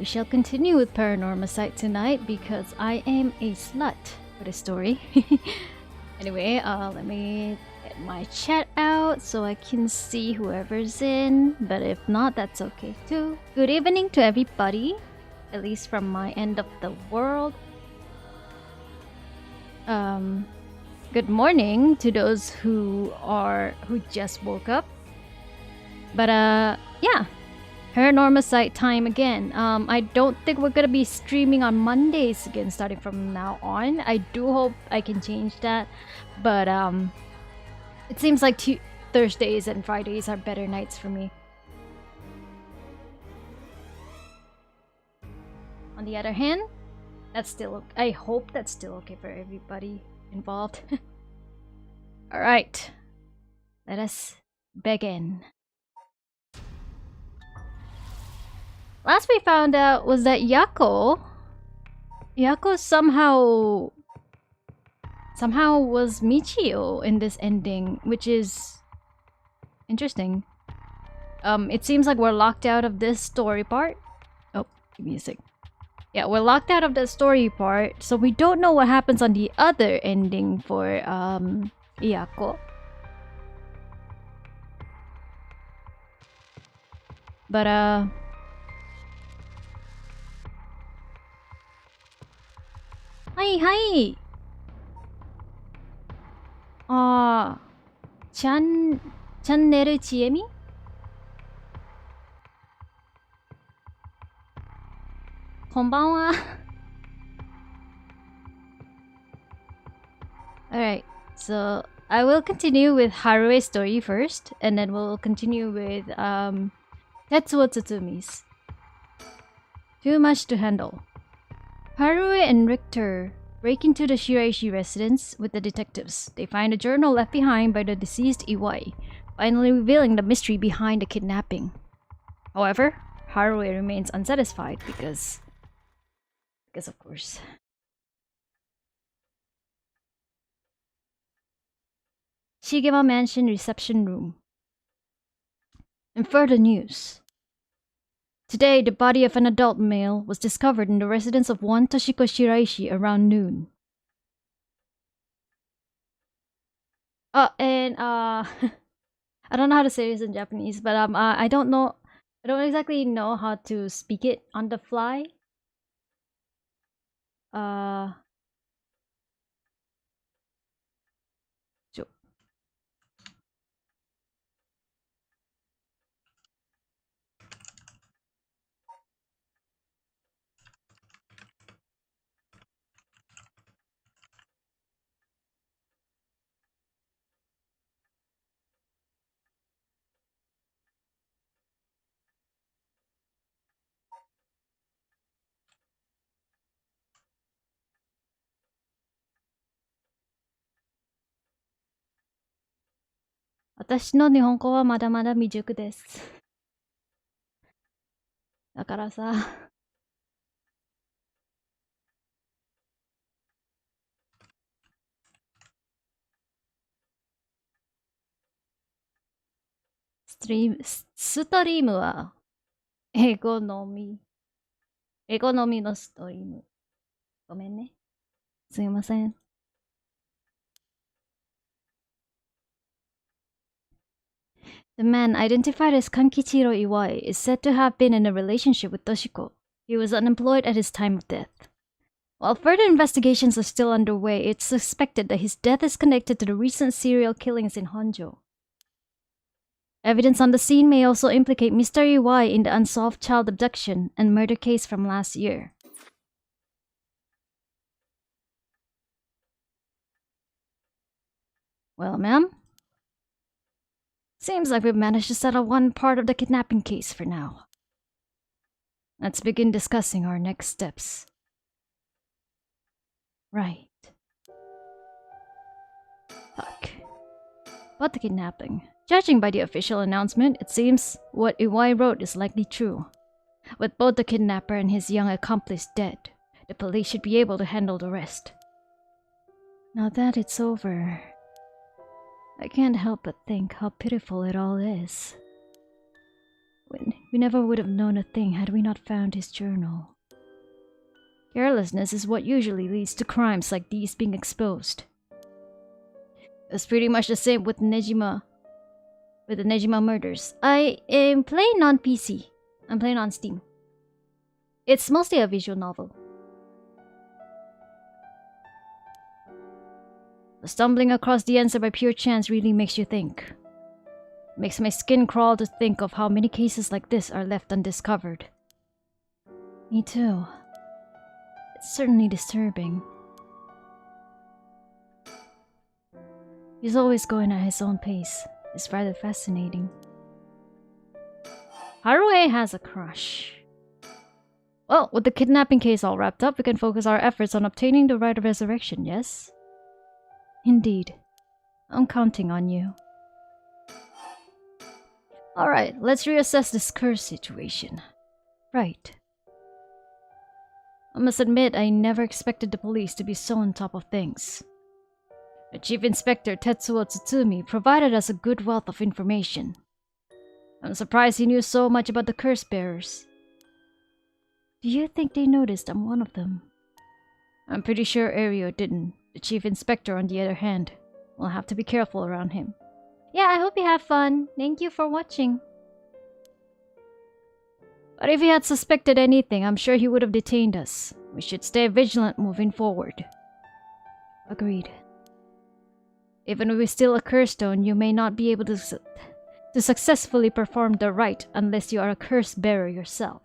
We shall continue with Paranormasight tonight because I am a slut for the story. Anyway, let me get my chat out so I can see whoever's in, but if not, that's okay too. Good evening to everybody, at least from my end of the world. Good morning to those who just woke up. But yeah, Paranormasight time again. I don't think we're gonna be streaming on Mondays again starting from now on. I do hope I can change that, but it seems like Thursdays and Fridays are better nights for me. On the other hand, that's still I hope that's still okay for everybody involved. All right, let us begin. Last we found out was that Yako somehow was Michio in this ending, which is interesting. It seems like we're locked out of this story part. Oh, music. Yeah, we're locked out of the story part, so we don't know what happens on the other ending for Yako. But Hi! Channel Chiemi? Konbanwa. Alright, so I will continue with Harue's story first, and then we'll continue with Tetsuo Tsutsumi's. Too much to handle. Haru and Richter break into the Shiraishi residence with the detectives. They find a journal left behind by the deceased Iwai, finally revealing the mystery behind the kidnapping. However, Haru remains unsatisfied because of course. Shigema Mansion reception room. In further news. Today, the body of an adult male was discovered in the residence of one Toshiko Shiraishi around noon. I don't know how to say this in Japanese, but I don't exactly know how to speak it on the fly. So 私の日本語はまだまだ未熟です。だからさ。ストリームは英語のみのストリーム。ごめんね。すいません。The man, identified as Kankichiro Iwai, is said to have been in a relationship with Toshiko. He was unemployed at his time of death. While further investigations are still underway, it's suspected that his death is connected to the recent serial killings in Honjo. Evidence on the scene may also implicate Mr. Iwai in the unsolved child abduction and murder case from last year. Well, ma'am? Seems like we've managed to settle one part of the kidnapping case for now. Let's begin discussing our next steps. Right. Fuck. About the kidnapping. Judging by the official announcement, it seems what Iwai wrote is likely true. With both the kidnapper and his young accomplice dead, the police should be able to handle the rest. Now that it's over, I can't help but think how pitiful it all is. We never would have known a thing had we not found his journal. Carelessness is what usually leads to crimes like these being exposed. It's pretty much the same with Nejima. With the Nejima murders. I am playing on PC. I'm playing on Steam. It's mostly a visual novel. Stumbling across the answer by pure chance really makes you think. Makes my skin crawl to think of how many cases like this are left undiscovered. Me too. It's certainly disturbing. He's always going at his own pace. It's rather fascinating. Haruhi has a crush. Well, with the kidnapping case all wrapped up, we can focus our efforts on obtaining the right of resurrection, yes? Indeed. I'm counting on you. Alright, let's reassess this curse situation. Right. I must admit, I never expected the police to be so on top of things. The Chief Inspector Tetsuo Tsutsumi provided us a good wealth of information. I'm surprised he knew so much about the curse bearers. Do you think they noticed I'm one of them? I'm pretty sure Ario didn't. The Chief Inspector, on the other hand, will have to be careful around him. Yeah, I hope you have fun. Thank you for watching. But if he had suspected anything, I'm sure he would have detained us. We should stay vigilant moving forward. Agreed. Even if we steal a curse stone, you may not be able to successfully perform the rite unless you are a curse bearer yourself.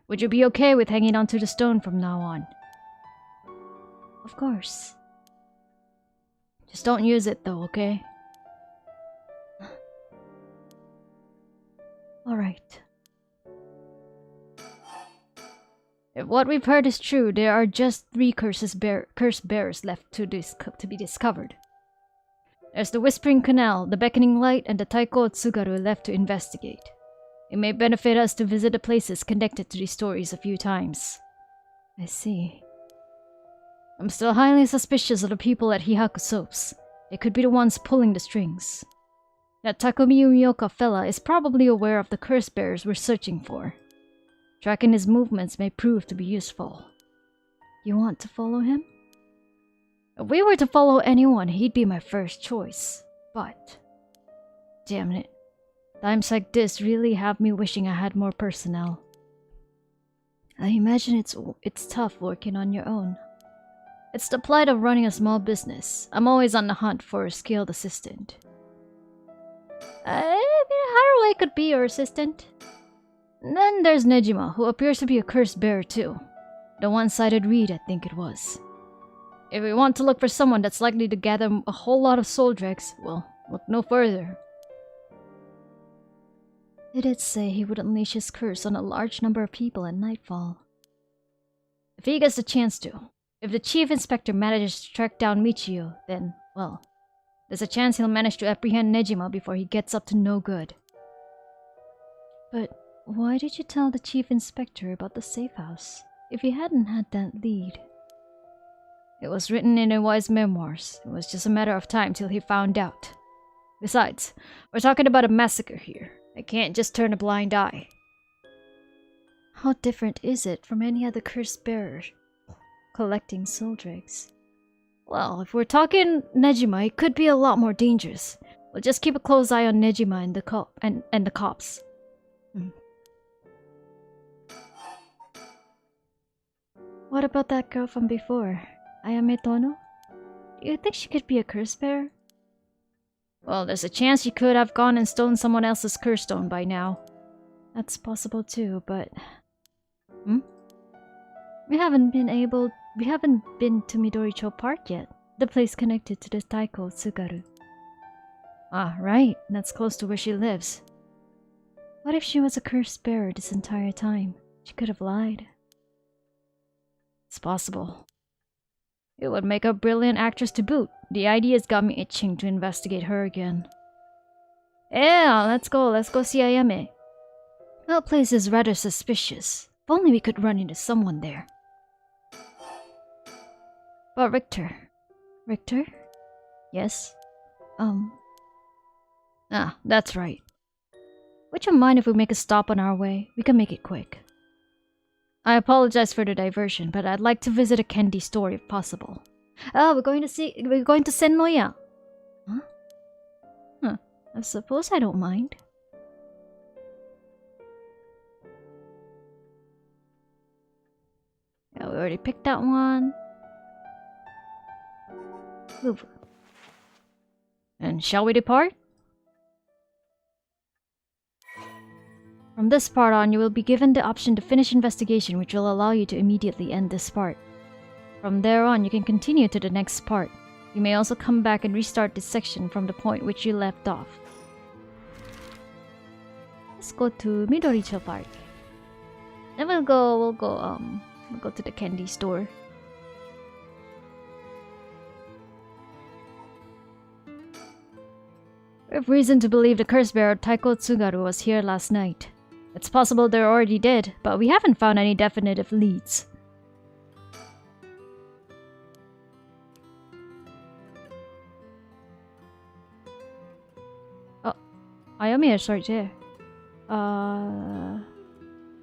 Would you be okay with hanging onto the stone from now on? Of course. Just don't use it though, okay? Alright. If what we've heard is true, there are just 3 curse bearers left to be discovered. There's the Whispering Canal, the Beckoning Light, and the Taiko Tsugaru left to investigate. It may benefit us to visit the places connected to these stories a few times. I see. I'm still highly suspicious of the people at Hihaku Soaps. They could be the ones pulling the strings. That Takumi Umioka fella is probably aware of the curse bearers we're searching for. Tracking his movements may prove to be useful. You want to follow him? If we were to follow anyone, he'd be my first choice. But... damn it. Times like this really have me wishing I had more personnel. I imagine it's tough working on your own. It's the plight of running a small business. I'm always on the hunt for a skilled assistant. Haruhi could be your assistant. And then there's Nejima, who appears to be a curse bearer too. The one-sided read, I think it was. If we want to look for someone that's likely to gather a whole lot of soul dregs, well, look no further. He did say he would unleash his curse on a large number of people at nightfall. If he gets the chance to. If the Chief Inspector manages to track down Michiyo, then, well, there's a chance he'll manage to apprehend Nejima before he gets up to no good. But why did you tell the Chief Inspector about the safe house, if you hadn't had that lead? It was written in Iwai's memoirs. It was just a matter of time till he found out. Besides, we're talking about a massacre here. I can't just turn a blind eye. How different is it from any other curse bearer collecting soul dregs? Well, if we're talking Nejima, it could be a lot more dangerous. We'll just keep a close eye on Nejima and the cops. What about that girl from before, Ayame Tono? Do you think she could be a curse bearer? Well, there's a chance she could have gone and stolen someone else's curse stone by now. That's possible too, but... We haven't been to Midoricho Park yet, the place connected to the Taiko Tsugaru. Ah, right, that's close to where she lives. What if she was a curse bearer this entire time? She could have lied. It's possible. It would make a brilliant actress to boot. The idea's got me itching to investigate her again. Yeah, let's go see Ayame. That place is rather suspicious. If only we could run into someone there. But Richter? Yes? That's right. Would you mind if we make a stop on our way? We can make it quick. I apologize for the diversion, but I'd like to visit a candy store if possible. Oh, we're going to Sennoya. Huh? Huh. I suppose I don't mind. Yeah, we already picked that one. Move. And shall we depart? From this part on, you will be given the option to finish investigation, which will allow you to immediately end this part. From there on, you can continue to the next part. You may also come back and restart this section from the point which you left off. Let's go to Midoricho Park. Then we'll go to the candy store. We have reason to believe the curse bearer Taiko Tsugaru was here last night. It's possible they're already dead, but we haven't found any definitive leads. Oh, Ayami is right there.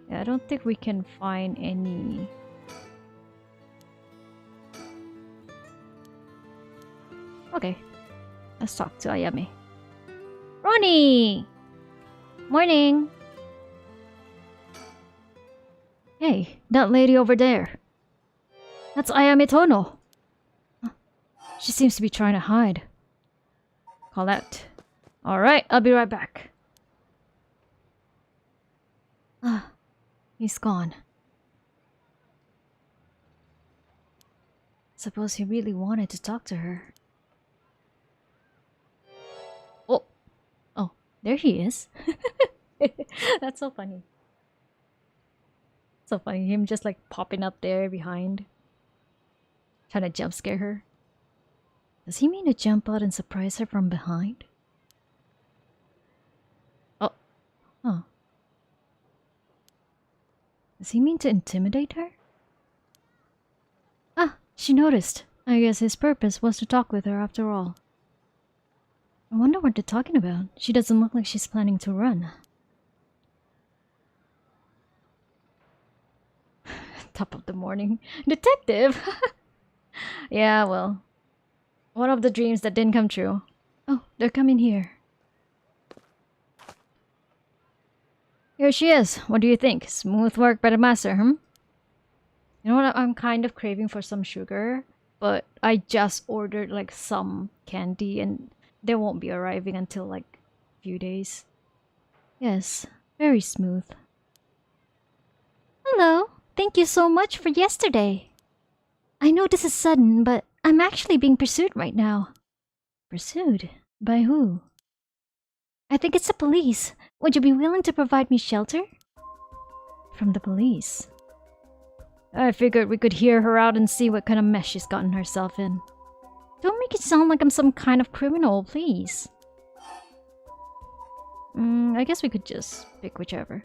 Yeah, I don't think we can find any. Okay, let's talk to Ayami. Ronnie! Morning! Hey, that lady over there. That's Ayami Tono. She seems to be trying to hide. Call out. Alright, I'll be right back. Ah, he's gone. Suppose he really wanted to talk to her. Oh, there he is. That's so funny. So funny, him just like popping up there behind. Trying to jump scare her. Does he mean to jump out and surprise her from behind? Oh. Huh. Does he mean to intimidate her? Ah, she noticed. I guess his purpose was to talk with her after all. I wonder what they're talking about. She doesn't look like she's planning to run. Top of the morning. Detective! Yeah, well. One of the dreams that didn't come true. Oh, they're coming here. Here she is. What do you think? Smooth work by the master, You know what? I'm kind of craving for some sugar. But I just ordered like some candy and they won't be arriving until like a few days. Yes, very smooth. Hello. Thank you so much for yesterday. I know this is sudden, but I'm actually being pursued right now. Pursued? By who? I think it's the police. Would you be willing to provide me shelter? From the police? I figured we could hear her out and see what kind of mess she's gotten herself in. Don't make it sound like I'm some kind of criminal, please. I guess we could just pick whichever.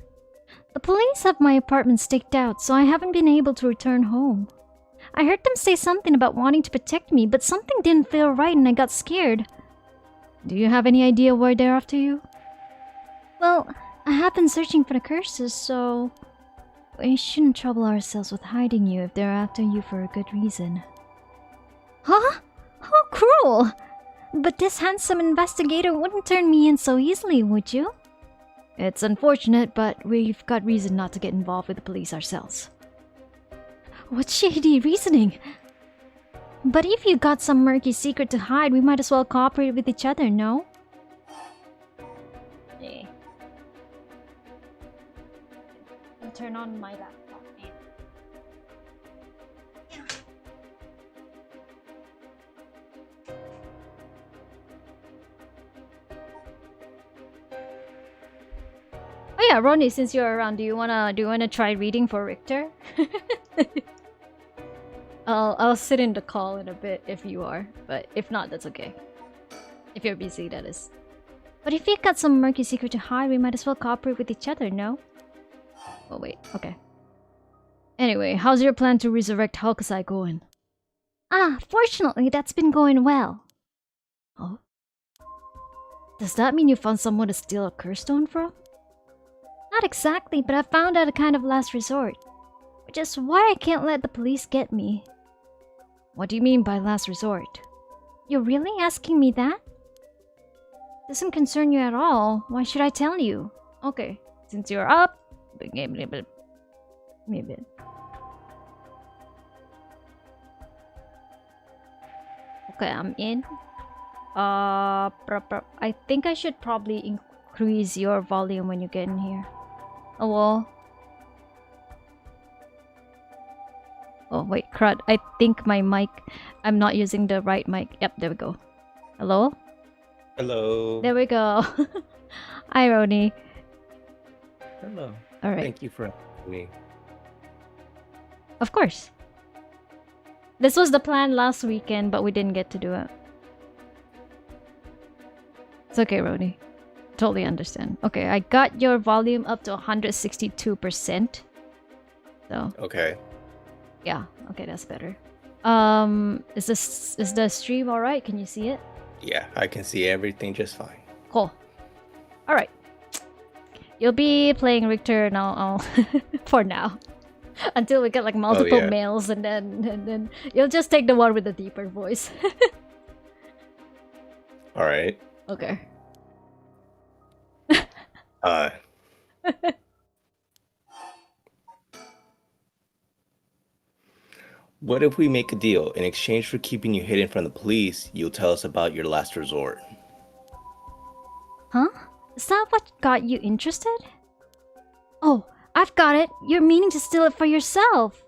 The police have my apartment staked out, so I haven't been able to return home. I heard them say something about wanting to protect me, but something didn't feel right and I got scared. Do you have any idea why they're after you? Well, I have been searching for the curses, so we shouldn't trouble ourselves with hiding you if they're after you for a good reason. Huh? How cruel! But this handsome investigator wouldn't turn me in so easily, would you? It's unfortunate, but we've got reason not to get involved with the police ourselves. What shady reasoning? But if you got some murky secret to hide, we might as well cooperate with each other, no? Yeah. I'll turn on my laptop. Oh yeah, Ronnie, since you're around, do you wanna try reading for Richter? I'll sit in the call in a bit if you are, but if not, that's okay. If you're busy, that is. But if you've got some murky secret to hide, we might as well cooperate with each other, no? Oh wait, okay. Anyway, how's your plan to resurrect Hokusai going? Ah, fortunately, that's been going well. Oh? Does that mean you found someone to steal a curse stone from? Not exactly, but I found out a kind of last resort. Which is why I can't let the police get me. What do you mean by last resort? You're really asking me that? Doesn't concern you at all. Why should I tell you? Okay, since you're up... Maybe. Okay, I'm in. I think I should probably increase your volume when you get in here. Oh, well. Oh, wait, crud. I think my mic... I'm not using the right mic. Yep, there we go. Hello? Hello. There we go. Hi, Roni. Hello. Alright. Thank you for having me. Of course. This was the plan last weekend, but we didn't get to do it. It's okay, Roni. Totally understand. Okay, I got your volume up to 162%. So... Okay. Yeah, okay, that's better. Is the stream alright? Can you see it? Yeah, I can see everything just fine. Cool. Alright. You'll be playing Richter now for now. Until we get like multiple males and then you'll just take the one with the deeper voice. Alright. Okay. What if we make a deal? In exchange for keeping you hidden from the police, you'll tell us about your last resort. Huh? Is that what got you interested? Oh, I've got it. You're meaning to steal it for yourself.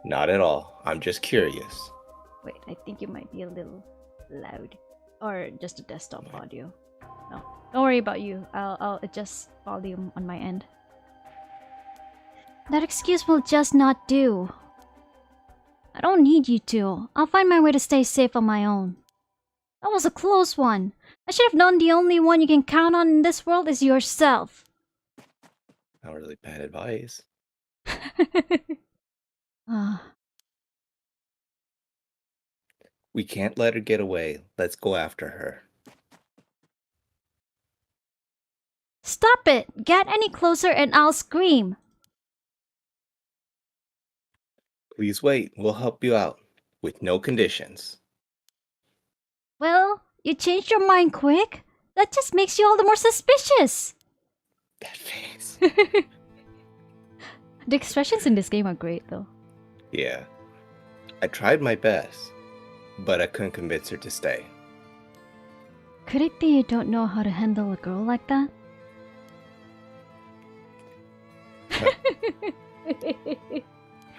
Not at all. I'm just curious. Wait, I think you might be a little loud. Or just a desktop audio. No, don't worry about you. I'll adjust volume on my end. That excuse will just not do. I don't need you to. I'll find my way to stay safe on my own. That was a close one. I should have known the only one you can count on in this world is yourself. Not really bad advice. We can't let her get away. Let's go after her. Stop it! Get any closer and I'll scream. Please wait. We'll help you out. With no conditions. Well, you changed your mind quick? That just makes you all the more suspicious. That face. The expressions in this game are great though. Yeah. I tried my best, but I couldn't convince her to stay. Could it be you don't know how to handle a girl like that?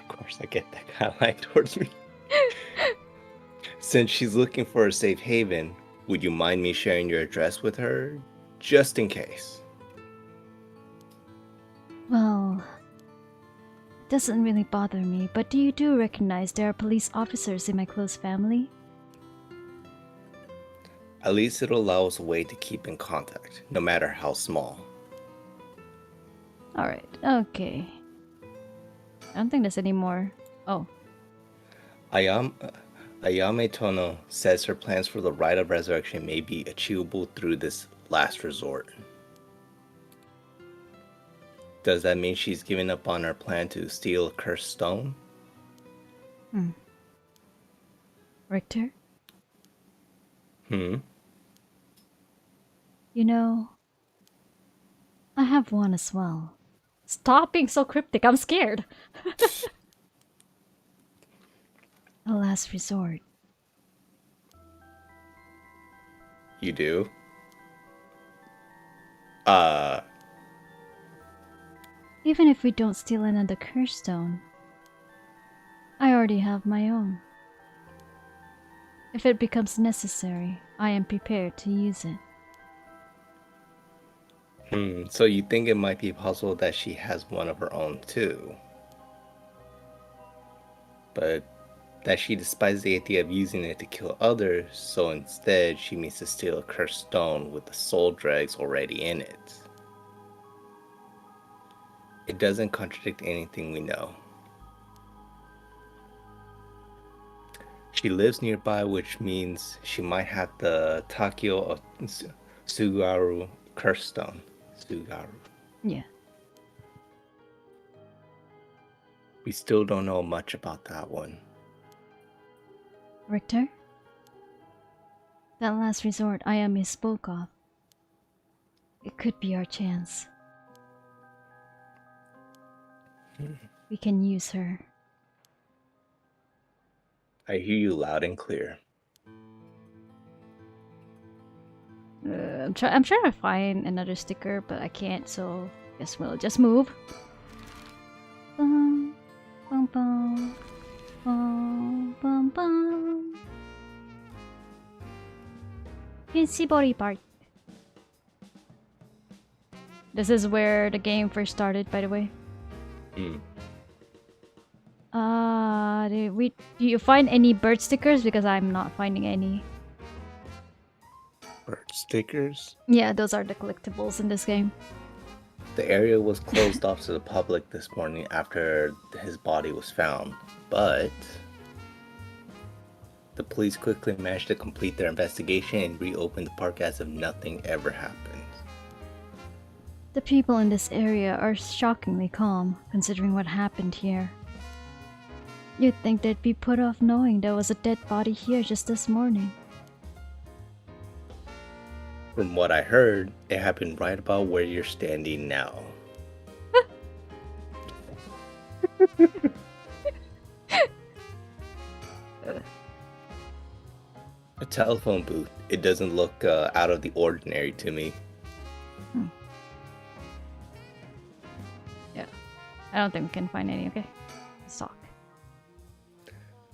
Of course, I get that kind of line towards me. Since she's looking for a safe haven, would you mind me sharing your address with her? Just in case. Well, it doesn't really bother me, but do you recognize there are police officers in my close family? At least it'll allow us a way to keep in contact, no matter how small. Alright, okay. I don't think there's any more. Oh. Ayame Tono says her plans for the rite of resurrection may be achievable through this last resort. Does that mean she's given up on her plan to steal a cursed stone? Richter? Hmm? You know, I have one as well. Stop being so cryptic, I'm scared. A last resort. You do? Even if we don't steal another curse stone, I already have my own. If it becomes necessary, I am prepared to use it. So you think it might be possible that she has one of her own too? But that she despises the idea of using it to kill others, so instead she means to steal a cursed stone with the soul dregs already in it. It doesn't contradict anything we know. She lives nearby, which means she might have the Takio Sugaru curse stone. Tsugaru. Yeah. We still don't know much about that one. Richter? That last resort Ayami spoke of. It could be our chance. We can use her. I hear you loud and clear. I'm trying to find another sticker, but I can't, so guess we'll just move. Bum, bum, bum, bum, bum, bum. Body part. This is where the game first started, by the way. Do you find any bird stickers? Because I'm not finding any. Bird stickers? Yeah, those are the collectibles in this game. The area was closed off to the public this morning after his body was found, but the police quickly managed to complete their investigation and reopen the park as if nothing ever happened. The people in this area are shockingly calm, considering what happened here. You'd think they'd be put off knowing there was a dead body here just this morning. From what I heard, it happened right about where you're standing now. A telephone booth. It doesn't look out of the ordinary to me. Yeah. I don't think we can find any, okay? Let's talk.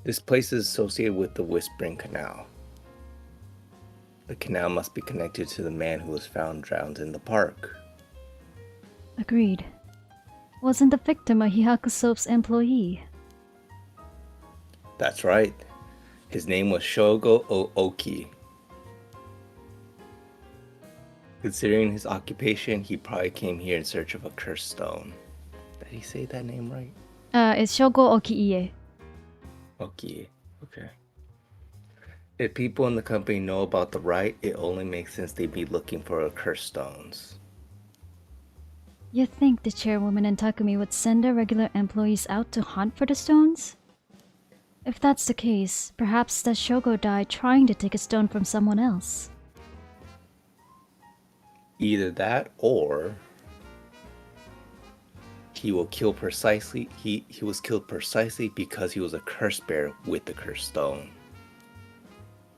This place is associated with the Whispering Canal. The canal must be connected to the man who was found drowned in the park. Agreed. Wasn't the victim a Hihaku Soap's employee? That's right. His name was Shogo Ooki. Considering his occupation, he probably came here in search of a cursed stone. Did he say that name right? It's Shogo Okiie. Okie. Okay. If people in the company know about the rite, it only makes sense they'd be looking for cursed stones. You think the chairwoman and Takumi would send their regular employees out to hunt for the stones? If that's the case, perhaps that Shogo died trying to take a stone from someone else. Either that or he was killed precisely because he was a curse bearer with the cursed stone.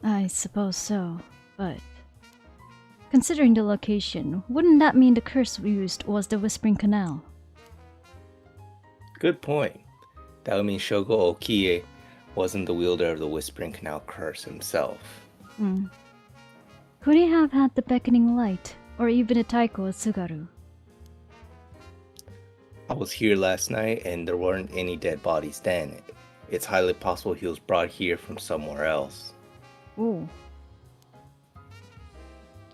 I suppose so, but considering the location, wouldn't that mean the curse used was the Whispering Canal? Good point. That would mean Shogo Okie wasn't the wielder of the Whispering Canal curse himself. Could he have had the beckoning light, or even a taiko of Tsugaru? I was here last night and there weren't any dead bodies then. It's highly possible he was brought here from somewhere else. Ooh.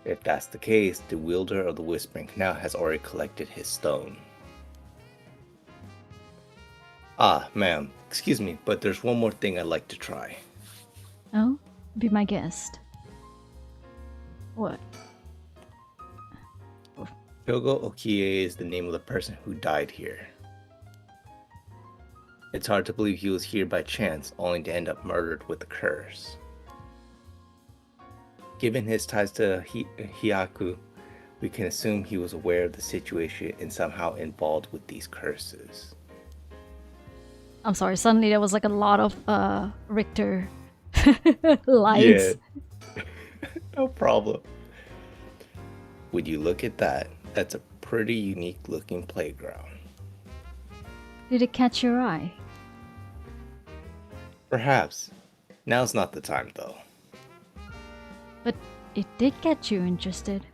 If that's the case, the wielder of the Whispering Canal has already collected his stone. Ah, ma'am, excuse me, but there's one more thing I'd like to try. Oh? Be my guest. What? Shogo Okie is the name of the person who died here. It's hard to believe he was here by chance, only to end up murdered with a curse. Given his ties to Hihaku, we can assume he was aware of the situation and somehow involved with these curses. I'm sorry, suddenly there was like a lot of Richter lights. Yeah. No problem. Would you look at that? That's a pretty unique looking playground. Did it catch your eye? Perhaps. Now's not the time though. But it did get you interested.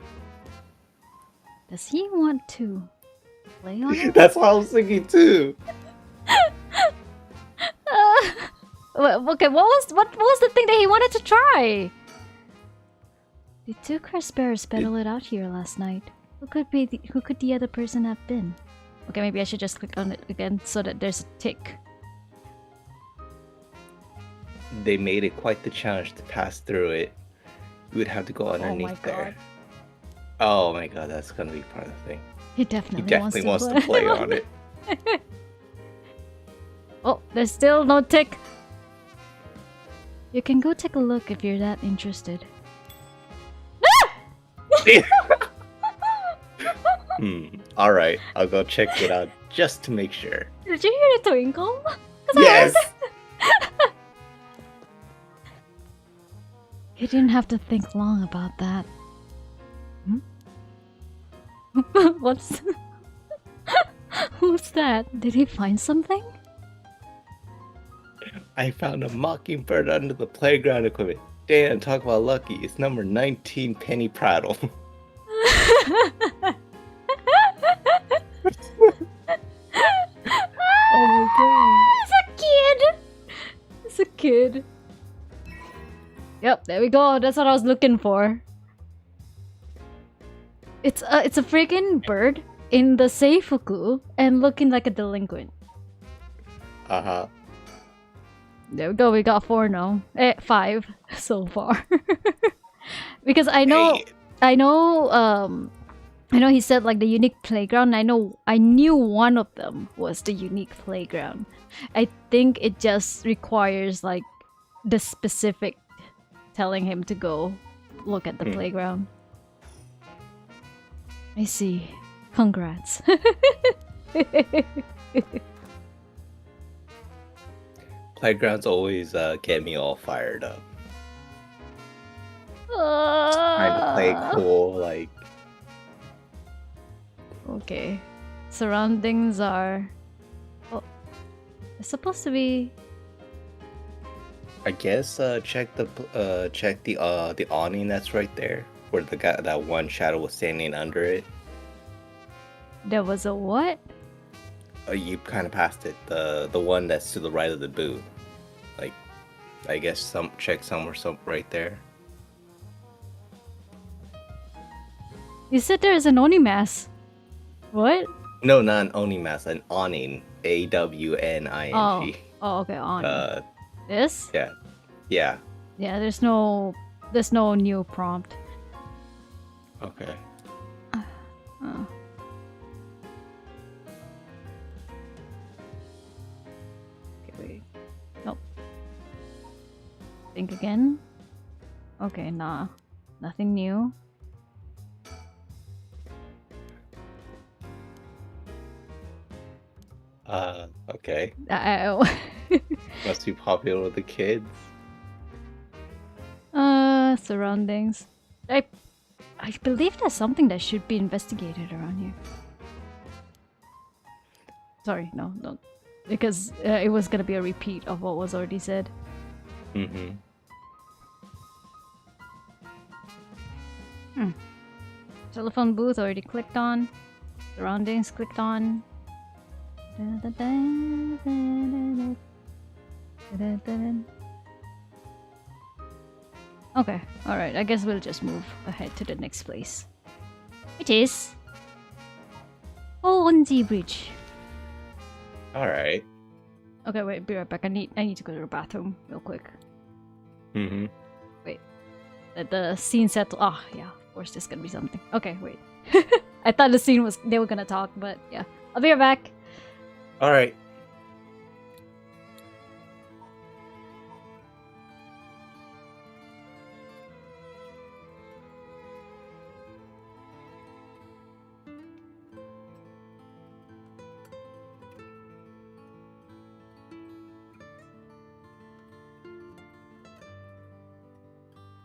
Does he want to play on it? That's what I was thinking too. Okay, what was the thing that he wanted to try? The two crest bearers battled it out here last night. Who could the other person have been? Okay, maybe I should just click on it again so that there's a tick. They made it quite the challenge to pass through it. You would have to go underneath there. Oh my god, that's gonna be part of the thing. He He definitely, definitely wants to play on it. Oh, there's still no tick. You can go take a look if you're that interested. Alright, I'll go check it out just to make sure. Did you hear the twinkle? Yes! You didn't have to think long about that. What's Who's that? Did he find something? I found a mockingbird under the playground equipment. Damn, talk about lucky. It's number 19 Penny Prattle. Oh my god. It's a kid! It's a kid. Yep, there we go. That's what I was looking for. It's a freaking bird in the seifuku and looking like a delinquent. Uh-huh. There we go. We got 4 now. 5 so far. Because I know he said like the unique playground. I knew one of them was the unique playground. I think it just requires like the specific telling him to go look at the playground. I see. Congrats. Playgrounds always get me all fired up. Trying to play cool, like... Okay. Surroundings are... Oh. It's supposed to be... I guess check the awning that's right there, where the guy, that one shadow was standing under it. There was a what? You kind of passed it. The one that's to the right of the booth. Like, I guess check somewhere right there. You said there is an Oni mask. What? No, not an Oni mask, an awning. AWNING. Oh, okay, awning. This? Yeah. Yeah. Yeah, there's no new prompt. Okay. Okay, wait. Nope. Think again. Okay, nah. Nothing new. Okay. Must be popular with the kids. Surroundings. I believe there's something that should be investigated around here. Sorry, no, don't. Because it was gonna be a repeat of what was already said. Telephone booth already clicked on. Surroundings clicked on. Okay, alright, I guess we'll just move ahead to the next place. Which is... Honji Bridge. Alright. Okay, wait, be right back. I need to go to the bathroom real quick. Wait. Let the scene settle. Oh, yeah, of course there's gonna be something. Okay, wait. I thought the scene was... they were gonna talk, but yeah. I'll be right back. Alright.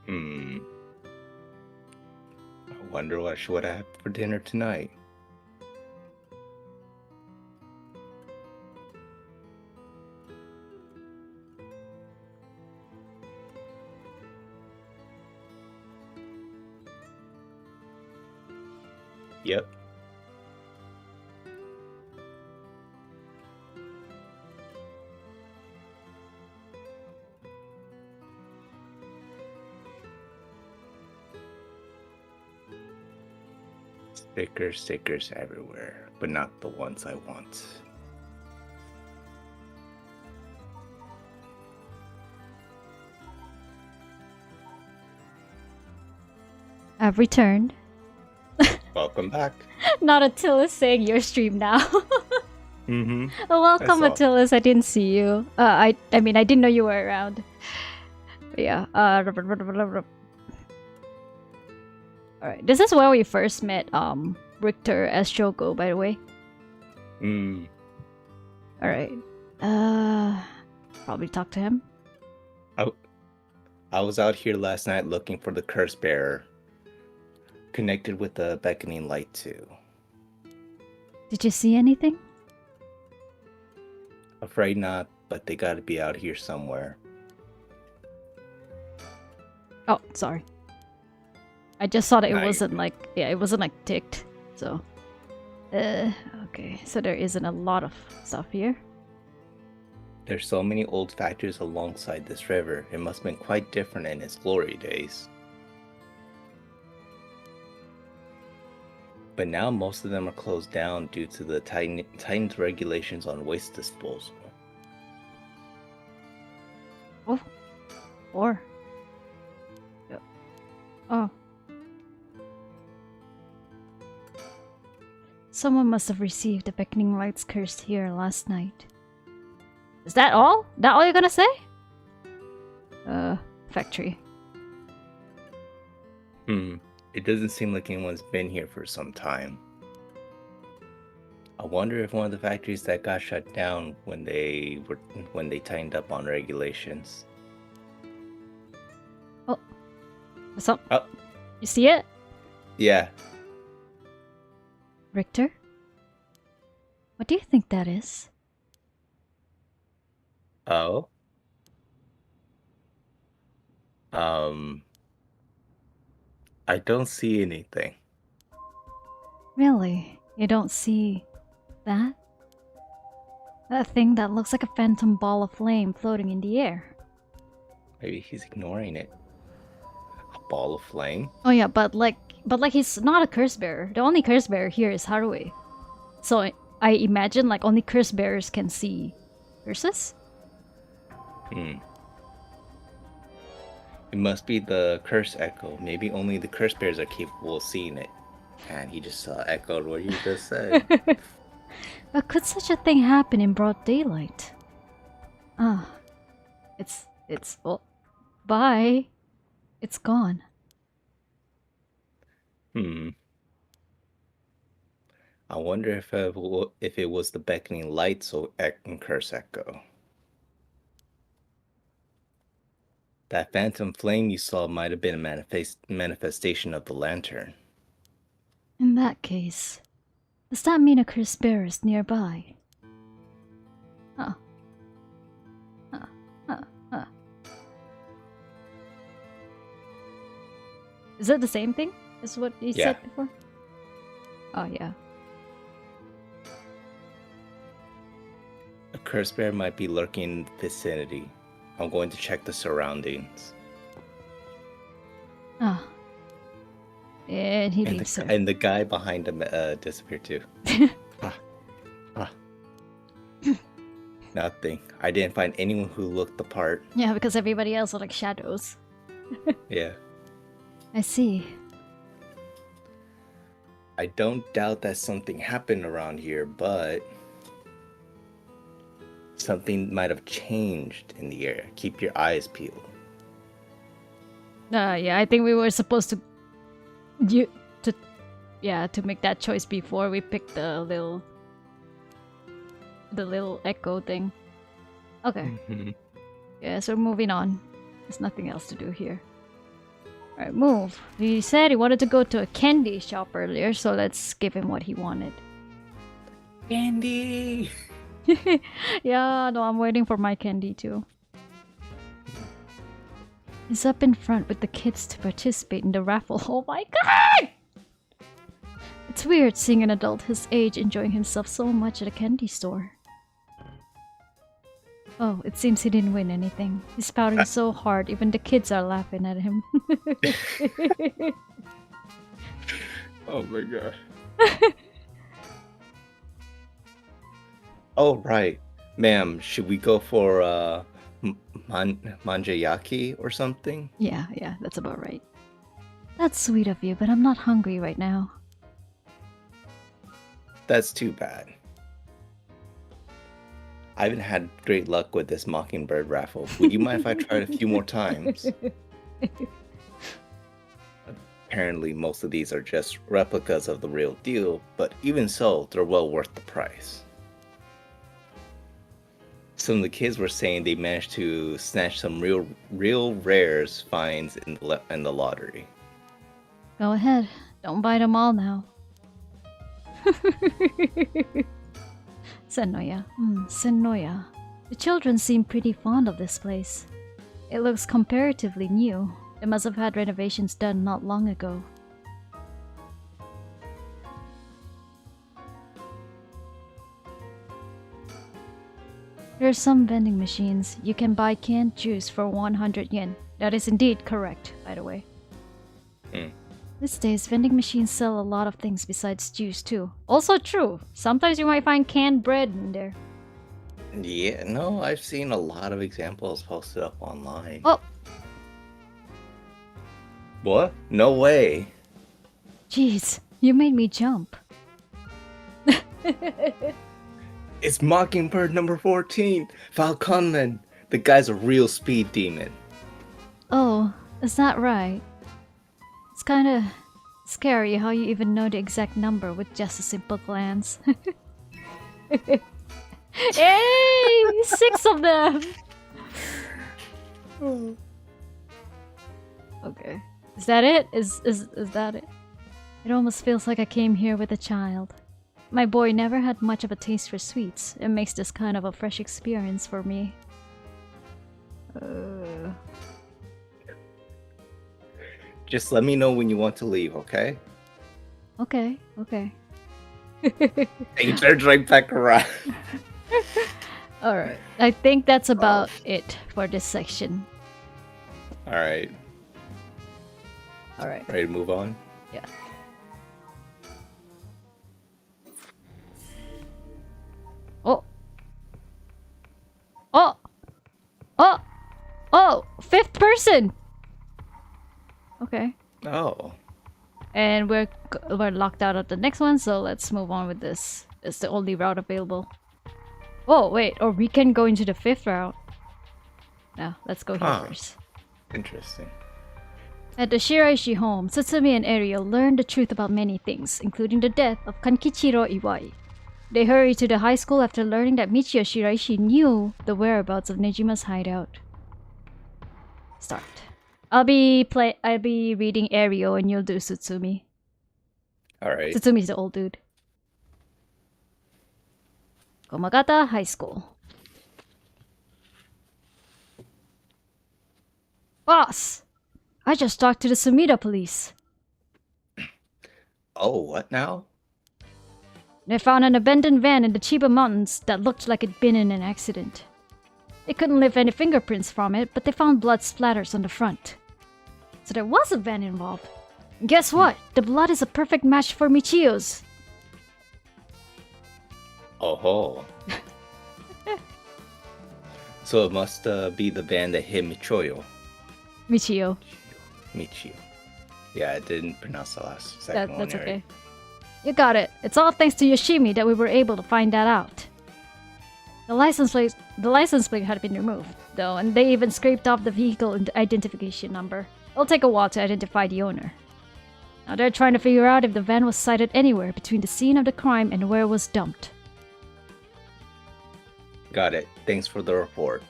I wonder what she would have for dinner tonight. Yep. Stickers everywhere, but not the ones I want. I've returned. Welcome back. Not Attila's saying your stream now. Mm-hmm. Oh, welcome, saw. Attila's. I didn't see you. I mean, I didn't know you were around. But yeah. Alright, this is where we first met Richter as Shoko, by the way. Alright. Probably talk to him. I was out here last night looking for the curse bearer. Connected with the beckoning light too. Did you see anything? Afraid not, but they gotta be out here somewhere. Oh, sorry. I just saw that it Nah, wasn't like, yeah, it wasn't like ticked. So, okay. So there isn't a lot of stuff here. There's so many old factories alongside this river. It must have been quite different in its glory days. But now most of them are closed down due to the tightened regulations on waste disposal. Oh. Or. Yeah. Oh. Someone must have received the beckoning light's curse here last night. Is that all? That all you're gonna say? Factory. It doesn't seem like anyone's been here for some time. I wonder if one of the factories that got shut down when they tightened up on regulations. Oh. What's up? Oh. You see it? Yeah. Richter? What do you think that is? Oh? I don't see anything. Really? You don't see that? That thing that looks like a phantom ball of flame floating in the air. Maybe he's ignoring it. A ball of flame? Oh yeah, but like he's not a curse bearer. The only curse bearer here is Haruhi. So I imagine like only curse bearers can see curses? It must be the curse echo. Maybe only the curse bears are capable of seeing it. And he just echoed what you just said. But could such a thing happen in broad daylight? Ah. It's well, bye. It's gone. I wonder if it was the beckoning light so curse echo. That phantom flame you saw might have been a manifestation of the lantern. In that case, does that mean a curse bearer is nearby? Huh. Is it the same thing as what you said before? Oh yeah. A curse bear might be lurking in the vicinity. I'm going to check the surroundings. Ah. And he leaves her. And the guy behind him disappeared too. Nothing. I didn't find anyone who looked the part. Yeah, because everybody else are like shadows. Yeah. I see. I don't doubt that something happened around here, but something might have changed in the area. Keep your eyes peeled. Yeah, I think we were supposed to make that choice before we picked the little echo thing. Okay. Yeah, so moving on. There's nothing else to do here. Alright, move. He said he wanted to go to a candy shop earlier, so let's give him what he wanted. Candy! Yeah, no, I'm waiting for my candy too. He's up in front with the kids to participate in the raffle. Oh my god! It's weird seeing an adult his age enjoying himself so much at a candy store. Oh, it seems he didn't win anything. He's pouting so hard, even the kids are laughing at him. Oh my god. Oh, right. Ma'am, should we go for manjayaki or something? Yeah, that's about right. That's sweet of you, but I'm not hungry right now. That's too bad. I haven't had great luck with this Mockingbird raffle. Would you mind if I tried a few more times? Apparently, most of these are just replicas of the real deal, but even so, they're well worth the price. Some of the kids were saying they managed to snatch some real rares finds in the lottery. Go ahead. Don't buy them all now. Sennoya. Sennoya. The children seem pretty fond of this place. It looks comparatively new. It must have had renovations done not long ago. There are some vending machines. You can buy canned juice for 100 yen. That is indeed correct, by the way. These days, vending machines sell a lot of things besides juice too. Also true. Sometimes you might find canned bread in there. Yeah, no, I've seen a lot of examples posted up online. Oh! What? No way. Jeez, you made me jump. It's Mockingbird number 14, Falconman. The guy's a real speed demon. Oh, is that right? It's kinda scary how you even know the exact number with just a simple glance. Hey! 6 of them! Okay. Is that it? Is that it? It almost feels like I came here with a child. My boy never had much of a taste for sweets. It makes this kind of a fresh experience for me. Just let me know when you want to leave, okay? Okay, okay. He turns right back around. Alright, I think that's about it for this section. Alright. Alright. Ready to move on? Yeah. Oh! Oh! Oh! Oh! 5th person! Okay. Oh. And we're locked out of the next one, so let's move on with this. It's the only route available. Oh, wait, or we can go into the 5th route. No, let's go here first. Interesting. At the Shiraishi home, Tsutsumi and Ariel learn the truth about many things, including the death of Kankichiro Iwai. They hurry to the high school after learning that Michiyo Shiraishi knew the whereabouts of Nejima's hideout. Start. I'll be reading Ariel and you'll do Tsutsumi. Alright. Tsutsumi's the old dude. Komagata High School. Boss! I just talked to the Sumida police. Oh, what now? They found an abandoned van in the Chiba Mountains that looked like it'd been in an accident. They couldn't leave any fingerprints from it, but they found blood splatters on the front. So there was a van involved. And guess what? The blood is a perfect match for Michiyo's. Oh ho. So it must be the van that hit Michiyo. Michiyo. Michiyo. Yeah, I didn't pronounce the second one. That's right. okay. You got it. It's all thanks to Yoshimi that we were able to find that out. The license plate had been removed, though, and they even scraped off the vehicle identification number. It'll take a while to identify the owner. Now they're trying to figure out if the van was sighted anywhere between the scene of the crime and where it was dumped. Got it. Thanks for the report.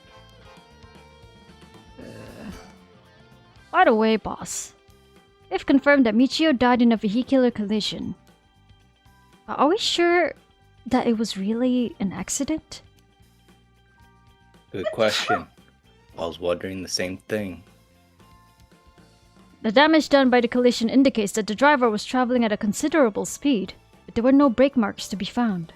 By the way, boss, they've confirmed that Michiyo died in a vehicular collision. Are we sure that it was really an accident? Good question. I was wondering the same thing. The damage done by the collision indicates that the driver was traveling at a considerable speed, but there were no brake marks to be found.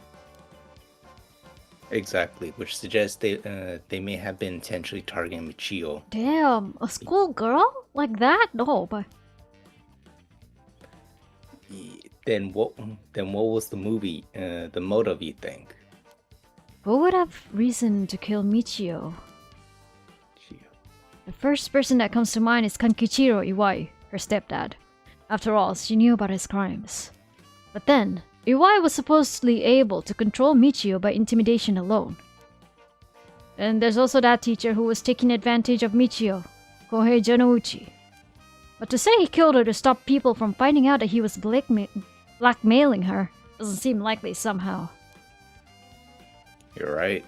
Exactly, which suggests they may have been intentionally targeting Michiyo. Damn, a schoolgirl? Like that? No, but... Then what was the motive, you think? Who would have reason to kill Michiyo? The first person that comes to mind is Kankichiro Iwai, her stepdad. After all, she knew about his crimes. But then, Iwai was supposedly able to control Michiyo by intimidation alone. And there's also that teacher who was taking advantage of Michiyo, Kohei Janouchi. But to say he killed her to stop people from finding out that he was blackmailing her doesn't seem likely somehow. You're right.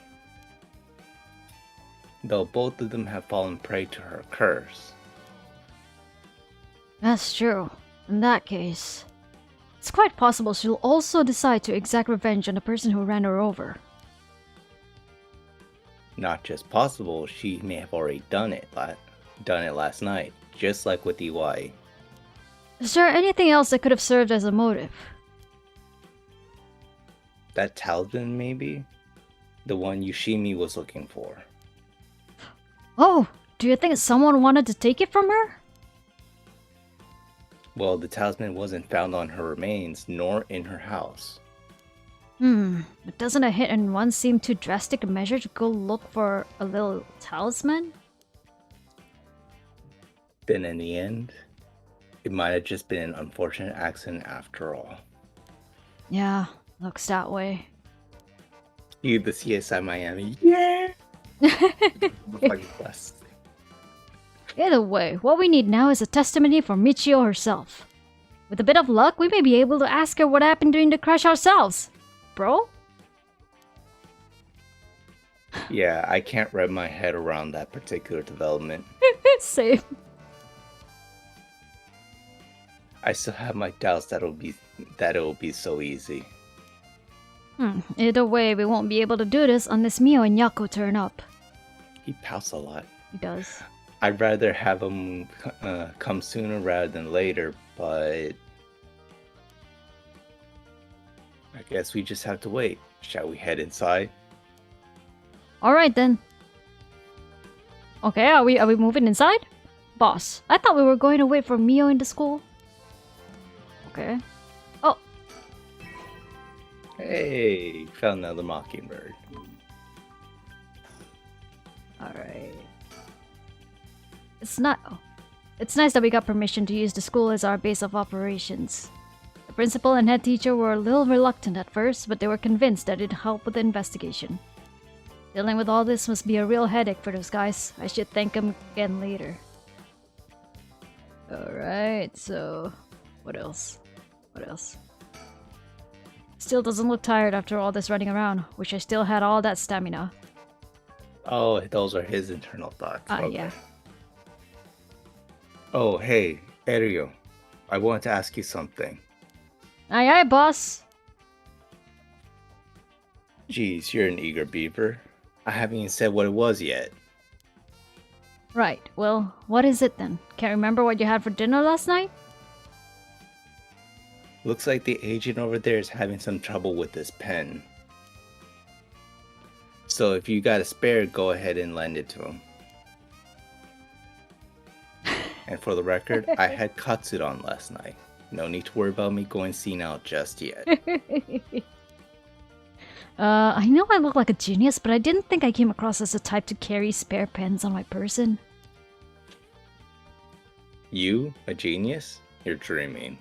Though both of them have fallen prey to her curse. That's true. In that case, it's quite possible she'll also decide to exact revenge on the person who ran her over. Not just possible, she may have already done it last night, just like with Iwai. Is there anything else that could have served as a motive? That talisman, maybe? The one Yushimi was looking for. Oh, do you think someone wanted to take it from her? Well, the talisman wasn't found on her remains, nor in her house. But doesn't a hit and run seem too drastic a measure to go look for a little talisman? Then in the end, it might have just been an unfortunate accident after all. Yeah, looks that way. You, the CSI Miami. Yeah! Fucking blessed. Either way, what we need now is a testimony from Michiyo herself. With a bit of luck, we may be able to ask her what happened during the crash ourselves. Bro? Yeah, I can't wrap my head around that particular development. Same. I still have my doubts that it'll be so easy. Either way, we won't be able to do this unless Mio and Yako turn up. He pouts a lot. He does. I'd rather have him come sooner rather than later, but I guess we just have to wait. Shall we head inside? Alright then. Okay, are we moving inside? Boss, I thought we were going to wait for Mio in the school. Okay. Oh. Hey, found another mockingbird. Alright. It's nice that we got permission to use the school as our base of operations. The principal and head teacher were a little reluctant at first, but they were convinced that it'd help with the investigation. Dealing with all this must be a real headache for those guys. I should thank them again later. Alright, so... What else? Still doesn't look tired after all this running around. Wish I still had all that stamina. Oh, those are his internal thoughts. Okay. Yeah. Oh, hey, Eryo. I wanted to ask you something. Aye, boss. Geez, you're an eager beaver. I haven't even said what it was yet. Right, well, what is it then? Can't remember what you had for dinner last night? Looks like the agent over there is having some trouble with this pen. So if you got a spare, go ahead and lend it to him. And for the record, I had katsudon last night. No need to worry about me going senile just yet. I know I look like a genius, but I didn't think I came across as the type to carry spare pens on my person. You? A genius? You're dreaming.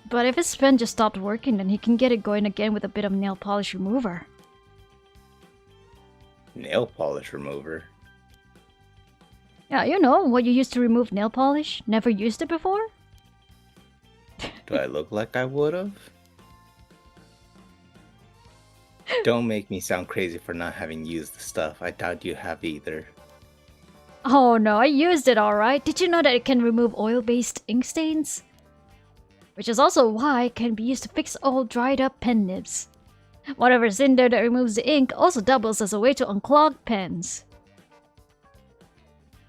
But if his pen just stopped working, then he can get it going again with a bit of nail polish remover. Nail polish remover? Yeah, you know, what you use to remove nail polish? Never used it before? Do I look like I would've? Don't make me sound crazy for not having used the stuff. I doubt you have either. Oh no, I used it alright. Did you know that it can remove oil-based ink stains? Which is also why it can be used to fix old dried up pen nibs. Whatever's in there that removes the ink also doubles as a way to unclog pens.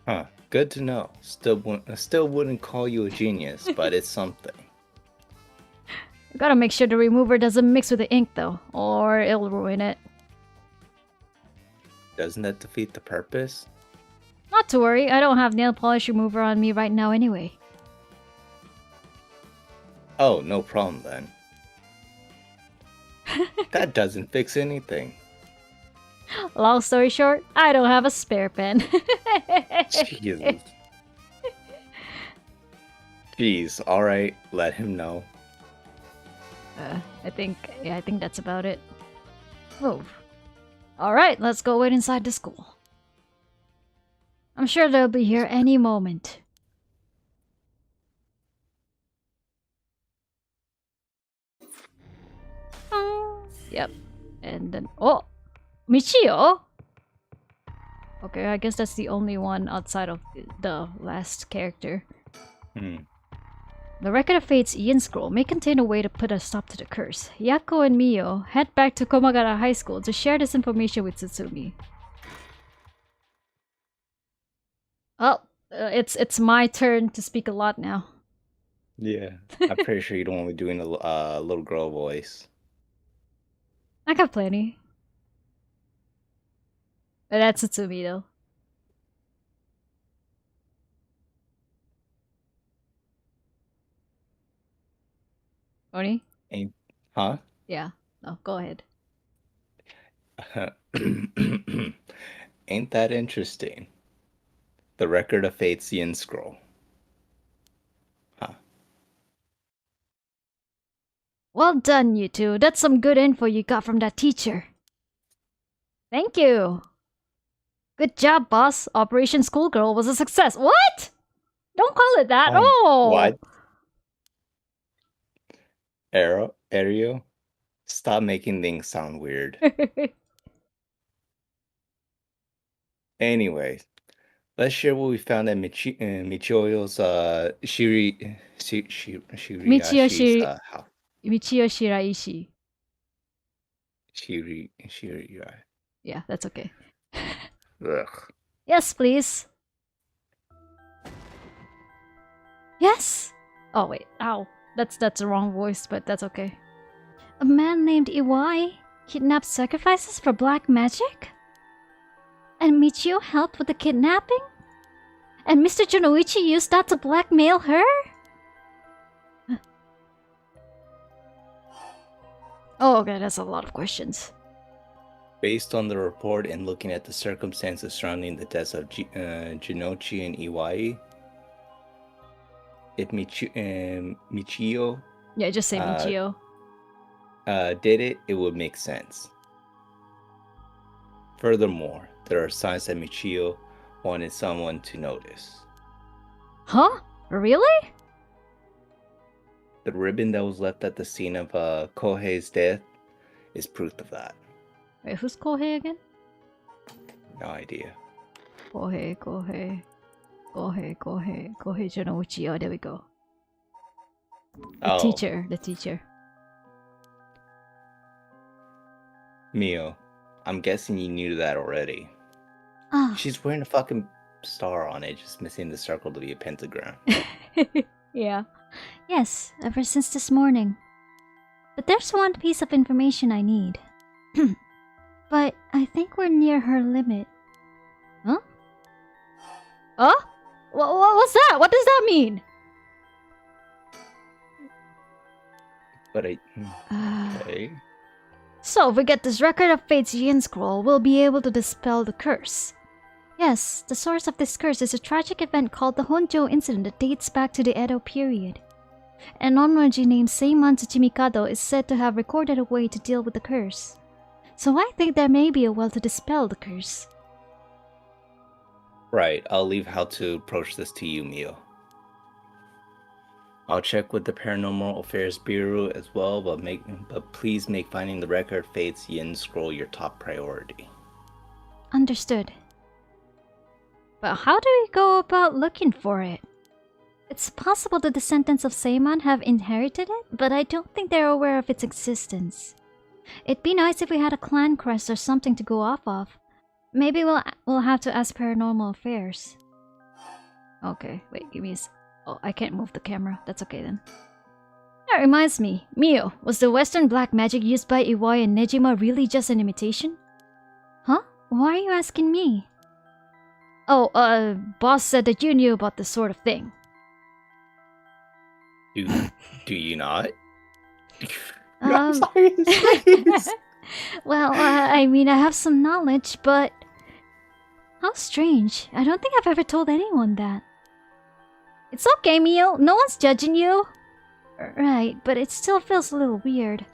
Huh, good to know. Still wouldn't call you a genius, but it's something. I gotta make sure the remover doesn't mix with the ink though, or it'll ruin it. Doesn't that defeat the purpose? Not to worry, I don't have nail polish remover on me right now anyway. Oh, no problem then. That doesn't fix anything. Long story short, I don't have a spare pen. Jesus. Jeez, alright, let him know. I think that's about it. Move. Alright, let's go wait inside the school. I'm sure they'll be here any moment. Yep. And then... Oh! Michiyo? Okay, I guess that's the only one outside of the last character. The Record of Fate's Ian Scroll may contain a way to put a stop to the curse. Yako and Mio head back to Komagara High School to share this information with Tsutsumi. Oh, it's my turn to speak a lot now. Yeah, I'm pretty sure you don't want me doing a little girl voice. I got plenty. But that's Tsutsumi though. Oni? Huh? Yeah. No, go ahead. Ain't that interesting? The Record of Fate's Yin Scroll. Huh. Well done, you two. That's some good info you got from that teacher. Thank you. Good job, boss. Operation Schoolgirl was a success. What? Don't call it that. Oh! What? Ario? Stop making things sound weird. Anyway, let's share what we found at Michiyo's Michiyo Shiraishi. Shiriai. Yeah, that's okay. Ugh. Yes, please. Yes! Oh, wait. Ow. That's the wrong voice, but that's okay. A man named Iwai kidnapped sacrifices for black magic? And Michiyo helped with the kidnapping? And Mr. Junoichi used that to blackmail her? Oh, okay, that's a lot of questions. Based on the report and looking at the circumstances surrounding the deaths of Junoichi and Iwai, if Michiyo... Yeah, just say Michiyo. Did it, it would make sense. Furthermore, there are signs that Michiyo wanted someone to notice. Huh? Really? The ribbon that was left at the scene of Kohei's death is proof of that. Wait, who's Kohei again? No idea. Kohei Junoichi. Oh, there we go. The teacher. Mio, I'm guessing you knew that already. Oh. She's wearing a fucking star on it, just missing the circle to be a pentagram. Yeah. Yes, ever since this morning. But there's one piece of information I need. But I think we're near her limit. Huh? Huh? What's that? What does that mean? But okay. So, if we get this Record of Fate's Yin Scroll, we'll be able to dispel the curse. Yes, the source of this curse is a tragic event called the Honjo incident that dates back to the Edo period. An onroji named Seiman Tsuchimikado is said to have recorded a way to deal with the curse. So I think there may be a way to dispel the curse. Right, I'll leave how to approach this to you, Mio. I'll check with the Paranormal Affairs Bureau as well, but please make finding the Record of Fate's Yin Scroll your top priority. Understood. But how do we go about looking for it? It's possible the descendants of Seiman have inherited it, but I don't think they're aware of its existence. It'd be nice if we had a clan crest or something to go off of. Maybe we'll have to ask Paranormal Affairs. Okay, wait, give me a oh, I can't move the camera. That's okay then. That reminds me, Mio, was the Western black magic used by Iwai and Nejima really just an imitation? Huh? Why are you asking me? Oh, boss said that you knew about this sort of thing. Do you not? I'm sorry. Well, I mean, I have some knowledge, but... How strange. I don't think I've ever told anyone that. It's okay, Mio. No one's judging you. Right, but it still feels a little weird.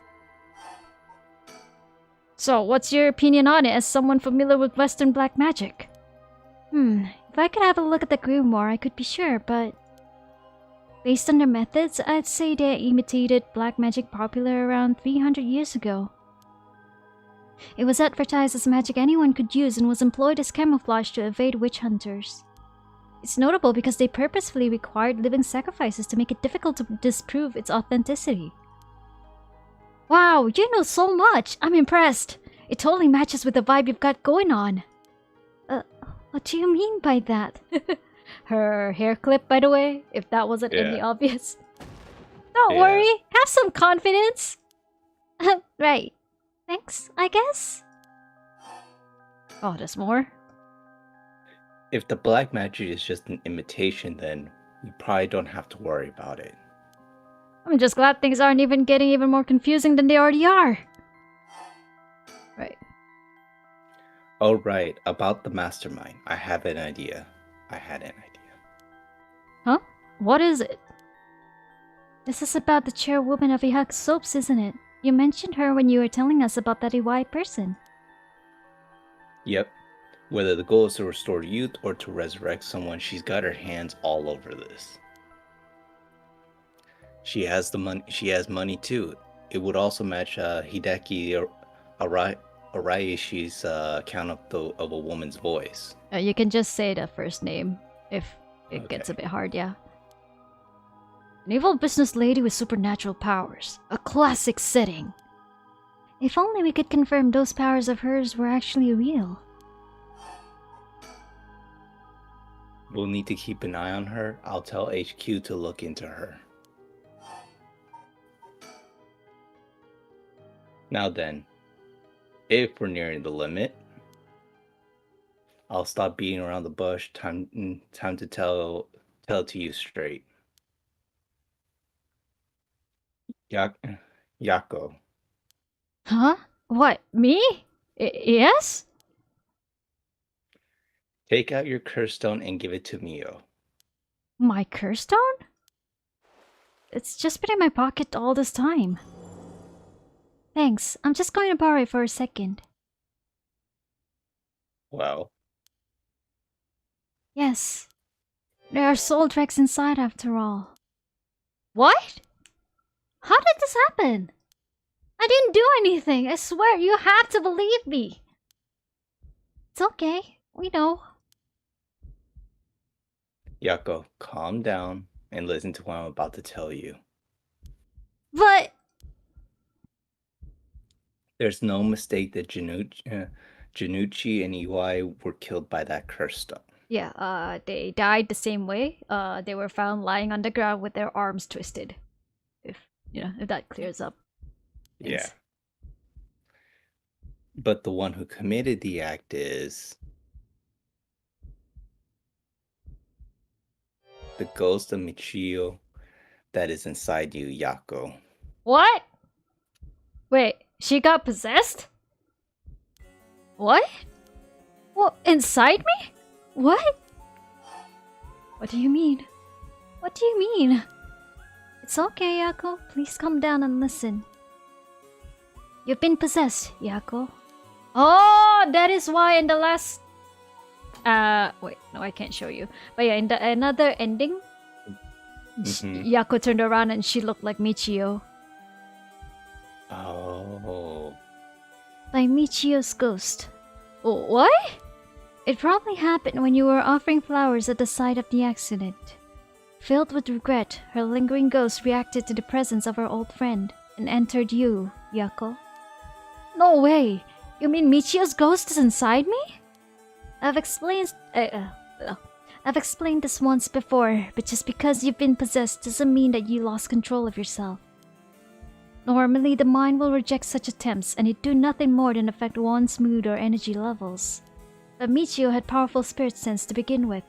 So, what's your opinion on it as someone familiar with Western black magic? If I could have a look at the grimoire, I could be sure, but... Based on their methods, I'd say they imitated black magic popular around 300 years ago. It was advertised as magic anyone could use and was employed as camouflage to evade witch hunters. It's notable because they purposefully required living sacrifices to make it difficult to disprove its authenticity. Wow, you know so much! I'm impressed! It totally matches with the vibe you've got going on. What do you mean by that? Her hair clip, by the way, if that wasn't any obvious. Don't worry, have some confidence! Right. Thanks, I guess? Oh, there's more? If the black magic is just an imitation, then we probably don't have to worry about it. I'm just glad things aren't even getting even more confusing than they already are. Right. Oh, right. About the mastermind. I had an idea. Huh? What is it? This is about the chairwoman of Ihak Soaps, isn't it? You mentioned her when you were telling us about that EY person. Yep. Whether the goal is to restore youth or to resurrect someone, she's got her hands all over this. She has the money. She has money too. It would also match Hideki Araishi's account of a woman's voice. You can just say the first name if it gets a bit hard, yeah. An evil business lady with supernatural powers. A classic setting. If only we could confirm those powers of hers were actually real. We'll need to keep an eye on her. I'll tell HQ to look into her. Now then, if we're nearing the limit, I'll stop beating around the bush. Time to tell it to you straight. Yako. Huh? What? Me? Yes? Take out your curse stone and give it to Mio. My curse stone? It's just been in my pocket all this time. Thanks. I'm just going to borrow it for a second. Well. Yes. There are soul dregs inside after all. What? How did this happen? I didn't do anything. I swear, you have to believe me. It's okay. We know. Yako, calm down and listen to what I'm about to tell you. But... There's no mistake that Janucci and EY were killed by that curse stone. Yeah, they died the same way. They were found lying on the ground with their arms twisted. If that clears up things. Yeah. But the one who committed the act is... the ghost of Michiyo that is inside you, Yako. What? Wait, she got possessed? What? What, inside me? What? What do you mean? What do you mean? It's okay, Yako. Please calm down and listen. You've been possessed, Yako. Oh, that is why in the last... wait, no, I can't show you. But yeah, in another ending, Yako turned around and she looked like Michiyo. Oh. By Michiyo's ghost. Oh, what? It probably happened when you were offering flowers at the site of the accident. Filled with regret, her lingering ghost reacted to the presence of her old friend and entered you, Yako. No way! You mean Michiyo's ghost is inside me? I've explained this once before, but just because you've been possessed doesn't mean that you lost control of yourself. Normally, the mind will reject such attempts, and it do nothing more than affect one's mood or energy levels. But Michiyo had powerful spirit sense to begin with,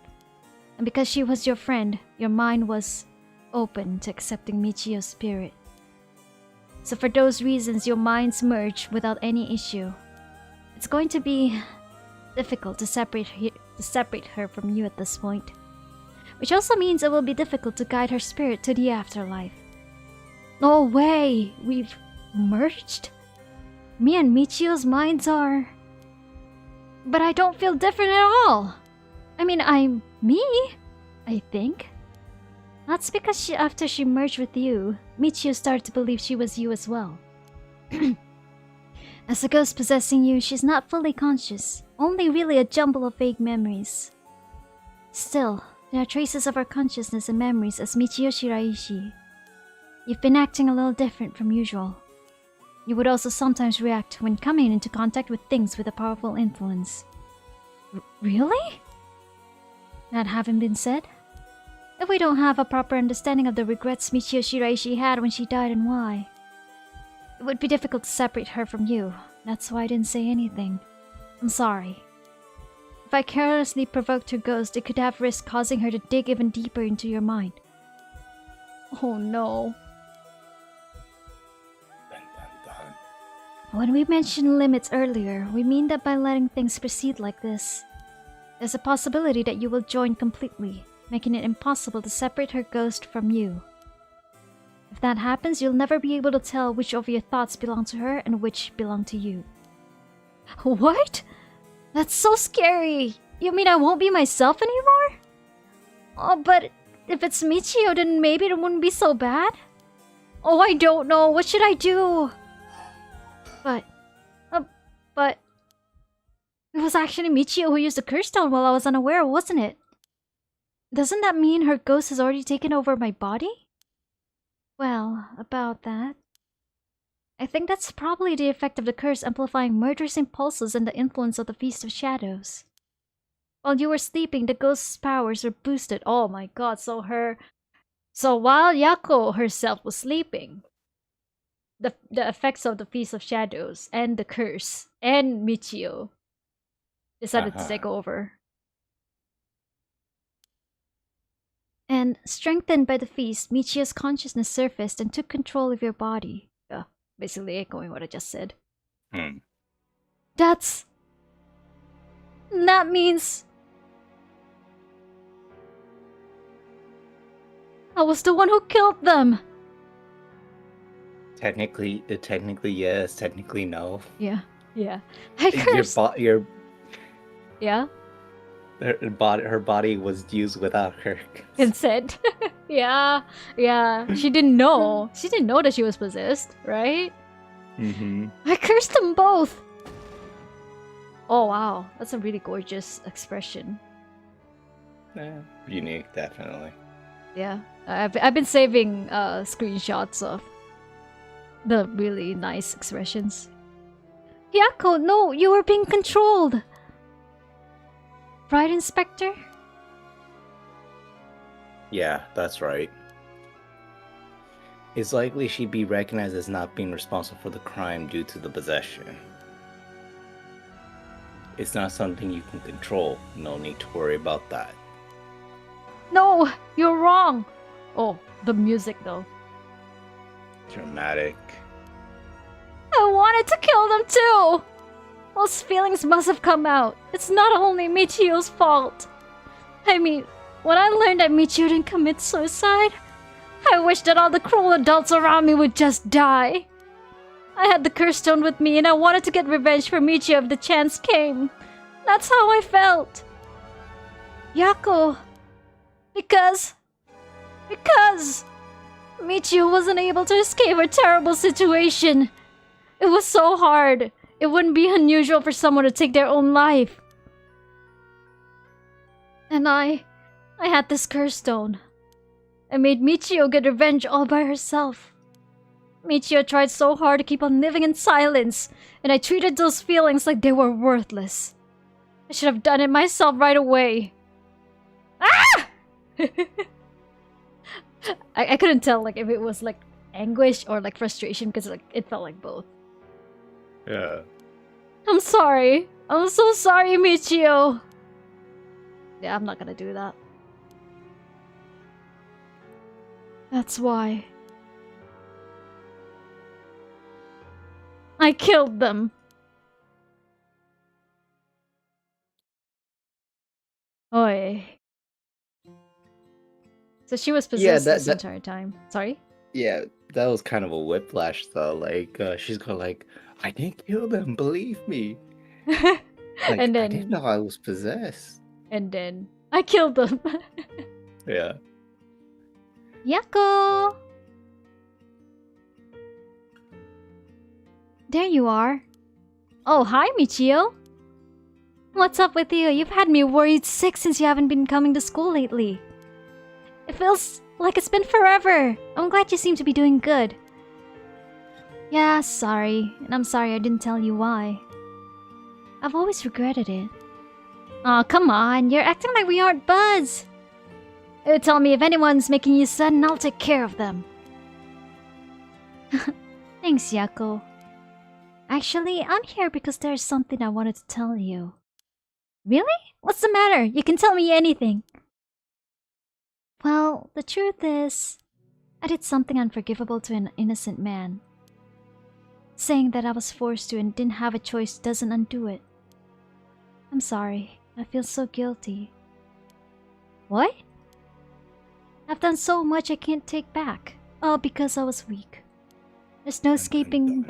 and because she was your friend, your mind was open to accepting Michiyo's spirit. So for those reasons, your minds merge without any issue. It's going to be difficult to separate her from you at this point, which also means it will be difficult to guide her spirit to the afterlife. No way! We've merged? Me and Michiyo's minds are... But I don't feel different at all! I mean, I'm me, I think. That's because after she merged with you, Michiyo started to believe she was you as well. As a ghost possessing you, she's not fully conscious, only really a jumble of vague memories. Still, there are traces of her consciousness and memories as Michiyo Shiraishi. You've been acting a little different from usual. You would also sometimes react when coming into contact with things with a powerful influence. Really? That having been said, if we don't have a proper understanding of the regrets Michiyo Shiraishi had when she died and why, it would be difficult to separate her from you. That's why I didn't say anything. I'm sorry. If I carelessly provoked her ghost, it could have risk causing her to dig even deeper into your mind. Oh no. Dun, dun, dun. When we mentioned limits earlier, we mean that by letting things proceed like this, there's a possibility that you will join completely, making it impossible to separate her ghost from you. If that happens, you'll never be able to tell which of your thoughts belong to her and which belong to you. What? That's so scary! You mean I won't be myself anymore? Oh, but if it's Michiyo, then maybe it wouldn't be so bad? Oh, I don't know. What should I do? But it was actually Michiyo who used the curse stone while I was unaware, wasn't it? Doesn't that mean her ghost has already taken over my body? Well, about that, I think that's probably the effect of the curse amplifying murderous impulses and the influence of the Feast of Shadows. While you were sleeping, the ghost's powers were boosted. Oh my god, so while Yako herself was sleeping, the effects of the Feast of Shadows and the curse and Michiyo decided to take over. And strengthened by the feast, Michiyo's consciousness surfaced and took control of your body. Basically echoing what I just said. That means I was the one who killed them. Technically yes, technically no. Yeah. I cursed. Yeah. Her body was used without her consent. yeah. She didn't know. She didn't know that she was possessed, right? I cursed them both. Oh wow, that's a really gorgeous expression. Yeah, unique, definitely. Yeah, I've been saving screenshots of the really nice expressions. Yako, no, you were being controlled. Right, Inspector? Yeah, that's right. It's likely she'd be recognized as not being responsible for the crime due to the possession. It's not something you can control. No need to worry about that. No, you're wrong. Oh, the music though. Dramatic. I wanted to kill them too! Those feelings must have come out. It's not only Michiyo's fault. I mean, when I learned that Michiyo didn't commit suicide, I wish that all the cruel adults around me would just die. I had the curse stone with me and I wanted to get revenge for Michiyo if the chance came. That's how I felt. Yako. Because Michiyo wasn't able to escape her terrible situation. It was so hard. It wouldn't be unusual for someone to take their own life. And I had this curse stone. I made Michiyo get revenge all by herself. Michiyo tried so hard to keep on living in silence, and I treated those feelings like they were worthless. I should have done it myself right away. Ah! I couldn't tell like if it was like anguish or like frustration because like it felt like both. Yeah. I'm sorry. I'm so sorry, Michiyo. Yeah, I'm not gonna do that. That's why I killed them. Oi. So she was possessed this entire time. Sorry? Yeah, that was kind of a whiplash though. Like, she's going like, I didn't kill them, believe me. Like, And I didn't then know I was possessed. I killed them. Yeah. Yako! There you are. Oh, hi, Michiyo. What's up with you? You've had me worried sick since you haven't been coming to school lately. It feels like it's been forever. I'm glad you seem to be doing good. Yeah, sorry. And I'm sorry I didn't tell you why. I've always regretted it. Aw, come on. You're acting like we aren't buds. Tell me if anyone's making you sad and I'll take care of them. Thanks, Yako. Actually, I'm here because there's something I wanted to tell you. Really? What's the matter? You can tell me anything. Well, the truth is, I did something unforgivable to an innocent man. Saying that I was forced to and didn't have a choice doesn't undo it. I'm sorry. I feel so guilty. What? I've done so much I can't take back. All because I was weak. There's no escaping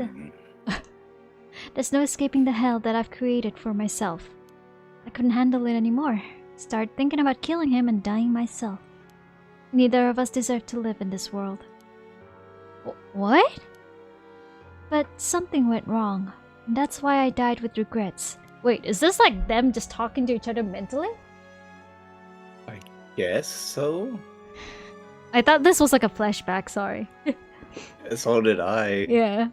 the hell that I've created for myself. I couldn't handle it anymore. Started thinking about killing him and dying myself. Neither of us deserve to live in this world. What? But something went wrong. And that's why I died with regrets. Wait, is this like them just talking to each other mentally? I guess so. I thought this was like a flashback, sorry. So did I. Yeah.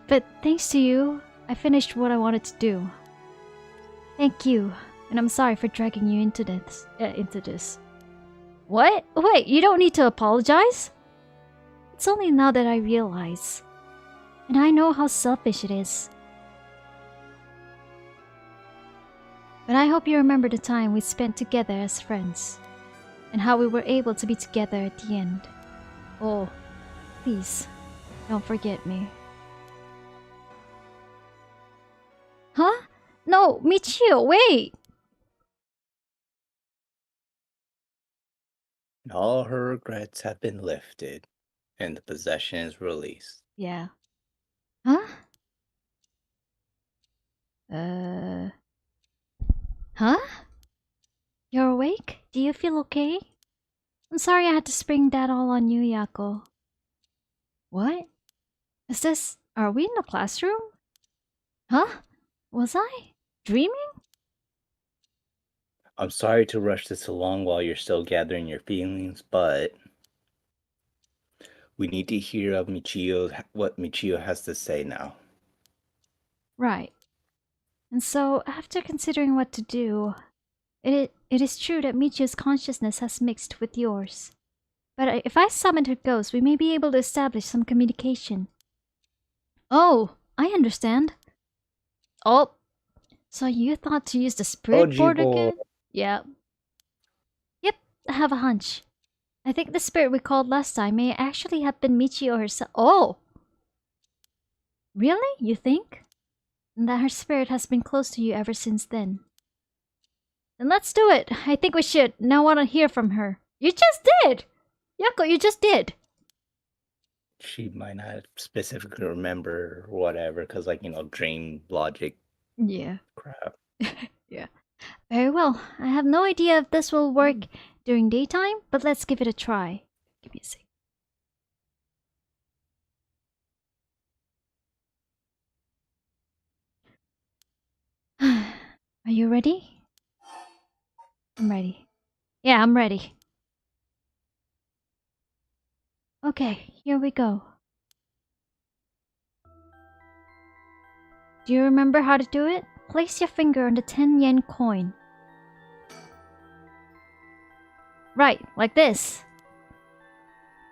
But thanks to you, I finished what I wanted to do. Thank you, and I'm sorry for dragging you into this. What? Wait, you don't need to apologize? It's only now that I realize. And I know how selfish it is. But I hope you remember the time we spent together as friends. And how we were able to be together at the end. Oh, please, don't forget me. Huh? No, Michiyo, wait! All her regrets have been lifted, and the possession is released. Yeah. Huh? Huh? You're awake? Do you feel okay? I'm sorry I had to spring that all on you, Yako. What? Is this... Are we in the classroom? Huh? Was I dreaming? I'm sorry to rush this along while you're still gathering your feelings, but we need to hear of what Michiyo has to say now. Right. And so, after considering what to do, it is true that Michiyo's consciousness has mixed with yours. But if I summon her ghost, we may be able to establish some communication. Oh, I understand. Oh, so you thought to use the spirit board again? Yeah. Yep, I have a hunch. I think the spirit we called last time may actually have been Michiyo herself. Oh! Really? You think? And that her spirit has been close to you ever since then. Then let's do it. I think we should. Now I want to hear from her. You just did! Yako, you just did! She might not specifically remember or whatever, because, like, dream logic. Yeah. Crap. Yeah. Very well. I have no idea if this will work during daytime, but let's give it a try. Give me a sec. Are you ready? I'm ready. Yeah, I'm ready. Okay, here we go. Do you remember how to do it? Place your finger on the 10-yen coin. Right, like this.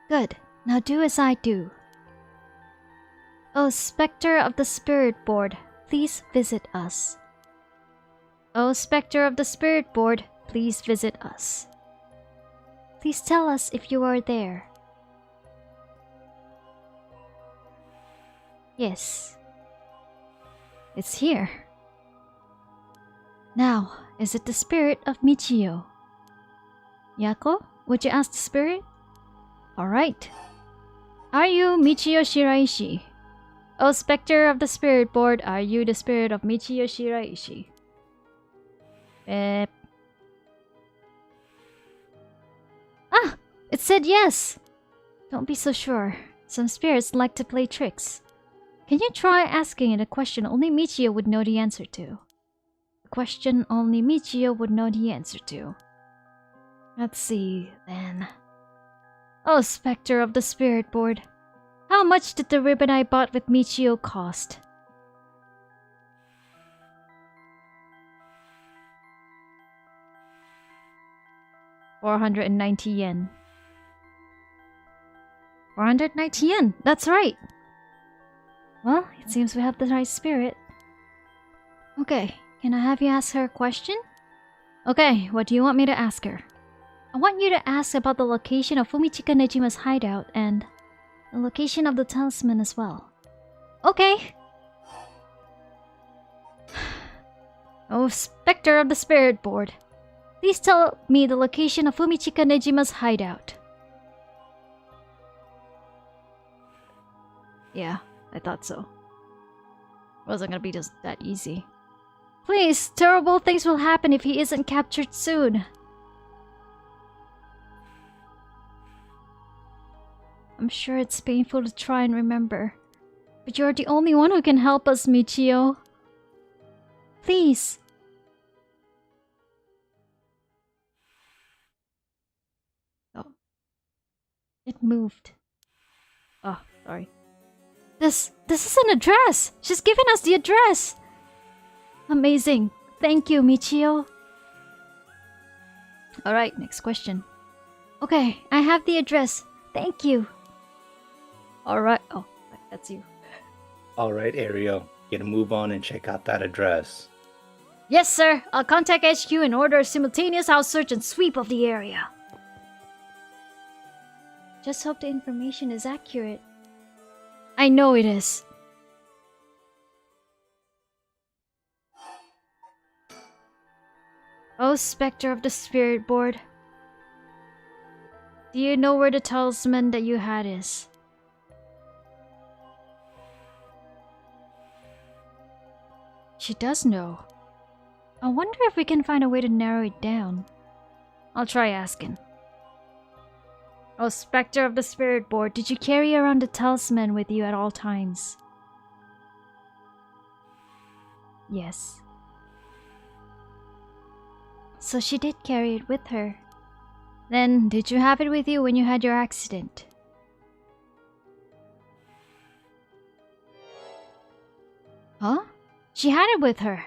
Good. Now do as I do. Oh, Spectre of the Spirit Board, please visit us. Oh, Spectre of the Spirit Board, please visit us. Please tell us if you are there. Yes. It's here. Now, is it the spirit of Michiyo? Yako, would you ask the spirit? Alright. Are you Michiyo Shiraishi? Oh, Spectre of the Spirit Board, are you the spirit of Michiyo Shiraishi? Ah! It said yes! Don't be so sure. Some spirits like to play tricks. Can you try asking it a question only Michiyo would know the answer to? A question only Michiyo would know the answer to. Let's see, then. Oh, Spectre of the Spirit Board. How much did the ribbon I bought with Michiyo cost? $490. 490 yen, that's right. Well, it seems we have the right spirit. Okay, can I have you ask her a question? Okay, what do you want me to ask her? I want you to ask about the location of Fumichika Nejima's hideout and the location of the talisman as well. Okay. Oh, Spectre of the Spirit Board. Please tell me the location of Fumichika Nejima's hideout. Yeah, I thought so. Wasn't gonna be just that easy. Please, terrible things will happen if he isn't captured soon. I'm sure it's painful to try and remember, but you're the only one who can help us, Michiyo. Please. Oh. It moved. Oh, sorry. This is an address! She's given us the address! Amazing. Thank you, Michiyo. Alright, next question. Okay, I have the address. Thank you. Alright. Oh, that's you. Alright, Ariel. You gotta move on and check out that address. Yes, sir. I'll contact HQ and order a simultaneous house search and sweep of the area. Just hope the information is accurate. I know it is. Oh, Spectre of the Spirit Board. Do you know where the talisman that you had is? She does know. I wonder if we can find a way to narrow it down. I'll try asking. Oh, Spectre of the Spirit Board, did you carry around the talisman with you at all times? Yes. So she did carry it with her. Then, did you have it with you when you had your accident? Huh? She had it with her.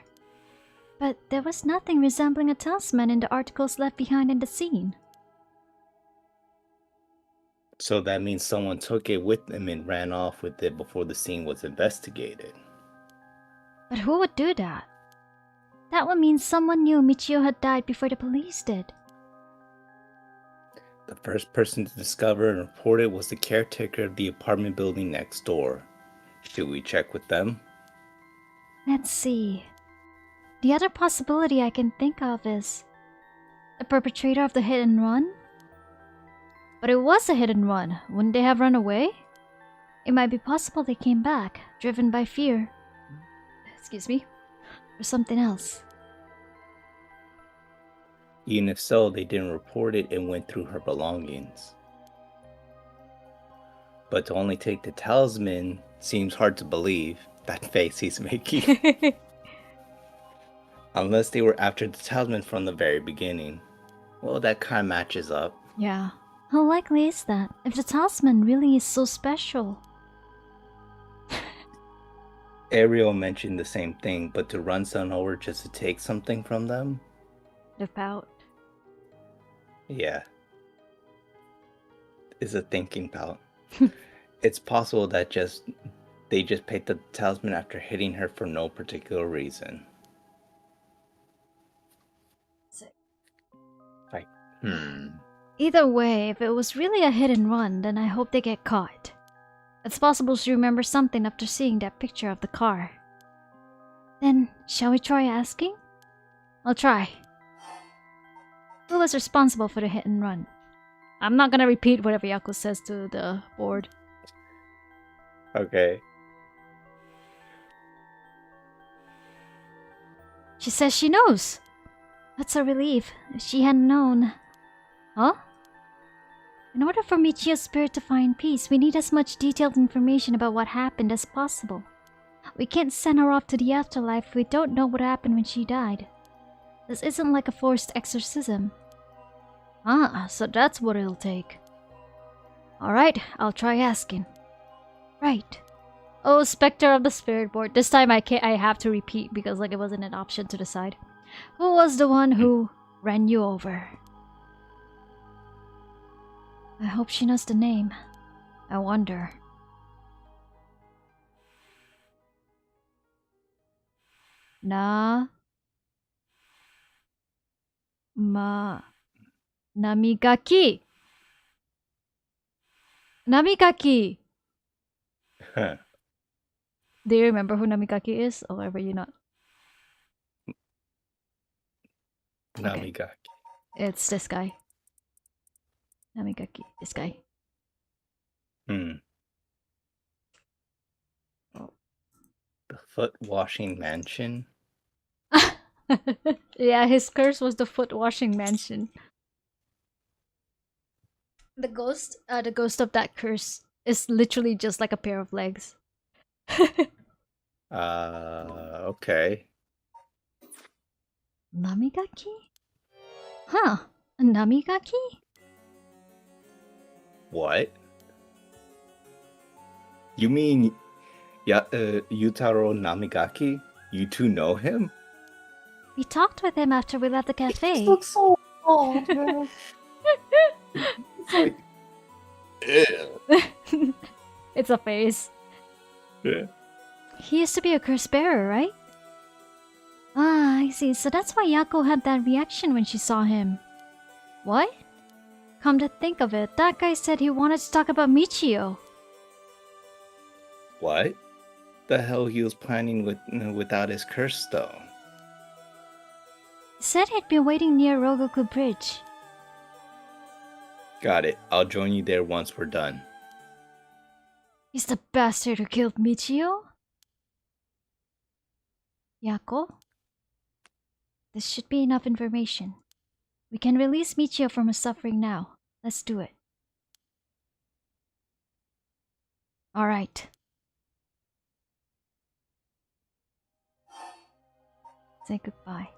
But there was nothing resembling a talisman in the articles left behind in the scene. So that means someone took it with them and ran off with it before the scene was investigated. But who would do that? That would mean someone knew Michiyo had died before the police did. The first person to discover and report it was the caretaker of the apartment building next door. Should we check with them? Let's see. The other possibility I can think of is the perpetrator of the hit and run? But it was a hit and run. Wouldn't they have run away? It might be possible they came back, driven by fear. Excuse me. Or something else. Even if so, they didn't report it and went through her belongings. But to only take the talisman seems hard to believe. That face he's making. Unless they were after the talisman from the very beginning. Well, that kind of matches up. Yeah. How likely is that, if the talisman really is so special? Ariel mentioned the same thing, but to run someone over just to take something from them? The pout. Yeah. It's a thinking pout. It's possible that they just picked the talisman after hitting her for no particular reason. Sick. Like, Either way, if it was really a hit and run, then I hope they get caught. It's possible she remembers something after seeing that picture of the car. Then, shall we try asking? I'll try. Who was responsible for the hit and run? I'm not gonna repeat whatever Yaku says to the board. Okay. She says she knows. That's a relief. If she hadn't known. Huh? In order for Michiyo's spirit to find peace, we need as much detailed information about what happened as possible. We can't send her off to the afterlife if we don't know what happened when she died. This isn't like a forced exorcism. Ah, so that's what it'll take. Alright, I'll try asking. Right. Oh, Spectre of the Spirit Board. This time I have to repeat because like it wasn't an option to decide. Who was the one who ran you over? I hope she knows the name. I wonder. Namigaki. Namigaki. Huh. Do you remember who Namigaki is, or were you not? Namigaki. It's this guy. Namigaki, this guy. Hmm. Oh. The foot washing mansion? Yeah, his curse was the foot washing mansion. The ghost of that curse is literally just like a pair of legs. Okay. Namigaki? Huh. Namigaki? What? You mean Yutaro Namigaki? You two know him? We talked with him after we left the cafe. He looks so old, man. It's like... Ew. It's a face. Yeah. He used to be a curse bearer, right? Ah, I see. So that's why Yako had that reaction when she saw him. What? Come to think of it, that guy said he wanted to talk about Michiyo. What? The hell he was planning without his curse stone? He said he'd been waiting near Rogoku Bridge. Got it. I'll join you there once we're done. He's the bastard who killed Michiyo? Yako? This should be enough information. We can release Michiyo from her suffering now. Let's do it. Alright. Say goodbye.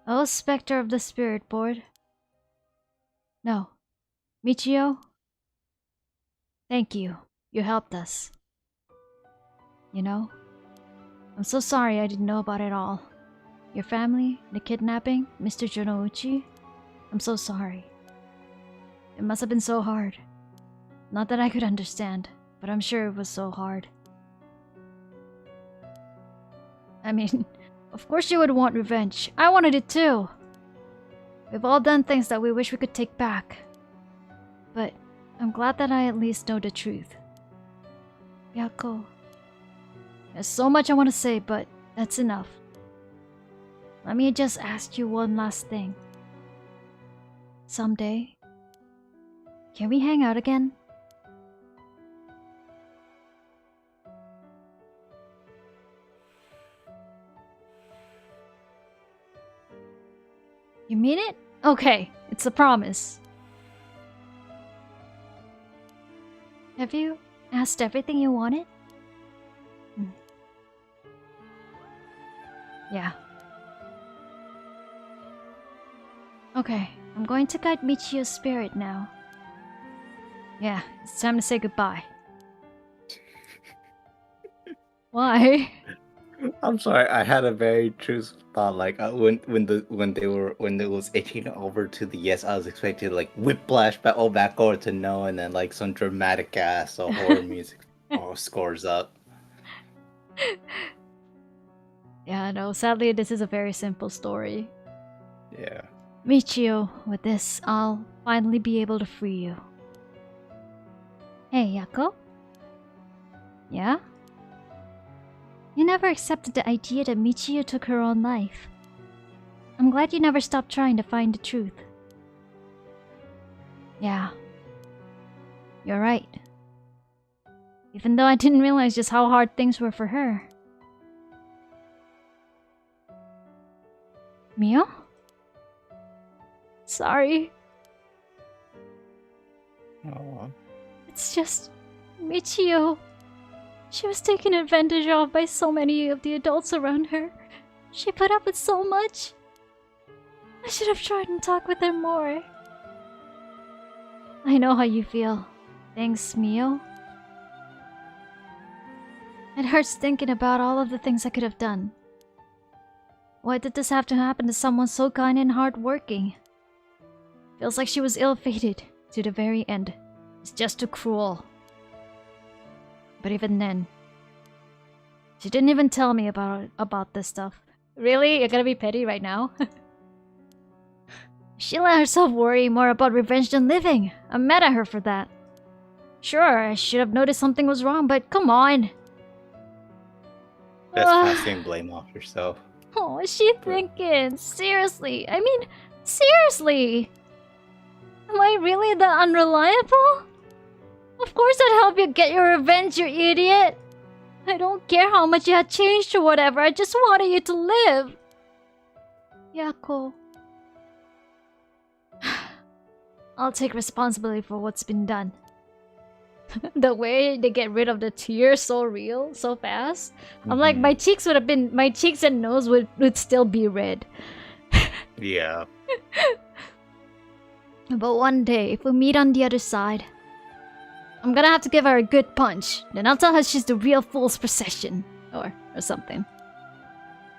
Oh, Spectre of the Spirit Board. No. Michiyo? Thank you. You helped us. You know, I'm so sorry I didn't know about it all. Your family, the kidnapping, Mr. Jonouchi. I'm so sorry. It must have been so hard. Not that I could understand, but I'm sure it was so hard. I mean, of course you would want revenge. I wanted it too. We've all done things that we wish we could take back. But I'm glad that I at least know the truth. Yako. There's so much I want to say, but that's enough. Let me just ask you one last thing. Someday, can we hang out again? You mean it? Okay, it's a promise. Have you asked everything you wanted? Yeah. Okay, I'm going to guide Michiyo's spirit now. Yeah, it's time to say goodbye. Why? I'm sorry. I had a very true thought. Like when it was itching over to the yes, I was expecting like whiplash back over to no, and then like some dramatic ass or horror music scores up. Yeah, no, sadly this is a very simple story. Yeah. Michiyo, with this, I'll finally be able to free you. Hey, Yako? Yeah? You never accepted the idea that Michiyo took her own life. I'm glad you never stopped trying to find the truth. Yeah. You're right. Even though I didn't realize just how hard things were for her. Mio? Sorry. Oh. It's just... Michiyo. She was taken advantage of by so many of the adults around her. She put up with so much. I should have tried and talked with her more. I know how you feel. Thanks, Mio. It hurts thinking about all of the things I could have done. Why did this have to happen to someone so kind and hardworking? Feels like she was ill-fated to the very end. It's just too cruel. But even then, she didn't even tell me about this stuff. Really? You're gonna be petty right now? She let herself worry more about revenge than living. I'm mad at her for that. Sure, I should have noticed something was wrong, but come on. Just casting blame off yourself. Oh, what's she thinking? Seriously. I mean, seriously. Am I really that unreliable? Of course I'd help you get your revenge, you idiot. I don't care how much you had changed or whatever. I just wanted you to live. Yako. I'll take responsibility for what's been done. The way they get rid of the tears so real, so fast. I'm like, my cheeks and nose would still be red. Yeah. But one day, if we meet on the other side, I'm gonna have to give her a good punch. Then I'll tell her she's the real fool's procession. Or something.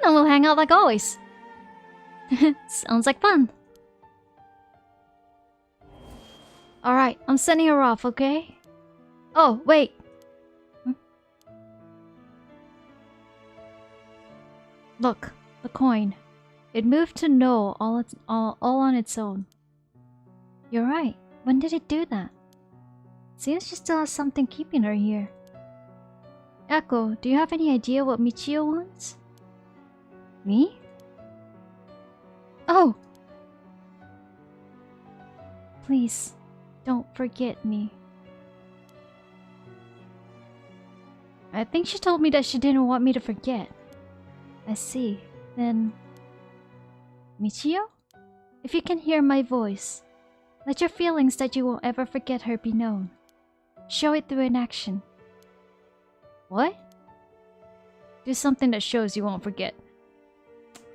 Then we'll hang out like always. Sounds like fun. Alright, I'm sending her off, okay? Oh, wait. Look, the coin. It moved to no all on its own. You're right. When did it do that? Seems she still has something keeping her here. Echo, do you have any idea what Michiyo wants? Me? Oh! Please, don't forget me. I think she told me that she didn't want me to forget. I see. Then... Michiyo? If you can hear my voice, let your feelings that you won't ever forget her be known. Show it through an action. What? Do something that shows you won't forget.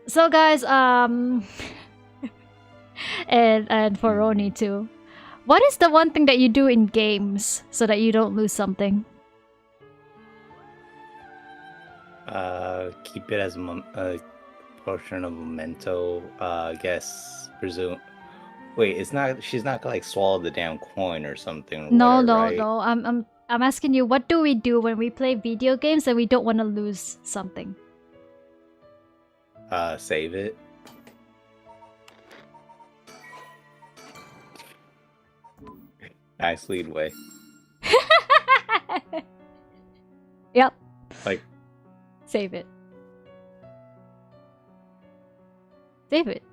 So guys, and for Roni too. What is the one thing that you do in games so that you don't lose something? Keep it as a portion of memento. I guess presume. Wait, it's not. She's not gonna like swallow the damn coin or something. Or No, whatever, no, right? no. I'm asking you, what do we do when we play video games and we don't want to lose something? Save it. Nice lead way. Yep. Like. Save it. Save it.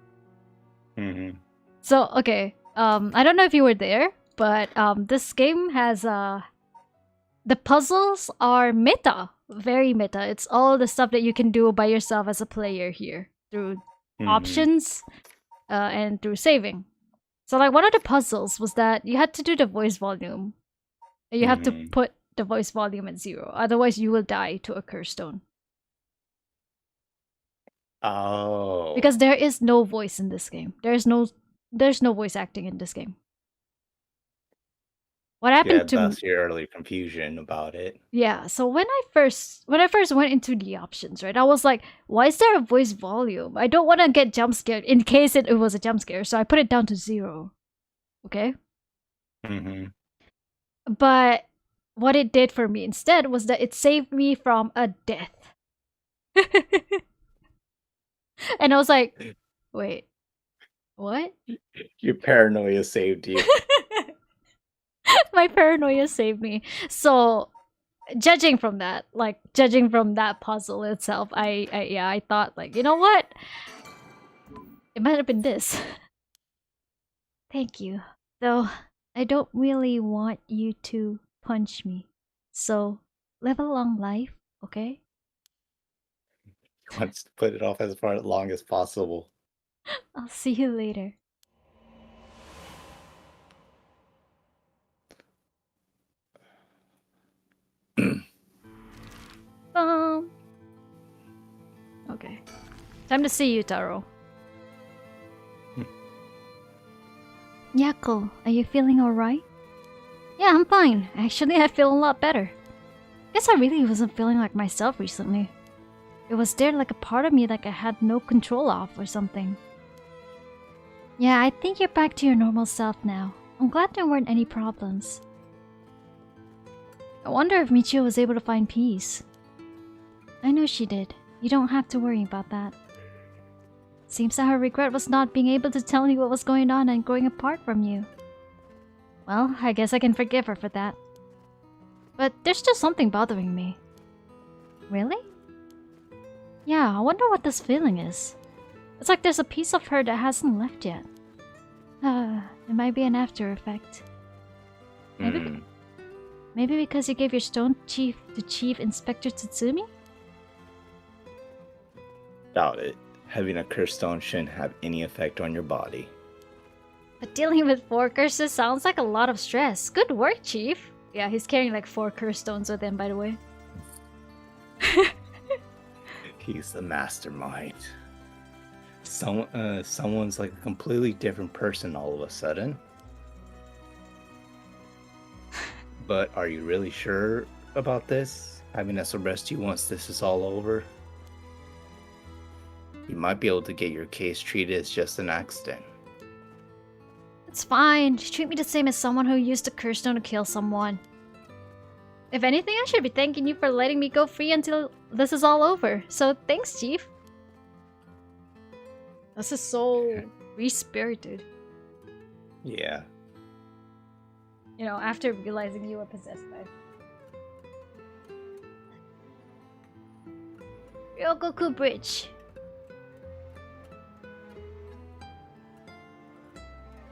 So, okay. I don't know if you were there, but this game has the puzzles are meta. Very meta. It's all the stuff that you can do by yourself as a player here through options and through saving. So like one of the puzzles was that you had to do the voice volume. You have to put the voice volume at 0. Otherwise you will die to a curse stone. Oh. Because there is no voice in this game. There's no voice acting in this game. What happened to that's your early confusion about it. Yeah, so when I first went into the options, right, I was like, why is there a voice volume? I don't want to get jump scared in case it was a jump scare, so I put it down to 0. Okay? But what it did for me instead was that it saved me from a death. And I was like, wait, what? Your paranoia saved you. My paranoia saved me. So, judging from that puzzle itself, I thought like, you know what? It might have been this. Thank you. Though, I don't really want you to punch me. So, live a long life, okay? He wants to put it off as far long as possible. I'll see you later. Okay. Time to see you, Taro. Yako, are you feeling alright? Yeah, I'm fine. Actually, I feel a lot better. Guess I really wasn't feeling like myself recently. It was there like a part of me like I had no control of or something. Yeah, I think you're back to your normal self now. I'm glad there weren't any problems. I wonder if Michio was able to find peace. I know she did. You don't have to worry about that. Seems that her regret was not being able to tell you what was going on and growing apart from you. Well, I guess I can forgive her for that. But there's still something bothering me. Really? Yeah, I wonder what this feeling is. It's like there's a piece of her that hasn't left yet. It might be an after effect. Maybe because you gave your stone chief to Chief Inspector Tsutsumi? Doubt it. Having a cursed stone shouldn't have any effect on your body. But dealing with 4 curses sounds like a lot of stress. Good work, Chief! Yeah, he's carrying like 4 curse stones with him, by the way. He's the mastermind. Someone's like a completely different person all of a sudden. But are you really sure about this? Having us arrest you once this is all over? You might be able to get your case treated as just an accident. It's fine. Just treat me the same as someone who used a curse stone to kill someone. If anything, I should be thanking you for letting me go free until this is all over. So thanks, Chief. This is so re-spirited. Yeah. You know, after realizing you were possessed by Ryogoku Bridge.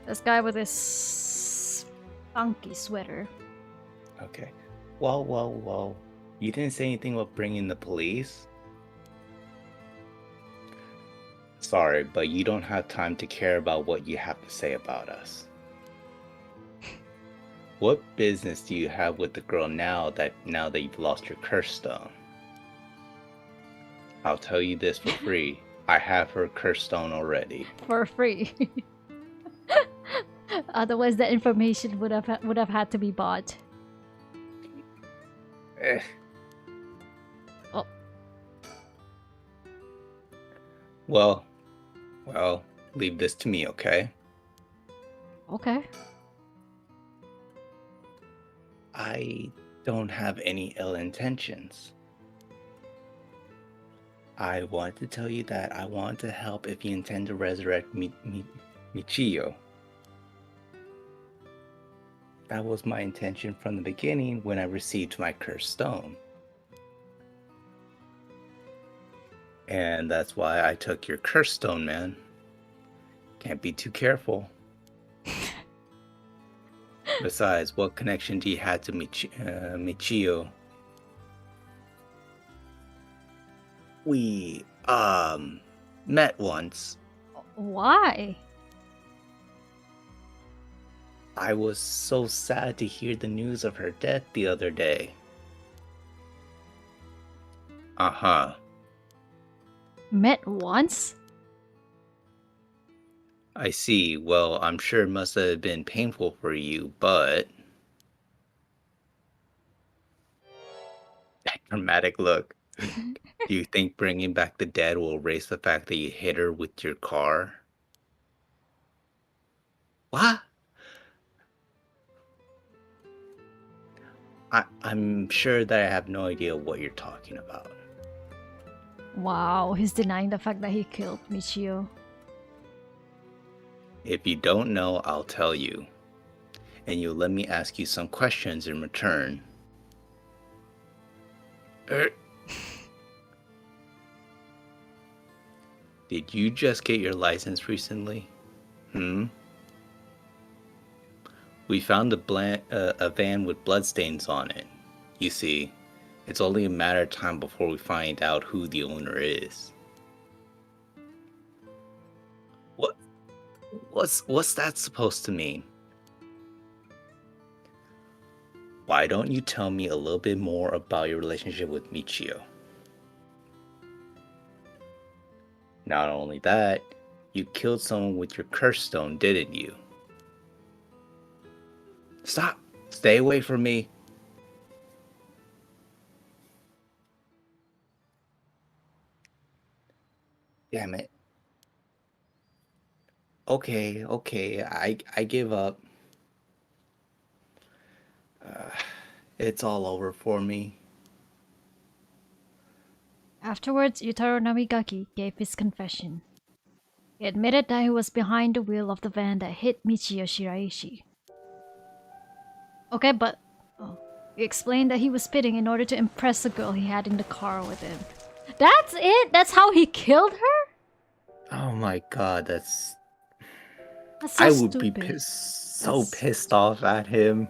This guy with his funky sweater. Okay. Well. You didn't say anything about bringing the police? Sorry, but you don't have time to care about what you have to say about us. What business do you have with the girl now that you've lost your curse stone? I'll tell you this for free. I have her curse stone already. For free. Otherwise, the information would have had to be bought. Oh. Well, leave this to me, okay? Okay. I don't have any ill intentions. I want to tell you that I want to help if you intend to resurrect Michio. That was my intention from the beginning when I received my cursed stone. And that's why I took your cursed stone, man. Can't be too careful. Besides, what connection do you have to Michio? We, met once. Why? I was so sad to hear the news of her death the other day. Uh-huh. Met once? I see. Well, I'm sure it must have been painful for you, but... That dramatic look. Do you think bringing back the dead will erase the fact that you hit her with your car? What? I'm sure that I have no idea what you're talking about. Wow, he's denying the fact that he killed Michio. If you don't know, I'll tell you. And you'll let me ask you some questions in return. Did you just get your license recently? We found a van with bloodstains on it. You see, it's only a matter of time before we find out who the owner is. What's that supposed to mean? Why don't you tell me a little bit more about your relationship with Michio? Not only that, you killed someone with your curse stone, didn't you? Stop! Stay away from me! Damn it. Okay, I give up. It's all over for me. Afterwards, Yutaro Namigaki gave his confession. He admitted that he was behind the wheel of the van that hit Michiyo Shiraishi. Okay, but he explained that he was spitting in order to impress the girl he had in the car with him. That's it? That's how he killed her? Oh my god, that's so I would stupid. be so pissed off at him.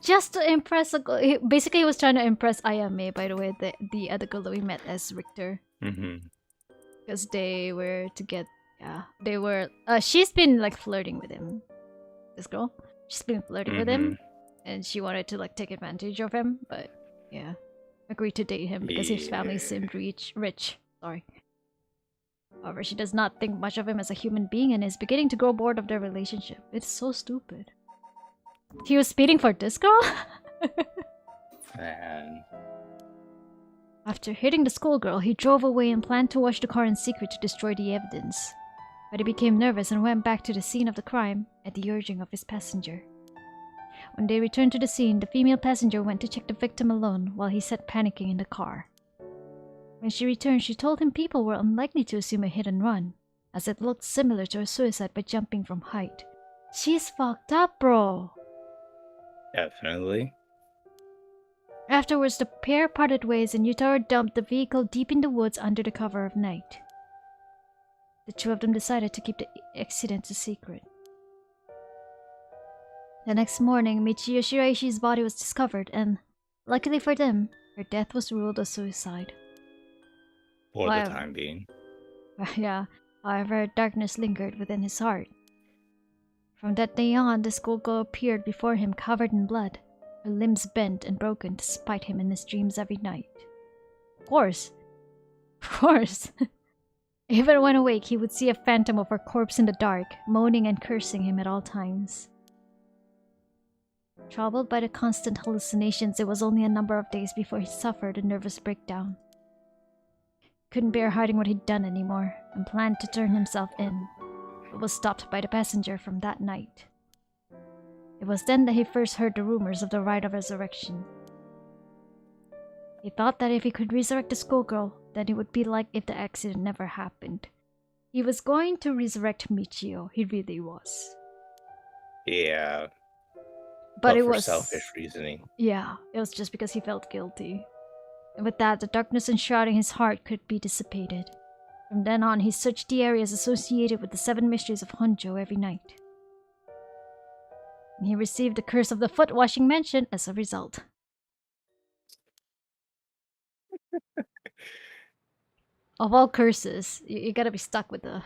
Just to impress a girl. Basically, he was trying to impress Ayame, by the way, the other girl that we met as Richter. Because they were to get, they were, she's been like flirting with him. This girl. She's been flirting with him. And she wanted to like take advantage of him, but yeah. Agreed to date him because his family seemed rich. Sorry. However, she does not think much of him as a human being and is beginning to grow bored of their relationship. It's so stupid. He was speeding for this girl? Man. After hitting the schoolgirl, he drove away and planned to wash the car in secret to destroy the evidence. But he became nervous and went back to the scene of the crime at the urging of his passenger. When they returned to the scene, the female passenger went to check the victim alone while he sat panicking in the car. When she returned, she told him people were unlikely to assume a hit and run, as it looked similar to a suicide by jumping from height. She's fucked up, bro! Definitely. Afterwards, the pair parted ways and Yutaro dumped the vehicle deep in the woods under the cover of night. The two of them decided to keep the accident a secret. The next morning, Michiyo Shiraishi's body was discovered and, luckily for them, her death was ruled a suicide. For the time being. Yeah, however, darkness lingered within his heart. From that day on, the schoolgirl appeared before him covered in blood, her limbs bent and broken to spite him in his dreams every night. Of course. Even when awake, he would see a phantom of her corpse in the dark, moaning and cursing him at all times. Troubled by the constant hallucinations, it was only a number of days before he suffered a nervous breakdown. Couldn't bear hiding what he'd done anymore, and planned to turn himself in, but was stopped by the passenger from that night. It was then that he first heard the rumors of the rite of resurrection. He thought that if he could resurrect the schoolgirl, then it would be like if the accident never happened. He was going to resurrect Michio, he really was. Yeah. But it for was selfish reasoning. Yeah, it was just because he felt guilty. And with that, the darkness enshrouding his heart could be dissipated. From then on, he searched the areas associated with the 7 mysteries of Honjo every night. And he received the curse of the foot-washing mansion as a result. Of all curses, you gotta be stuck with the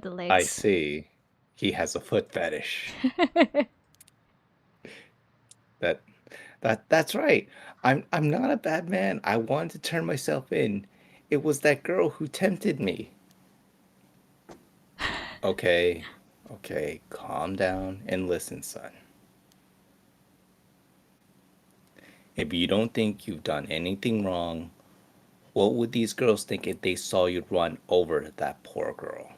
legs. I see. He has a foot fetish. That's right. I'm not a bad man. I wanted to turn myself in. It was that girl who tempted me. Okay, calm down and listen, son. If you don't think you've done anything wrong, what would these girls think if they saw you run over that poor girl?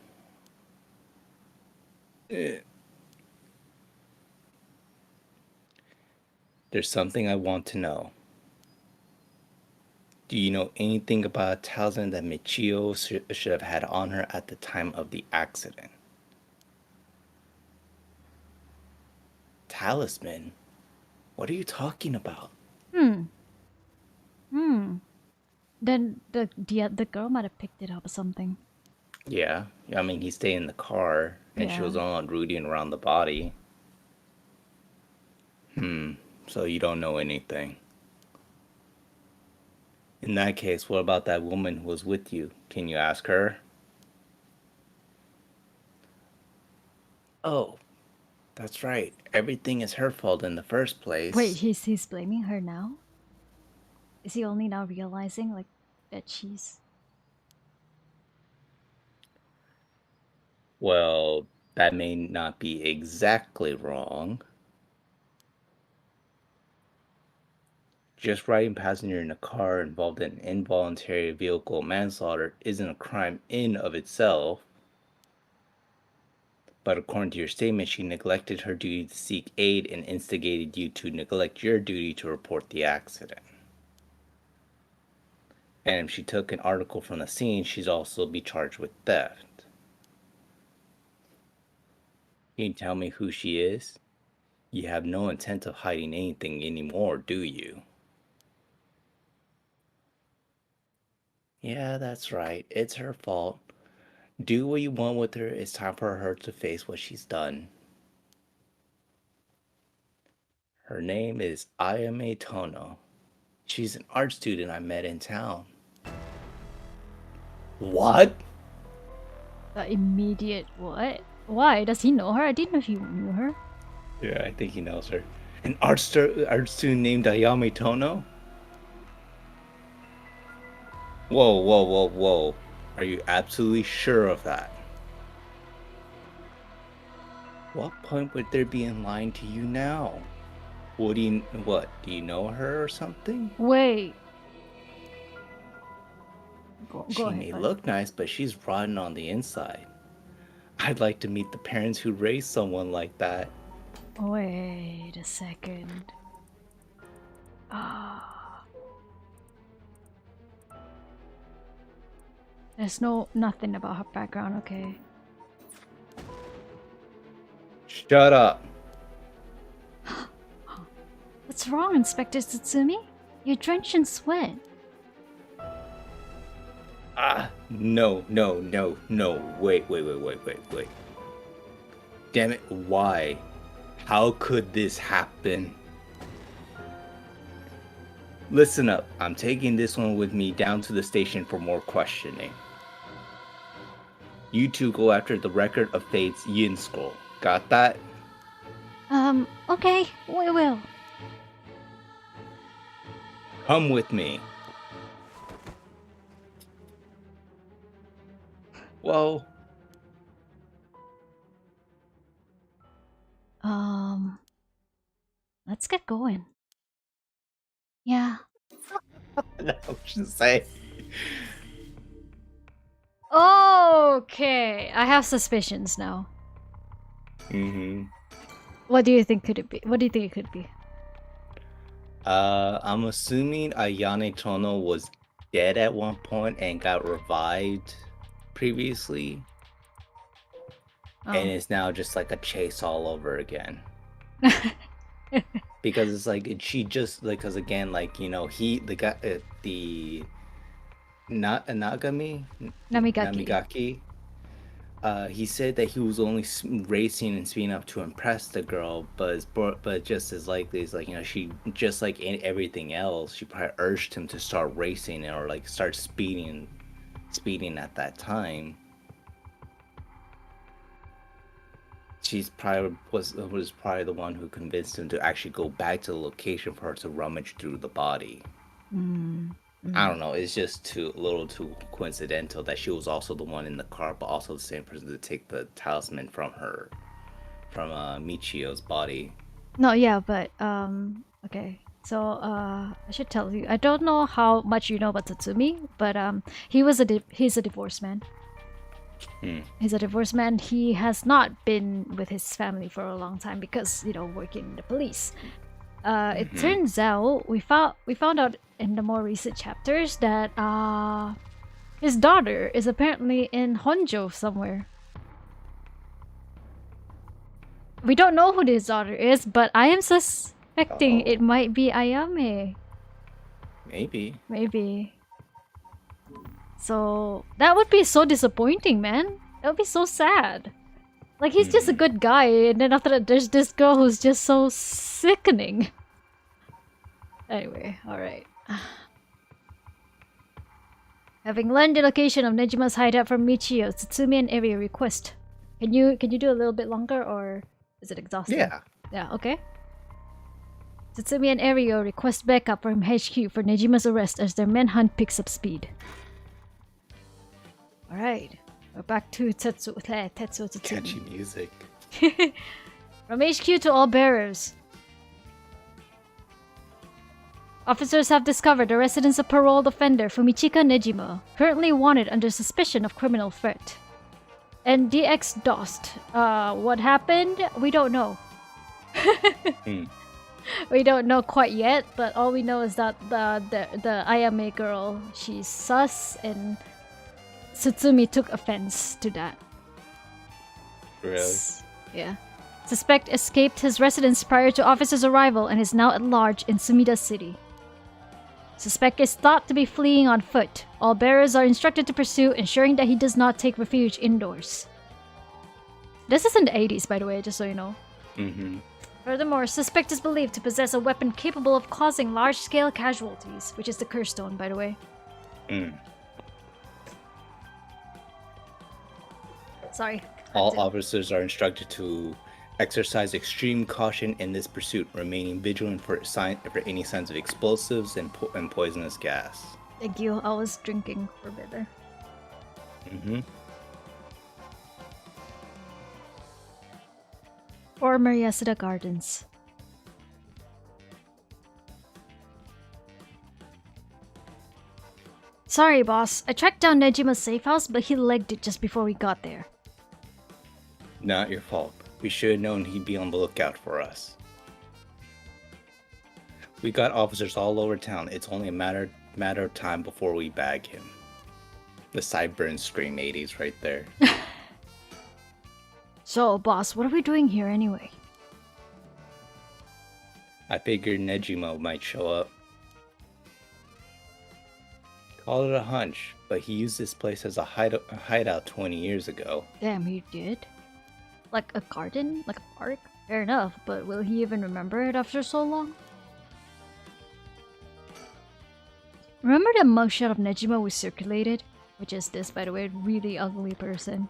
There's something I want to know. Do you know anything about a talisman that Michio should have had on her at the time of the accident? Talisman? What are you talking about? Then the girl might have picked it up or something. Yeah, I mean, he stayed in the car, and she was on rooting around the body. So you don't know anything. In that case, what about that woman who was with you? Can you ask her? Oh, that's right. Everything is her fault in the first place. Wait, he's blaming her now? Is he only now realizing like that she's... Well, that may not be exactly wrong. Just riding passenger in a car involved in involuntary vehicle manslaughter isn't a crime in of itself. But according to your statement, she neglected her duty to seek aid and instigated you to neglect your duty to report the accident. And if she took an article from the scene, she'd also be charged with theft. Can you tell me who she is? You have no intent of hiding anything anymore, do you? Yeah, that's right. It's her fault. Do what you want with her. It's time for her to face what she's done. Her name is Ayame Tono. She's an art student I met in town. What? The immediate what? Why? Does he know her? I didn't know he knew her. Yeah, I think he knows her. An art student named Ayame Tono? Whoa. Are you absolutely sure of that? What point would there be in line to you now? What? Do you know her or something? Wait. She may look nice, but she's rotten on the inside. I'd like to meet the parents who raised someone like that. Wait a second. There's nothing about her background, okay. Shut up. What's wrong, Inspector Tsutsumi? You're drenched in sweat. No. Wait. Damn it, why? How could this happen? Listen up, I'm taking this one with me down to the station for more questioning. You two go after the Record of Fate's Yin Scroll. Got that? Okay, we will. Come with me. Whoa. Let's get going. Yeah. No, just say. Okay, I have suspicions now. What do you think could it be? What do you think it could be? I'm assuming Ayane Tono was dead at one point and got revived previously. And it's now just like a chase all over again. Because it's like she just like, because again, like, you know, the guy, the Namigaki, he said that he was only racing and speeding up to impress the girl, but just as likely as, like, you know, she, just like everything else, she probably urged him to start racing or like start speeding at that time. She's probably was probably the one who convinced him to actually go back to the location for her to rummage through the body. I don't know. It's just a little too coincidental that she was also the one in the car, but also the same person to take the talisman from Michiyo's body. No, yeah, but okay. So I should tell you. I don't know how much you know about Tatsumi, but he's a divorced man. He's a divorced man. He has not been with his family for a long time because, you know, working in the police. It turns out we found out in the more recent chapters that his daughter is apparently in Honjo somewhere. We don't know who his daughter is, but I am suspecting it might be Ayame. Maybe. So that would be so disappointing, man. That would be so sad. Like, he's just a good guy, and then after that, there's this girl who's just so sickening. Anyway, alright. Having learned the location of Nejima's hideout from Michiyo, Tsutsumi and Eri request. Can you do a little bit longer, or is it exhausting? Yeah. Yeah, okay. Tsutsumi and Erio request backup from HQ for Nejima's arrest as their manhunt picks up speed. Alright, we're back to Tetsuo Tsutsumi. Catchy music. From HQ to all bearers. Officers have discovered the residence of paroled offender Fumichika Nejima, currently wanted under suspicion of criminal threat. And DX DOST. What happened? We don't know. We don't know quite yet, but all we know is that the Ayame girl, she's sus, and Tsutsumi took offense to that. Really? Yeah. Suspect escaped his residence prior to officers' arrival and is now at large in Sumida City. Suspect is thought to be fleeing on foot. All bearers are instructed to pursue, ensuring that he does not take refuge indoors. This is in the 80s, by the way, just so you know. Furthermore, suspect is believed to possess a weapon capable of causing large-scale casualties, which is the Curse Stone, by the way. Sorry. All officers are instructed to exercise extreme caution in this pursuit, remaining vigilant for any signs of explosives and poisonous gas. Thank you. I was drinking for better. Former Yasuda Gardens. Sorry, boss. I tracked down Nejima's safe house, but he legged it just before we got there. Not your fault. We should have known he'd be on the lookout for us. We got officers all over town. It's only a matter of time before we bag him. The sideburn scream 80s right there. So, boss, what are we doing here anyway? I figured Nejima might show up. Call it a hunch, but he used this place as a hideout 20 years ago. Damn, he did? Like a garden? Like a park? Fair enough, but will he even remember it after so long? Remember the mugshot of Nejima we circulated? Which is this, by the way, really ugly person.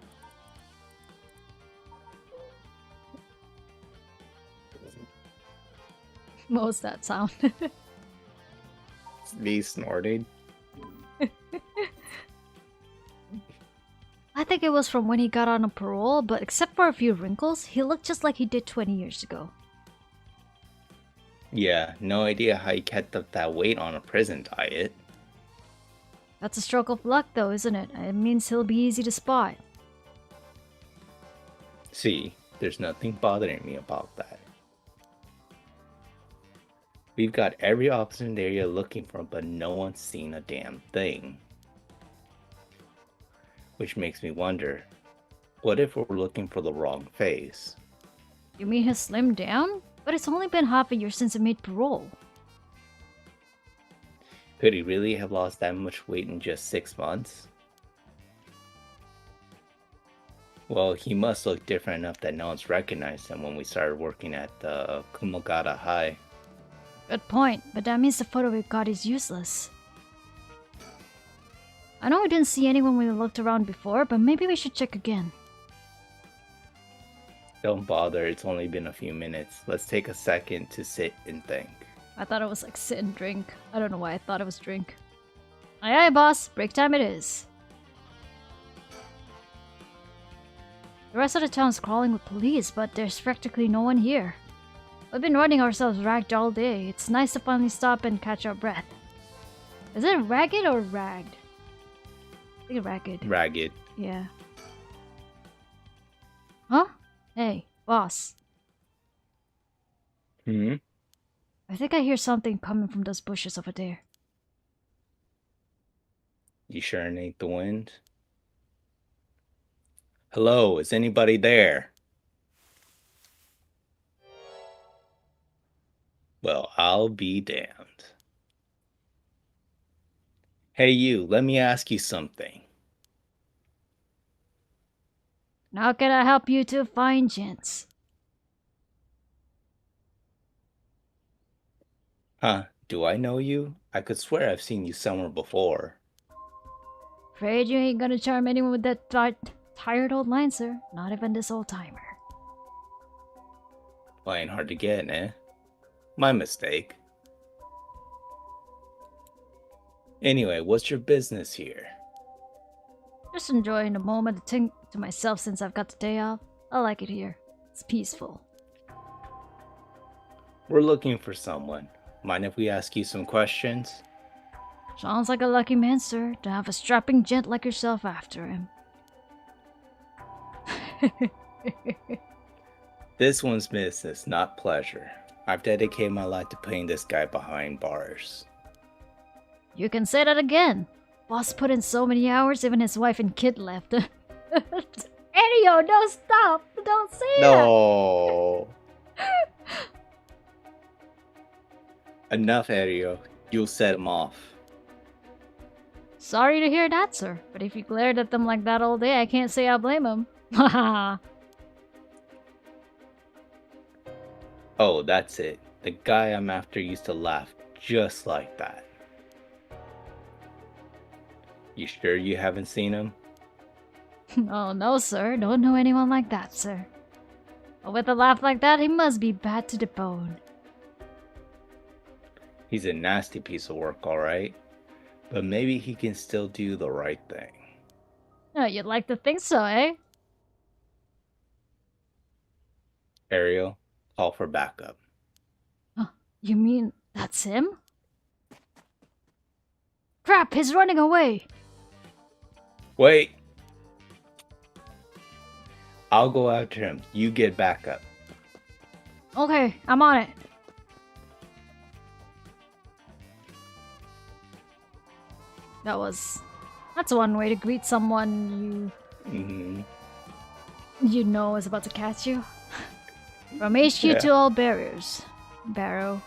What was that sound? It's me snorting. I think it was from when he got on a parole, but except for a few wrinkles, he looked just like he did 20 years ago. Yeah, no idea how he kept up that weight on a prison diet. That's a stroke of luck though, isn't it? It means he'll be easy to spot. See, there's nothing bothering me about that. We've got every officer in the area looking for him, but no one's seen a damn thing. Which makes me wonder, what if we're looking for the wrong face? You mean he slimmed down? But it's only been half a year since he made parole. Could he really have lost that much weight in just 6 months? Well, he must look different enough that no one's recognized him when we started working at the Kumogata High. Good point, but that means the photo we got is useless. I know we didn't see anyone when we looked around before, but maybe we should check again. Don't bother, it's only been a few minutes. Let's take a second to sit and think. I thought it was like sit and drink. I don't know why I thought it was drink. Aye aye, boss. Break time it is. The rest of the town's crawling with police, but there's practically no one here. We've been running ourselves ragged all day. It's nice to finally stop and catch our breath. Is it ragged or ragged? I think ragged. Ragged. Yeah. Huh? Hey, boss. Hmm? I think I hear something coming from those bushes over there. You sure it ain't the wind? Hello, is anybody there? Well, I'll be damned. Hey you, let me ask you something. How can I help you to find gents? Huh? Do I know you? I could swear I've seen you somewhere before. Afraid you ain't gonna charm anyone with that tired old line, sir. Not even this old timer. Playing hard to get, eh? My mistake. Anyway, what's your business here? Just enjoying the moment to think to myself since I've got the day off. I like it here. It's peaceful. We're looking for someone. Mind if we ask you some questions? Sounds like a lucky man, sir, to have a strapping gent like yourself after him. This one's business, not pleasure. I've dedicated my life to putting this guy behind bars. You can say that again. Boss put in so many hours, even his wife and kid left. Erio, no, stop! Don't say that! No! Enough, Erio. You'll set him off. Sorry to hear that, sir. But if you glared at them like that all day, I can't say I blame him. Haha. Oh, that's it. The guy I'm after used to laugh just like that. You sure you haven't seen him? Oh, no, sir. Don't know anyone like that, sir. But with a laugh like that, he must be bad to the bone. He's a nasty piece of work, alright? But maybe he can still do the right thing. Oh, you'd like to think so, eh? Ariel, call for backup. You mean that's him? Crap, he's running away! Wait! I'll go after him. You get backup. Okay, I'm on it. That's one way to greet someone you know is about to catch you. From HQ to all barriers. Barrow.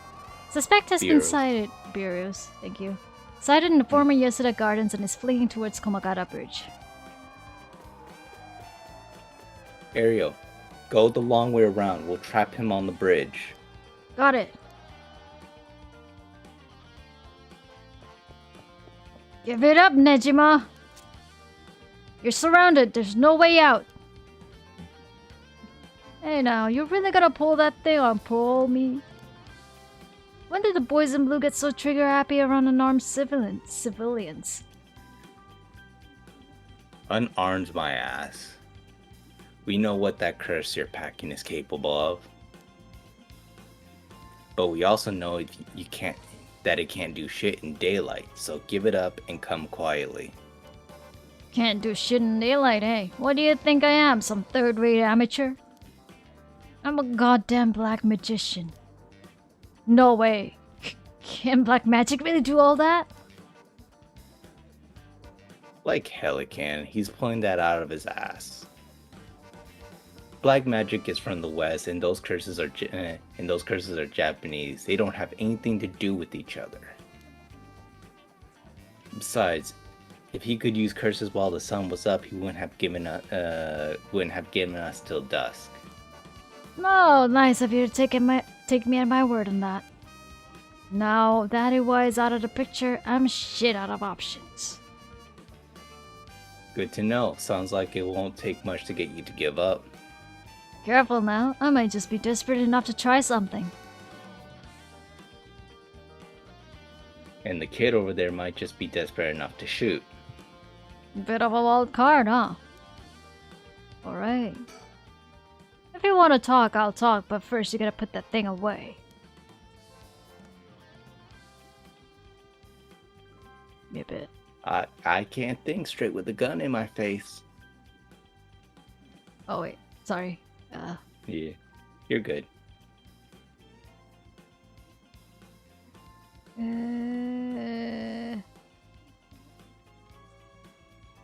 Suspect has been sighted. Barrows, thank you. Sighted in the former Yasuda Gardens and is fleeing towards Komagata Bridge. Ariel, go the long way around. We'll trap him on the bridge. Got it. Give it up, Nejima! You're surrounded. There's no way out. Hey now, you really gonna pull that thing on poor old me? When did the boys in blue get so trigger happy around unarmed civilians? Unarmed my ass. We know what that curse you're packing is capable of. But we also know that it can't do shit in daylight, so give it up and come quietly. Can't do shit in daylight, eh? What do you think I am, some third-rate amateur? I'm a goddamn black magician. No way. Can black magic really do all that? Like hell it can. He's pulling that out of his ass. Black magic is from the West, and those curses are Japanese. They don't have anything to do with each other. Besides, if he could use curses while the sun was up, he wouldn't have given us till dusk. Oh, nice of you to take me at my word on that. Now that Iwa out of the picture, I'm shit out of options. Good to know. Sounds like it won't take much to get you to give up. Careful now, I might just be desperate enough to try something. And the kid over there might just be desperate enough to shoot. Bit of a wild card, huh? Alright. If you want to talk, I'll talk, but first you gotta put that thing away. Me a bit. I can't think straight with a gun in my face. Oh wait, sorry. Yeah, you're good. There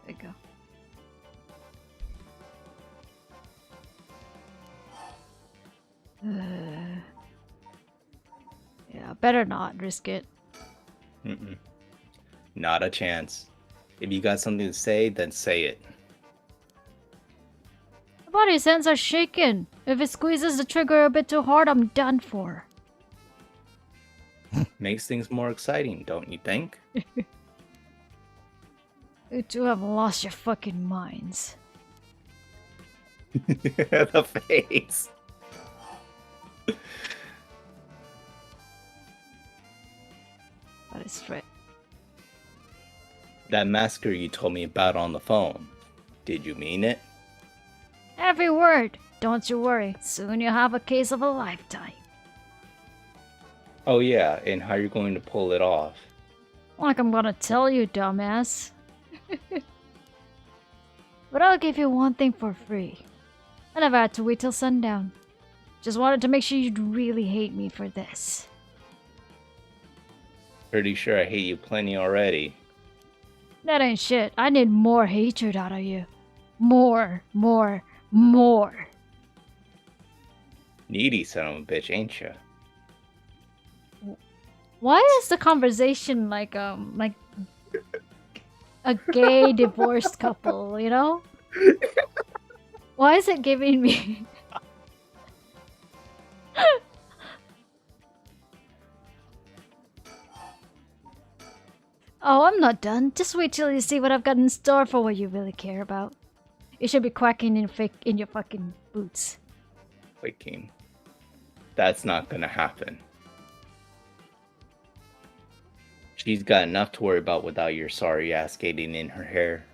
you go. Yeah, better not risk it. Not a chance. If you got something to say, then say it. Body's hands are shaking. If it squeezes the trigger a bit too hard, I'm done for. Makes things more exciting, don't you think? You two have lost your fucking minds. The face. That is right. That massacre you told me about on the phone. Did you mean it? Every word. Don't you worry. Soon you'll have a case of a lifetime. Oh yeah, and how you're going to pull it off? Like I'm gonna tell you, dumbass. But I'll give you one thing for free. I never had to wait till sundown. Just wanted to make sure you'd really hate me for this. Pretty sure I hate you plenty already. That ain't shit. I need more hatred out of you. More, more, more. Needy son of a bitch, ain't ya? Why is the conversation like a gay divorced couple, you know? Why is it giving me Oh, I'm not done. Just wait till you see what I've got in store for what you really care about. You should be quacking in your fucking boots. Quaking. That's not gonna happen. She's got enough to worry about without your sorry ass getting in her hair.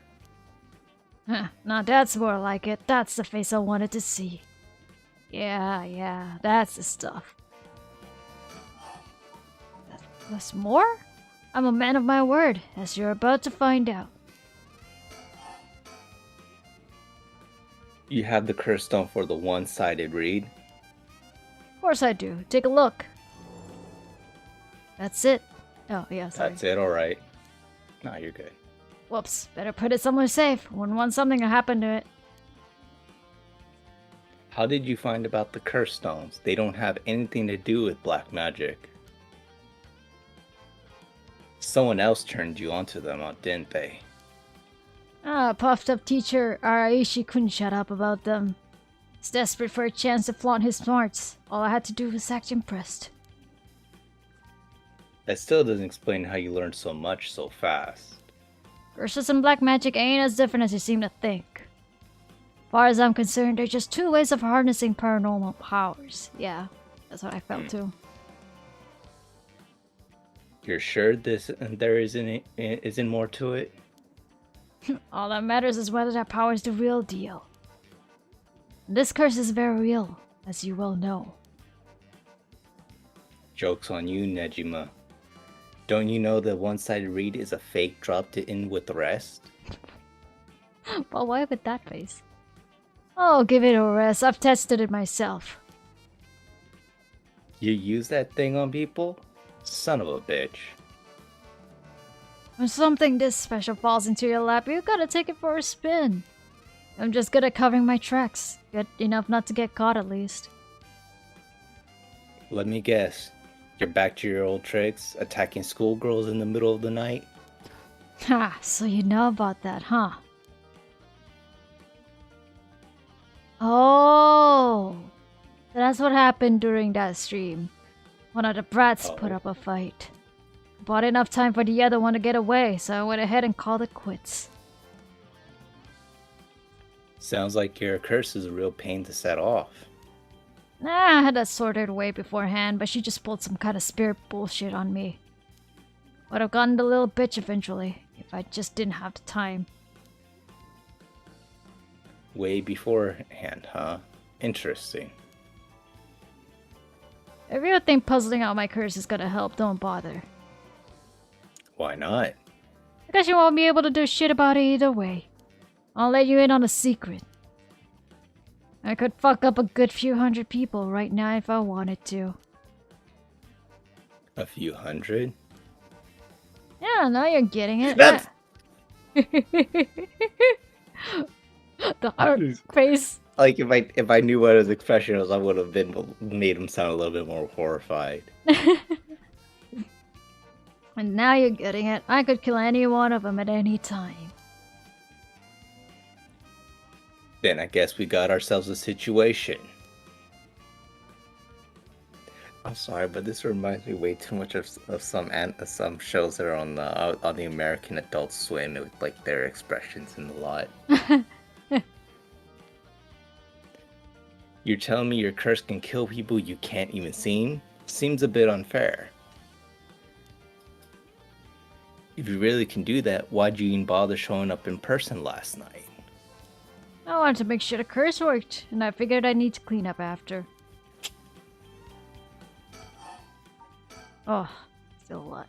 Huh, now that's more like it. That's the face I wanted to see. Yeah, that's the stuff. That's more? I'm a man of my word, as you're about to find out. You have the curse stone for the one-sided read? Of course I do. Take a look. That's it. Oh, yeah, sorry. That's it, alright. No, you're good. Whoops, better put it somewhere safe. Wouldn't want something to happen to it. How did you find about the curse stones? They don't have anything to do with black magic. Someone else turned you onto them, didn't they? Puffed up teacher Araishi couldn't shut up about them. He's desperate for a chance to flaunt his smarts. All I had to do was act impressed. That still doesn't explain how you learned so much so fast. Curses and black magic ain't as different as you seem to think. As far as I'm concerned, they're just two ways of harnessing paranormal powers. Yeah, that's what I felt too. You're sure there isn't more to it? All that matters is whether that power is the real deal. This curse is very real, as you well know. Joke's on you, Nejima. Don't you know the one-sided read is a fake dropped in with the rest? But why with that face? Oh, give it a rest. I've tested it myself. You use that thing on people? Son of a bitch. When something this special falls into your lap, you gotta take it for a spin. I'm just good at covering my tracks. Good enough not to get caught, at least. Let me guess. You're back to your old tricks, attacking schoolgirls in the middle of the night? Ha, so you know about that, huh? Oh, that's what happened during that stream. One of the brats put up a fight. Bought enough time for the other one to get away, so I went ahead and called it quits. Sounds like your curse is a real pain to set off. Nah, I had that sorted away beforehand, but she just pulled some kind of spirit bullshit on me. Would have gotten the little bitch eventually, if I just didn't have the time. Way beforehand, huh? Interesting. If you think puzzling out my curse is gonna help, don't bother. Why not? Because you won't be able to do shit about it either way. I'll let you in on a secret. I could fuck up a good few hundred people right now if I wanted to. A few hundred? Yeah, now you're getting it. That's... The heart face. Like if I knew what his expression was, I would have made him sound a little bit more horrified. And now you're getting it. I could kill any one of them at any time. Then I guess we got ourselves a situation. I'm sorry, but this reminds me way too much of some shows that are on the American Adult Swim with like their expressions and a lot. You're telling me your curse can kill people you can't even see? Seems a bit unfair. If you really can do that, why'd you even bother showing up in person last night? I wanted to make sure the curse worked, and I figured I need to clean up after. Oh, still a lot.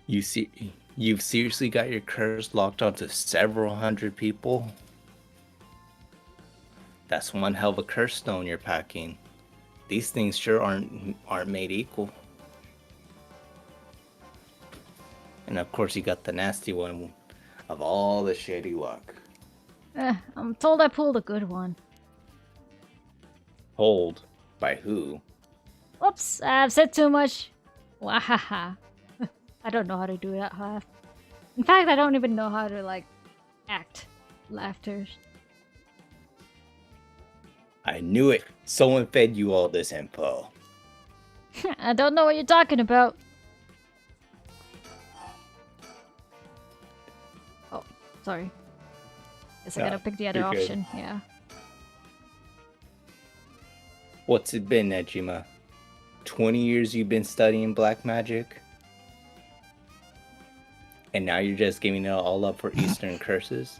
You've seriously got your curse locked onto several hundred people? That's one hell of a curse stone you're packing. These things sure aren't made equal. And of course you got the nasty one of all the shady luck. I'm told I pulled a good one. Told? By who? Whoops, I've said too much. Wahaha. I don't know how to do that laugh. In fact, I don't even know how to, like, act laughter. I knew it. Someone fed you all this info. I don't know what you're talking about. Oh, sorry. Guess I gotta pick the other option. Yeah. What's it been, Nejima? 20 years you've been studying black magic? And now you're just giving it all up for Eastern curses?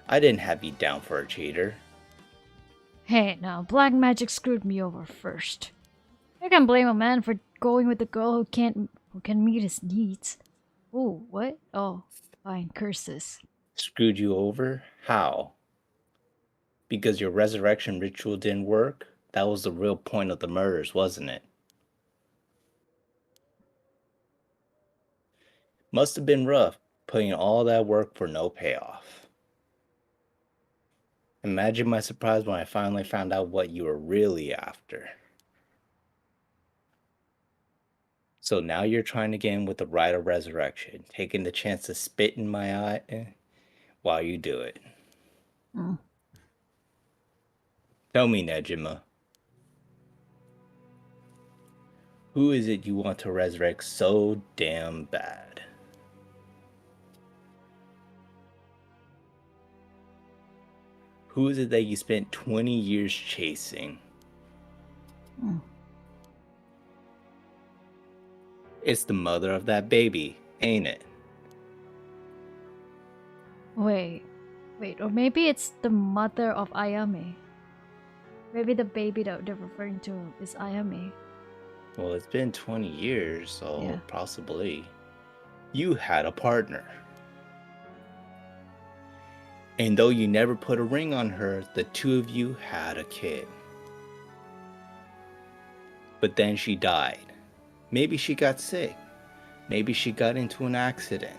I didn't have you down for a cheater. Hey, now, black magic screwed me over first. I can't blame a man for going with a girl who can meet his needs. Ooh, what? Oh, fine, curses. Screwed you over? How? Because your resurrection ritual didn't work? That was the real point of the murders, wasn't it? Must have been rough, putting all that work for no payoff. Imagine my surprise when I finally found out what you were really after. So now you're trying again with the rite of resurrection, taking the chance to spit in my eye while you do it. Tell me, Nejima. Who is it you want to resurrect so damn bad? Who is it that you spent 20 years chasing? It's the mother of that baby, ain't it? Wait, or maybe it's the mother of Ayame. Maybe the baby that they're referring to is Ayame. Well, it's been 20 years, so Yeah. possibly. You had a partner. And though you never put a ring on her, the two of you had a kid. But then she died. Maybe she got sick. Maybe she got into an accident.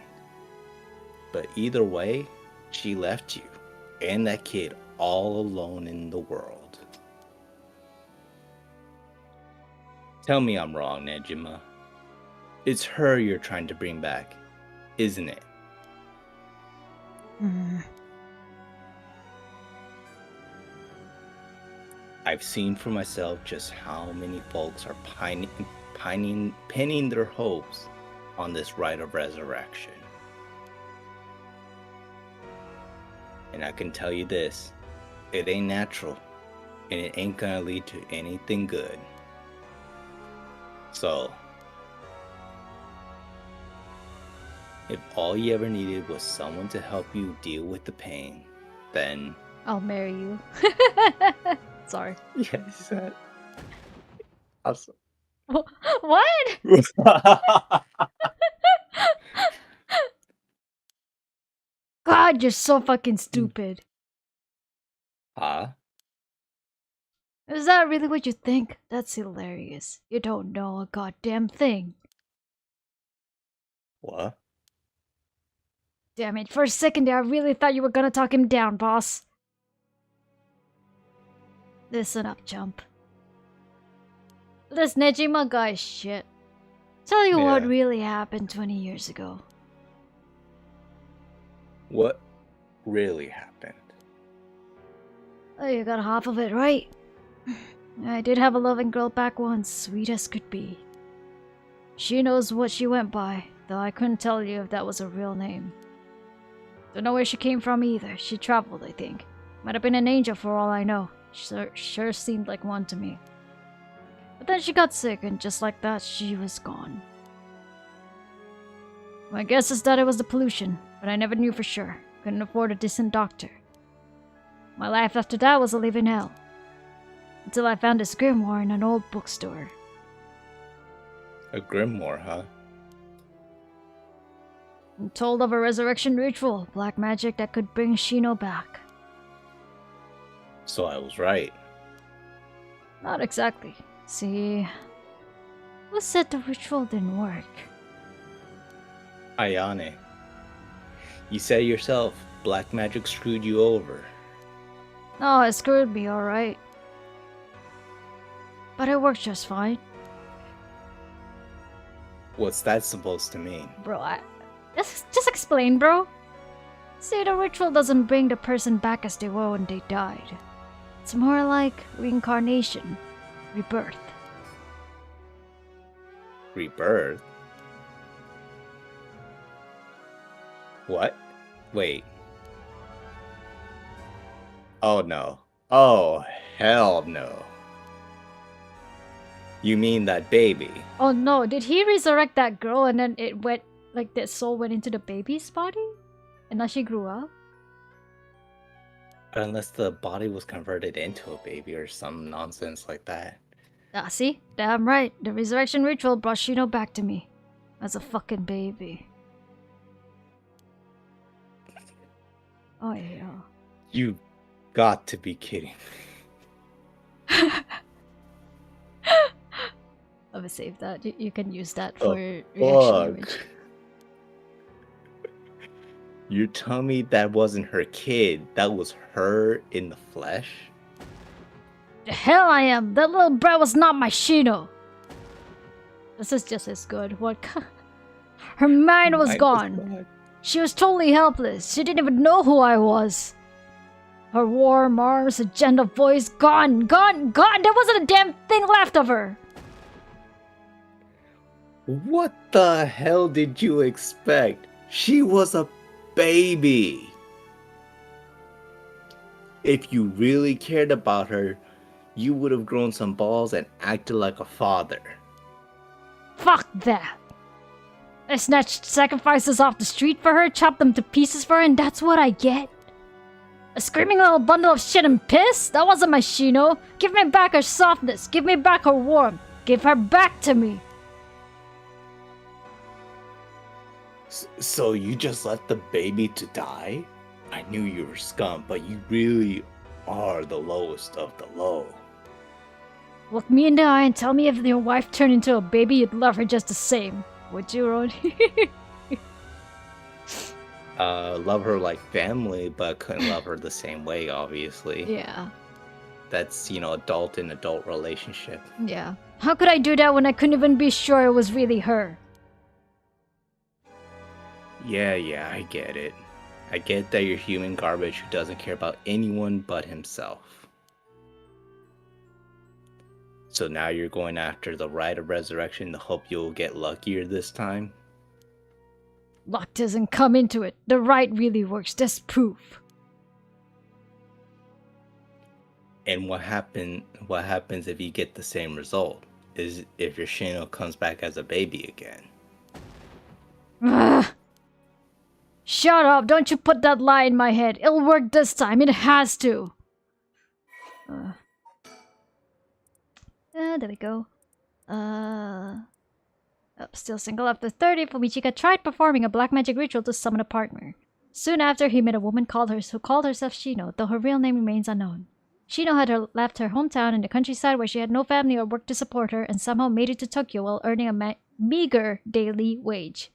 But either way, she left you and that kid all alone in the world. Tell me I'm wrong, Nejima. It's her you're trying to bring back, isn't it? I've seen for myself just how many folks are pinning their hopes on this rite of resurrection. And I can tell you this, it ain't natural, and it ain't gonna lead to anything good. So, if all you ever needed was someone to help you deal with the pain, then... I'll marry you. Sorry. Yeah, you said. Awesome. What? God, you're so fucking stupid. Huh? Is that really what you think? That's hilarious. You don't know a goddamn thing. What? Damn it, for a second there I really thought you were gonna talk him down, boss. Listen up, chump. This Nejima guy is shit. Tell you what really happened 20 years ago. What really happened? Oh, you got half of it right. I did have a loving girl back once, sweet as could be. She knows what she went by, though I couldn't tell you if that was her real name. Don't know where she came from either. She traveled, I think. Might have been an angel for all I know. Sure seemed like one to me. But then she got sick, and just like that, she was gone. My guess is that it was the pollution, but I never knew for sure. Couldn't afford a decent doctor. My life after that was a living hell. Until I found this grimoire in an old bookstore. A grimoire, huh? I'm told of a resurrection ritual, black magic that could bring Shino back. So I was right. Not exactly. See, who said the ritual didn't work? Ayane. You said yourself, black magic screwed you over. Oh, it screwed me, alright. But it worked just fine. What's that supposed to mean? Bro, just explain, bro. See, the ritual doesn't bring the person back as they were when they died. It's more like reincarnation, rebirth. Rebirth? What? Wait. Oh no. Oh, hell no. You mean that baby? Oh no, did he resurrect that girl and then it went, like that soul went into the baby's body? And now she grew up? Unless the body was converted into a baby or some nonsense like that. Ah, see? Damn right. The resurrection ritual brought Shino back to me. As a fucking baby. Oh yeah. You got to be kidding. I'm gonna save that. You can use that for reaction image. You tell me that wasn't her kid. That was her in the flesh? The hell I am! That little brat was not my Shino! This is just as good. What? Her mind was gone. She was totally helpless. She didn't even know who I was. Her warm arms, her gentle voice, gone, gone, gone! There wasn't a damn thing left of her! What the hell did you expect? She was a baby. If you really cared about her, you would have grown some balls and acted like a father. Fuck that! I snatched sacrifices off the street for her, chopped them to pieces for her, and that's what I get? A screaming little bundle of shit and piss? That wasn't my Shino. Give me back her softness. Give me back her warmth. Give her back to me. So you just let the baby to die? I knew you were scum, but you really are the lowest of the low. Look me in the eye and tell me if your wife turned into a baby, you'd love her just the same. Would you, Roni? Love her like family, but couldn't love her the same way, obviously. Yeah. That's, adult in adult relationship. Yeah. How could I do that when I couldn't even be sure it was really her? Yeah, I get it. I get that you're human garbage who doesn't care about anyone but himself. So now you're going after the rite of resurrection to hope you'll get luckier this time? Luck doesn't come into it. The rite really works. That's proof. And what happens if you get the same result? Is if your Shino comes back as a baby again? Ugh. Shut up! Don't you put that lie in my head. It'll work this time. It has to. There we go. Still single after 30, Fumichika tried performing a black magic ritual to summon a partner. Soon after, he met a woman who called herself Shino, though her real name remains unknown. Shino had left her hometown in the countryside where she had no family or work to support her, and somehow made it to Tokyo while earning a meager daily wage.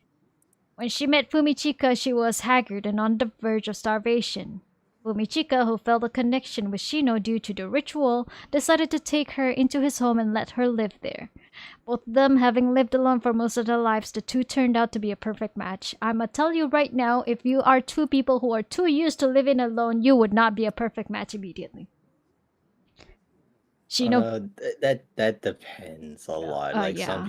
When she met Fumichika, she was haggard and on the verge of starvation. Fumichika, who felt a connection with Shino due to the ritual, decided to take her into his home and let her live there. Both of them having lived alone for most of their lives, the two turned out to be a perfect match. I'ma tell you right now, if you are two people who are too used to living alone, you would not be a perfect match immediately. Shino. That depends a lot. Like Yeah.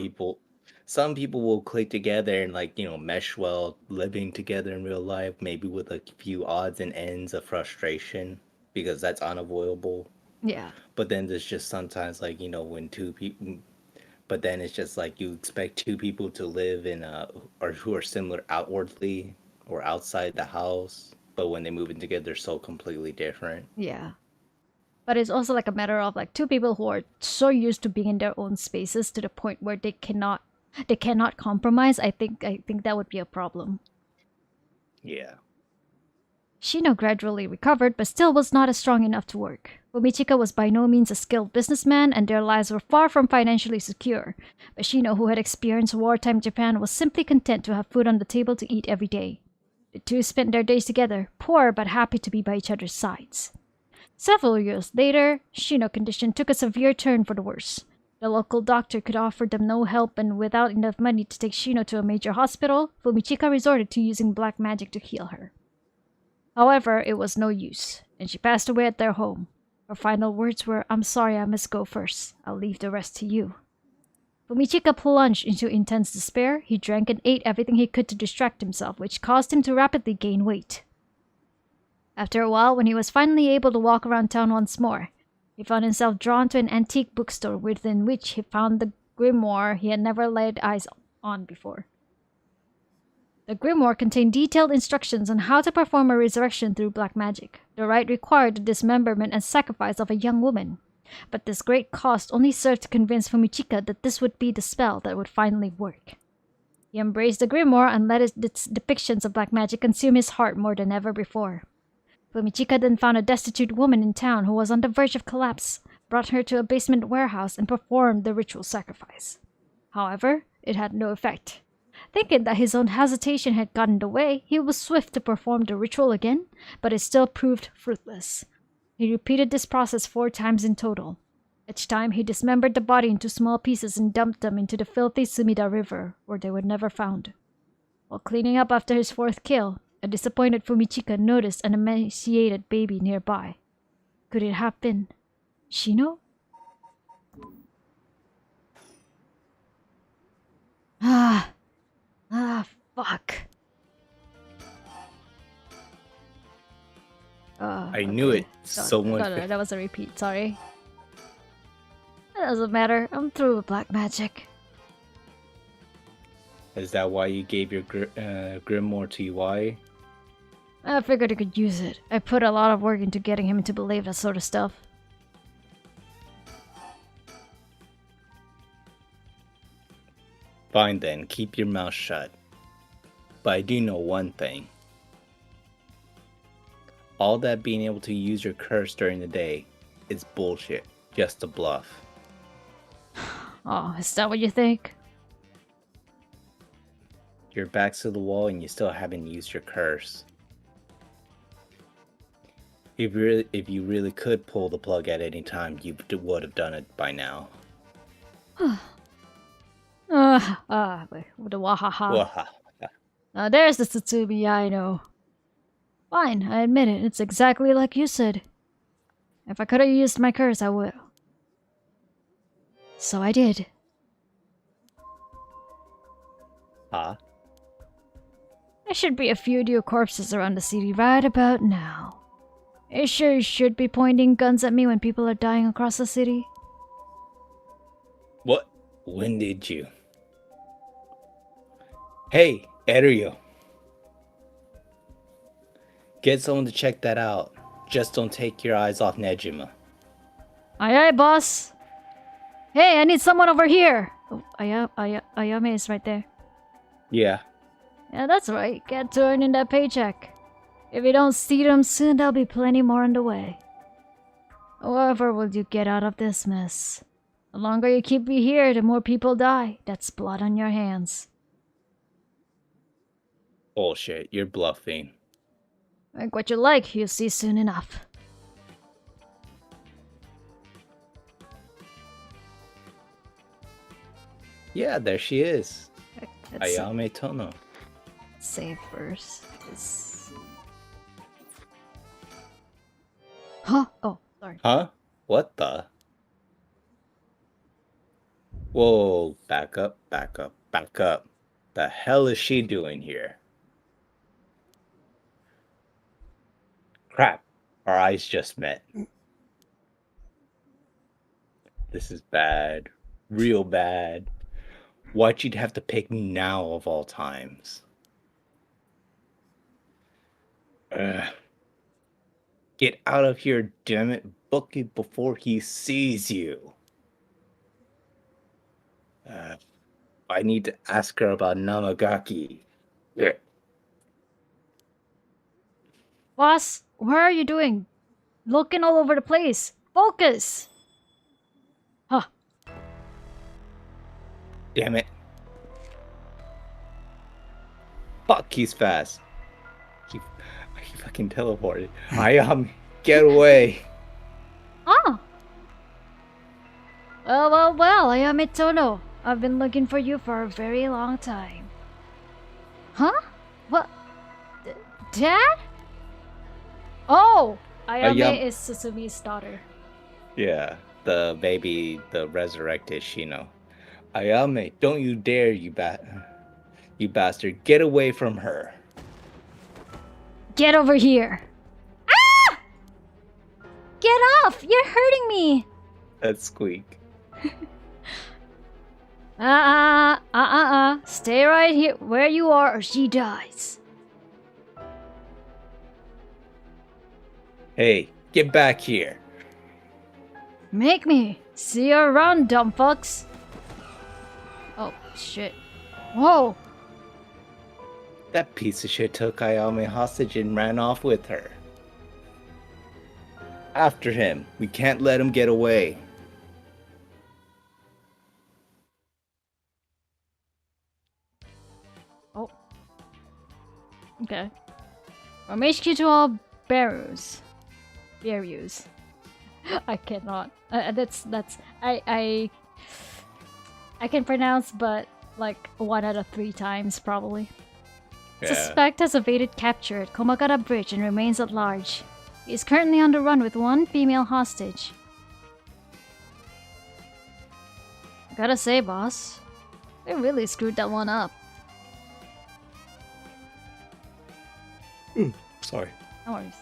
some people will click together and like mesh well living together in real life, maybe with a few odds and ends of frustration because that's unavoidable. Yeah. But then there's just sometimes like when two people. But then it's just like you expect two people to live in or who are similar outwardly or outside the house, but when they move in together, they're so completely different. Yeah. But it's also like a matter of like two people who are so used to being in their own spaces to the point where they cannot compromise. I think that would be a problem. Yeah. Shino gradually recovered, but still was not as strong enough to work. Fumichika was by no means a skilled businessman, and their lives were far from financially secure. But Shino, who had experienced wartime Japan, was simply content to have food on the table to eat every day. The two spent their days together, poor but happy to be by each other's sides. Several years later, Shino's condition took a severe turn for the worse. The local doctor could offer them no help, and without enough money to take Shino to a major hospital, Fumichika resorted to using black magic to heal her. However, it was no use, and she passed away at their home. Her final words were, "I'm sorry, I must go first. I'll leave the rest to you." Fumichika plunged into intense despair. He drank and ate everything he could to distract himself, which caused him to rapidly gain weight. After a while, when he was finally able to walk around town once more, he found himself drawn to an antique bookstore within which he found the grimoire he had never laid eyes on before. The grimoire contained detailed instructions on how to perform a resurrection through black magic. The rite required the dismemberment and sacrifice of a young woman. But this great cost only served to convince Fumichika that this would be the spell that would finally work. He embraced the grimoire and let its depictions of black magic consume his heart more than ever before. Fumichika then found a destitute woman in town who was on the verge of collapse, brought her to a basement warehouse, and performed the ritual sacrifice. However, it had no effect. Thinking that his own hesitation had gotten in the way, he was swift to perform the ritual again, but it still proved fruitless. He repeated this process 4 times in total. Each time he dismembered the body into small pieces and dumped them into the filthy Sumida River, where they were never found. While cleaning up after his 4th kill, a disappointed Fumichika noticed an emaciated baby nearby. Could it have been Shino? Fuck. I knew it. Someone. No, that was a repeat. Sorry. It doesn't matter. I'm through with black magic. Is that why you gave your grimoire to UI? I figured I could use it. I put a lot of work into getting him to believe that sort of stuff. Fine then, keep your mouth shut. But I do know one thing. All that being able to use your curse during the day is bullshit. Just a bluff. Oh, is that what you think? Your back's to the wall and you still haven't used your curse. If you really could pull the plug at any time, you would have done it by now. The wahaha. There's the Tsutsumi I know. Fine, I admit it. It's exactly like you said. If I could have used my curse, I would. So I did. Huh? There should be a few new corpses around the city right about now. You sure you should be pointing guns at me when people are dying across the city? What? When did you? Hey, Erio. Get someone to check that out. Just don't take your eyes off Nejima. Aye aye, boss. Hey, I need someone over here. Oh, Ayame is right there. Yeah. Yeah, that's right. Get to earning that paycheck. If you don't see them soon, there'll be plenty more on the way. However will you get out of this mess? The longer you keep me here, the more people die. That's blood on your hands. Bullshit, you're bluffing. Make what you like, you'll see soon enough. Yeah, there she is. Let's Ayame Tono. save first. Huh? Oh, sorry. Huh? What the? Whoa, back up, back up, back up. The hell is she doing here? Crap, our eyes just met. This is bad. Real bad. Why'd you have to pick now of all times? Get out of here, damn it. Book it before he sees you. I need to ask her about Namagaki. Yeah. Boss, where are you doing? Looking all over the place. Focus! Huh. Damn it. Fuck, he's fast. He fucking teleported. Get away. Ah! Well, I am Itono. I've been looking for you for a very long time. Huh? What? Dad? Oh! Ayame is Susumi's daughter. Yeah, the baby, the resurrected Shino. Ayame, don't you dare, you bastard. Get away from her. Get over here. Ah! Get off! You're hurting me! That's Squeak. Stay right here where you are or she dies. Hey, get back here. Make me. See you around, dumb fucks. Oh, shit. Whoa. That piece of shit took Ayame hostage and ran off with her. After him. We can't let him get away. Oh. Okay. From HQ to all Barrows. I cannot. I can pronounce, but like 1 out of 3 times probably. Yeah. Suspect has evaded capture at Komagara Bridge and remains at large. He is currently on the run with 1 female hostage. I gotta say, boss, they really screwed that one up. Sorry. No worries.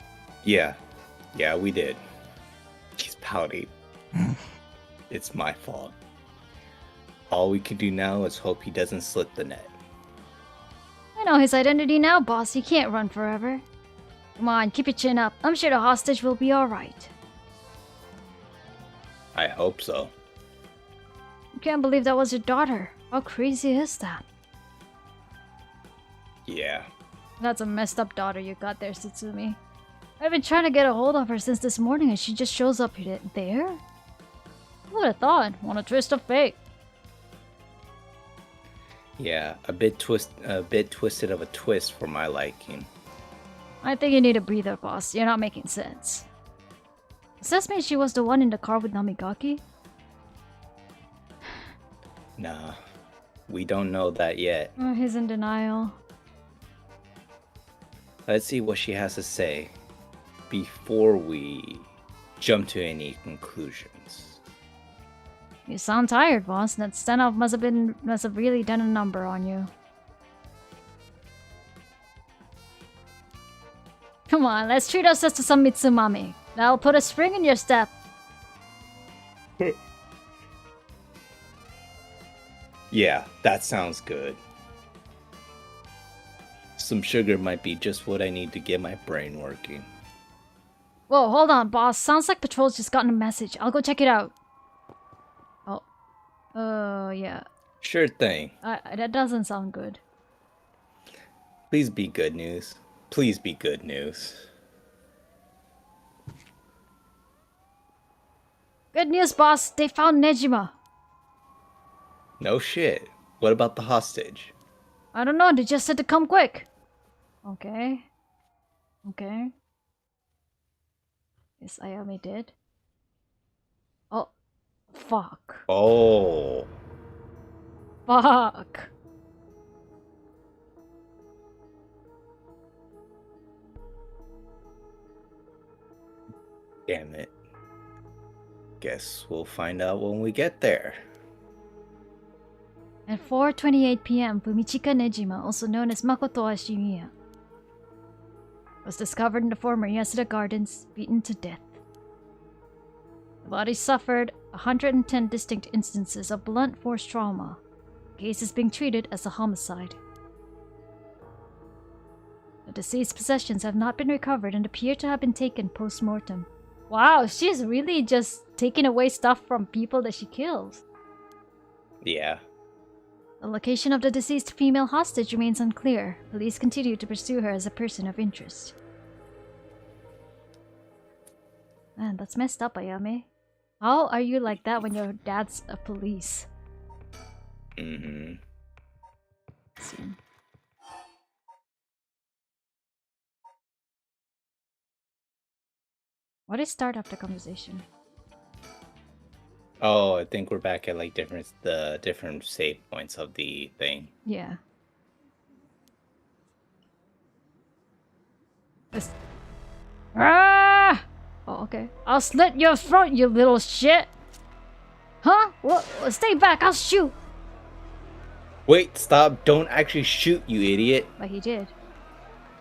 Yeah, we did. He's pouty. It's my fault. All we can do now is hope he doesn't slip the net. I know his identity now, boss. He can't run forever. Come on, keep your chin up. I'm sure the hostage will be alright. I hope so. I can't believe that was your daughter. How crazy is that? Yeah. That's a messed up daughter you got there, Sutsumi. I've been trying to get a hold of her since this morning and she just shows up there? Who would have thought? What a twist of fate. Yeah, a bit twisted of a twist for my liking. I think you need a breather, boss. You're not making sense. Does that mean she was the one in the car with Namigaki? Nah, we don't know that yet. Oh, he's in denial. Let's see what she has to say before we jump to any conclusions. You sound tired, boss. That standoff must have really done a number on you. Come on, let's treat ourselves to some Mitsumami. That'll put a spring in your step. Yeah, that sounds good. Some sugar might be just what I need to get my brain working. Whoa, hold on, boss. Sounds like Patrol's just gotten a message. I'll go check it out. Oh. Yeah. Sure thing. That doesn't sound good. Please be good news. Please be good news. Good news, boss. They found Nejima. No shit. What about the hostage? I don't know. They just said to come quick. Okay. Yes, Ayame did. Oh. Fuck. Oh. Fuck. Damn it. Guess we'll find out when we get there. At 4:28 p.m., Fumichika Nejima, also known as Makoto Ashimiya, was discovered in the former Yasuda Gardens, beaten to death. The body suffered 110 distinct instances of blunt force trauma. The case is being treated as a homicide. The deceased's possessions have not been recovered and appear to have been taken post-mortem. Wow, she's really just taking away stuff from people that she kills. Yeah. The location of the deceased female hostage remains unclear. Police continue to pursue her as a person of interest. Man, that's messed up, Ayame. How are you like that when your dad's a police? Mm-hmm. Let's see. What is start of the conversation? Oh, I think we're back at like the different save points of the thing. Yeah. Ah! Oh, okay. I'll slit your throat, you little shit! Huh? Well, stay back, I'll shoot! Wait, stop. Don't actually shoot, you idiot. But he did.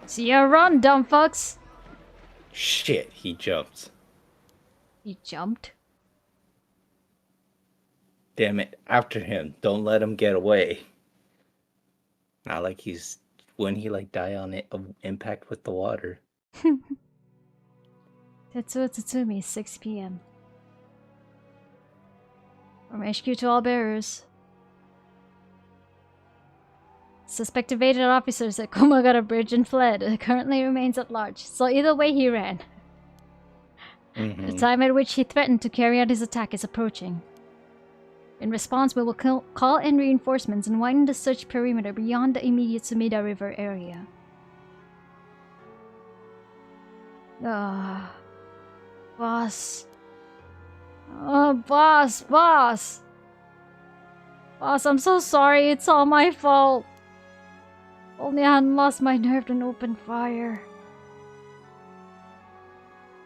See ya run, dumb fucks! Shit, he jumped. He jumped? Damn it, after him. Don't let him get away. Not like he's... When he like die on it of impact with the water. Tetsuo Tsutsumi, 6 p.m. From HQ to all bearers. Suspect evaded officers at Komagara Bridge and fled. Currently remains at large. So either way he ran. The time at which he threatened to carry out his attack is approaching. In response, we will call in reinforcements and widen the search perimeter beyond the immediate Sumida River area. Boss. Oh, boss. Boss, I'm so sorry. It's all my fault. Only I hadn't lost my nerve and opened fire.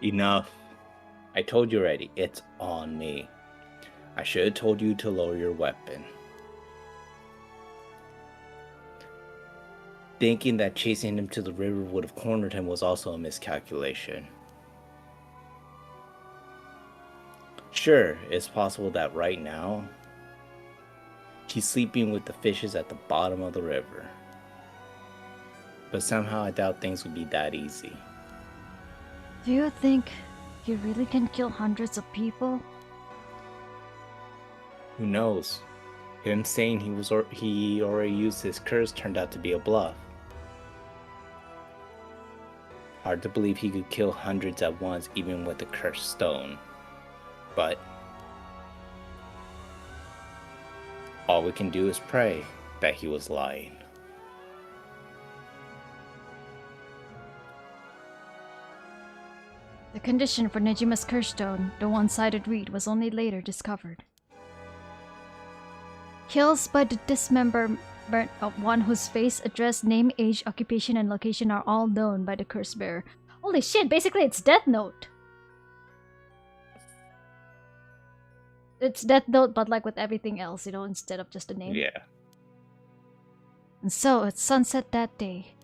Enough. I told you already. It's on me. I should have told you to lower your weapon. Thinking that chasing him to the river would have cornered him was also a miscalculation. Sure, it's possible that right now, he's sleeping with the fishes at the bottom of the river. But somehow I doubt things would be that easy. Do you think you really can kill hundreds of people? Who knows? Him saying he already used his curse turned out to be a bluff. Hard to believe he could kill hundreds at once even with a cursed stone. But all we can do is pray that he was lying. The condition for Nejima's curse stone, the one-sided reed, was only later discovered. Kills by the dismemberment of one whose face, address, name, age, occupation, and location are all known by the curse bearer. Holy shit, basically it's Death Note! It's Death Note, but like with everything else, you know, instead of just a name. Yeah. And so, at sunset that day,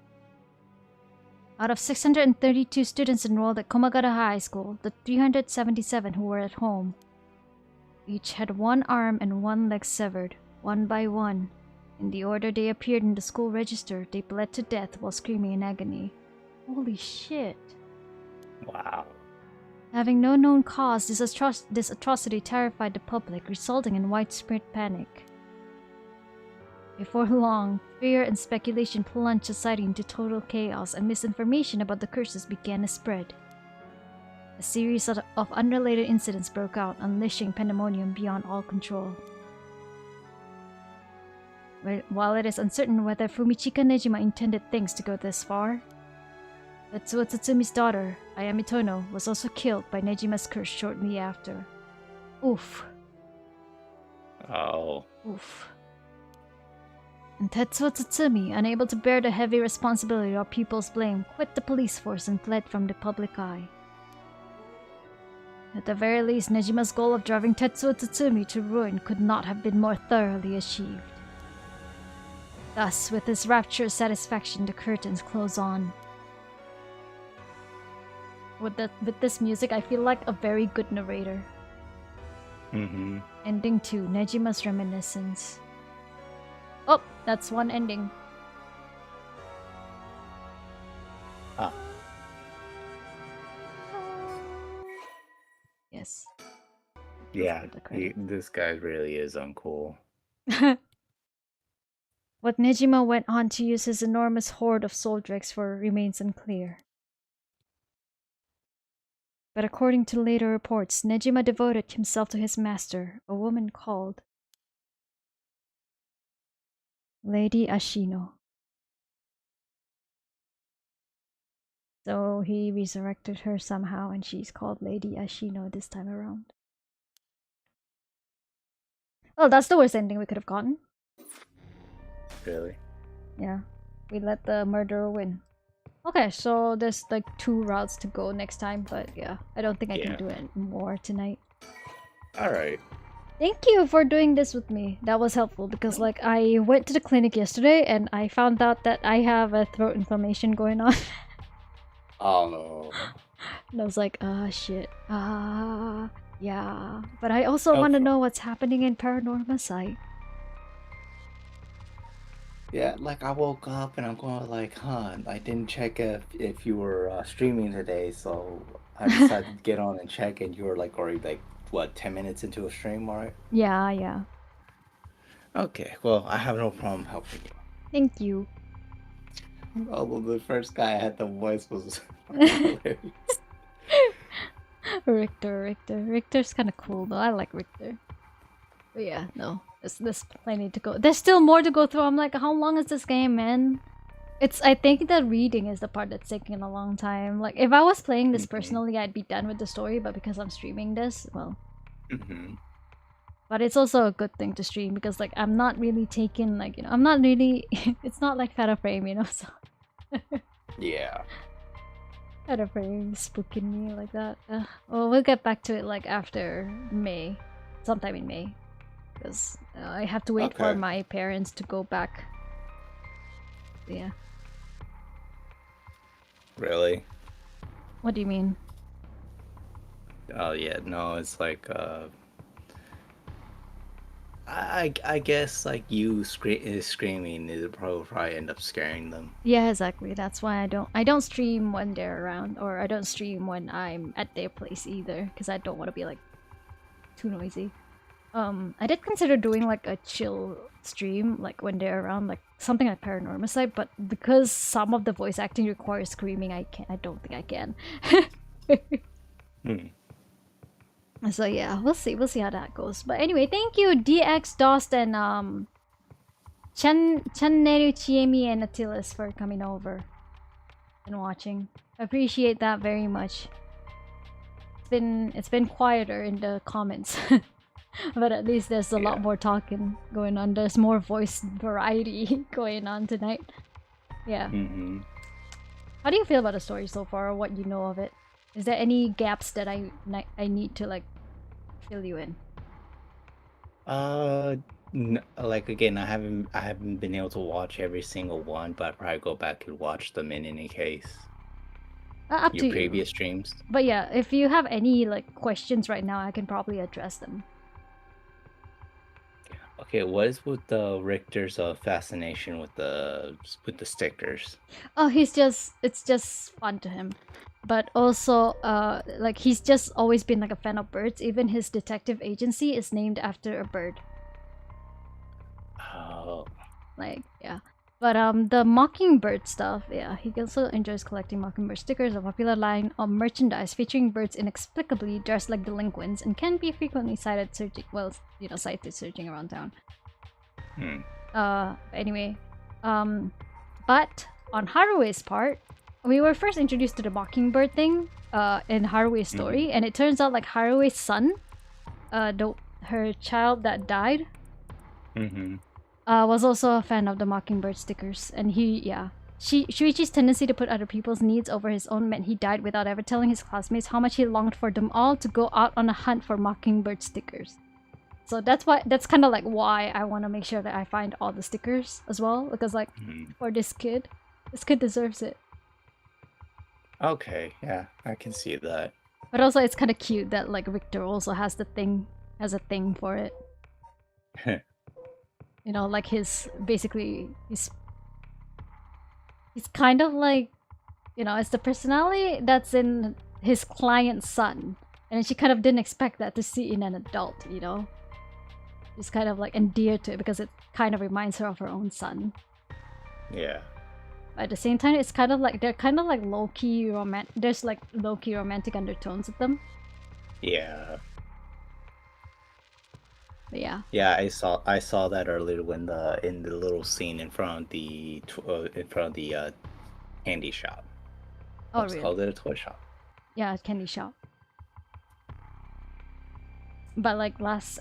out of 632 students enrolled at Komagara High School, the 377 who were at home each had one arm and one leg severed, one by one. In the order they appeared in the school register, they bled to death while screaming in agony. Holy shit. Wow. Having no known cause, this atrocity terrified the public, resulting in widespread panic. Before long, fear and speculation plunged society into total chaos, and misinformation about the curses began to spread. A series of unrelated incidents broke out, unleashing pandemonium beyond all control. While it is uncertain whether Fumichika Nejima intended things to go this far, Tetsuo Tsutsumi's daughter, Ayami Tono, was also killed by Nejima's curse shortly after. Oof. Oh. Oof. And Tetsuo Tsutsumi, unable to bear the heavy responsibility of people's blame, quit the police force and fled from the public eye. At the very least, Nejima's goal of driving Tetsuo Tsutsumi to ruin could not have been more thoroughly achieved. Thus, with his rapturous satisfaction, the curtains close on. With this music, I feel like a very good narrator. Ending 2, Nejima's Reminiscence. Oh, that's one ending. Ah. Yes. Yeah, this guy really is uncool. What Nejima went on to use his enormous hoard of soul drakes for remains unclear. But according to later reports, Nejima devoted himself to his master, a woman called Lady Ashino. So he resurrected her somehow, and she's called Lady Ashino this time around. Oh, that's the worst ending we could have gotten. Really? Yeah. We let the murderer win. Okay, so there's like 2 routes to go next time, but yeah, I don't think I can do it more tonight. Alright. Thank you for doing this with me. That was helpful because like I went to the clinic yesterday and I found out that I have a throat inflammation going on. Oh no. And I was like, shit. Yeah. But I also want to know what's happening in Paranormasight. Yeah, like I woke up and I'm going like, I didn't check if you were streaming today, so I decided to get on and check, and you were like already like, what, 10 minutes into a stream, alright? Yeah. Okay, well, I have no problem helping you. Thank you. Although the first guy I had the voice was hilarious. Richter's kind of cool though. I like Richter. But yeah, no. There's plenty to go. There's still more to go through. I'm like, how long is this game, man? I think the reading is the part that's taking a long time. Like, if I was playing this personally, I'd be done with the story, but because I'm streaming this, well. But it's also a good thing to stream because, like, I'm not really taking, like, you know, I'm not really... it's not like Fatal Frame, you know, so... Yeah. Fatal Frame spooking me like that. Well, we'll get back to it, like, after May. Sometime in May. Because I have to wait for my parents to go back. Yeah. Really? What do you mean? Oh yeah, no, it's like I guess like you screaming is probably end up scaring them. Yeah, exactly. That's why I don't stream when they're around, or I don't stream when I'm at their place either, because I don't want to be like too noisy. I did consider doing like a chill stream, like when they're around, like something like Paranormasight, but because some of the voice acting requires screaming, I don't think I can. So yeah, we'll see how that goes. But anyway, thank you DX, Dost, and Channeru, Chiemi, and Attilas for coming over and watching. Appreciate that very much. It's been quieter in the comments. But at least there's a lot more talking going on. There's more voice variety going on tonight. Yeah. How do you feel about the story so far, or what you know of it? Is there any gaps that I need to like fill you in? Like again, I haven't been able to watch every single one, but I'll probably go back and watch them in any case. Up to your previous streams. But yeah, if you have any like questions right now, I can probably address them. Okay, what is with the Richter's fascination with the stickers? Oh, it's just fun to him. But also, like he's just always been like a fan of birds. Even his detective agency is named after a bird. Oh. Like, yeah. But the Mockingbird stuff, yeah, he also enjoys collecting Mockingbird stickers, a popular line of merchandise featuring birds inexplicably dressed like delinquents and can be frequently sighted searching around town. Anyway, but on Harue's part, we were first introduced to the Mockingbird thing in Harue's story, and it turns out like Harue's son, her child that died, was also a fan of the Mockingbird stickers, and Shuichi's tendency to put other people's needs over his own meant he died without ever telling his classmates how much he longed for them all to go out on a hunt for Mockingbird stickers. So that's kind of like why I want to make sure that I find all the stickers as well, because like for this kid deserves it. Okay, yeah, I can see that. But also it's kind of cute that like Victor also has a thing for it. You know, like he's kind of like, you know, it's the personality that's in his client's son, and she kind of didn't expect that to see in an adult, you know. She's kind of like endeared to it because it kind of reminds her of her own son. Yeah. But at the same time, it's kind of like they're kind of like low-key romantic. There's like low-key romantic undertones with them. Yeah. But yeah. Yeah, I saw that earlier when in the little scene in front of the candy shop. Oh, Let's really? call it a toy shop. Yeah, candy shop. But like last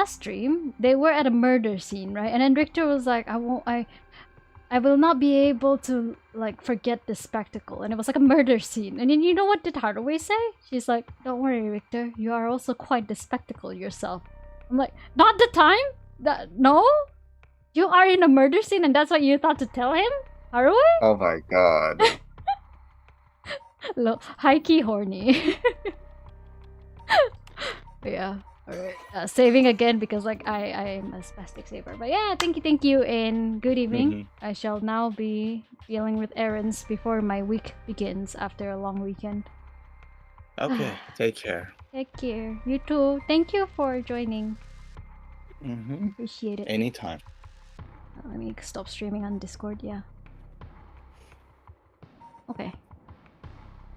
stream, they were at a murder scene, right? And then Richter was like, I will not be able to like forget this spectacle. And it was like a murder scene. And then you know what did Haruhi say? She's like, don't worry, Richter, you are also quite the spectacle yourself. I'm like, not the time? No? You are in a murder scene and that's what you thought to tell him? Haruhi? Oh my god. High-key horny. Yeah. Alright. Saving again because like I am a spastic saver. But yeah, thank you and good evening. I shall now be dealing with errands before my week begins after a long weekend. Okay, take care. Take care. You too. Thank you for joining. Mm-hmm. Appreciate it. Anytime. Let me stop streaming on Discord, yeah. Okay.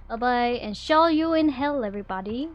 Bye-bye and shall you in hell, everybody.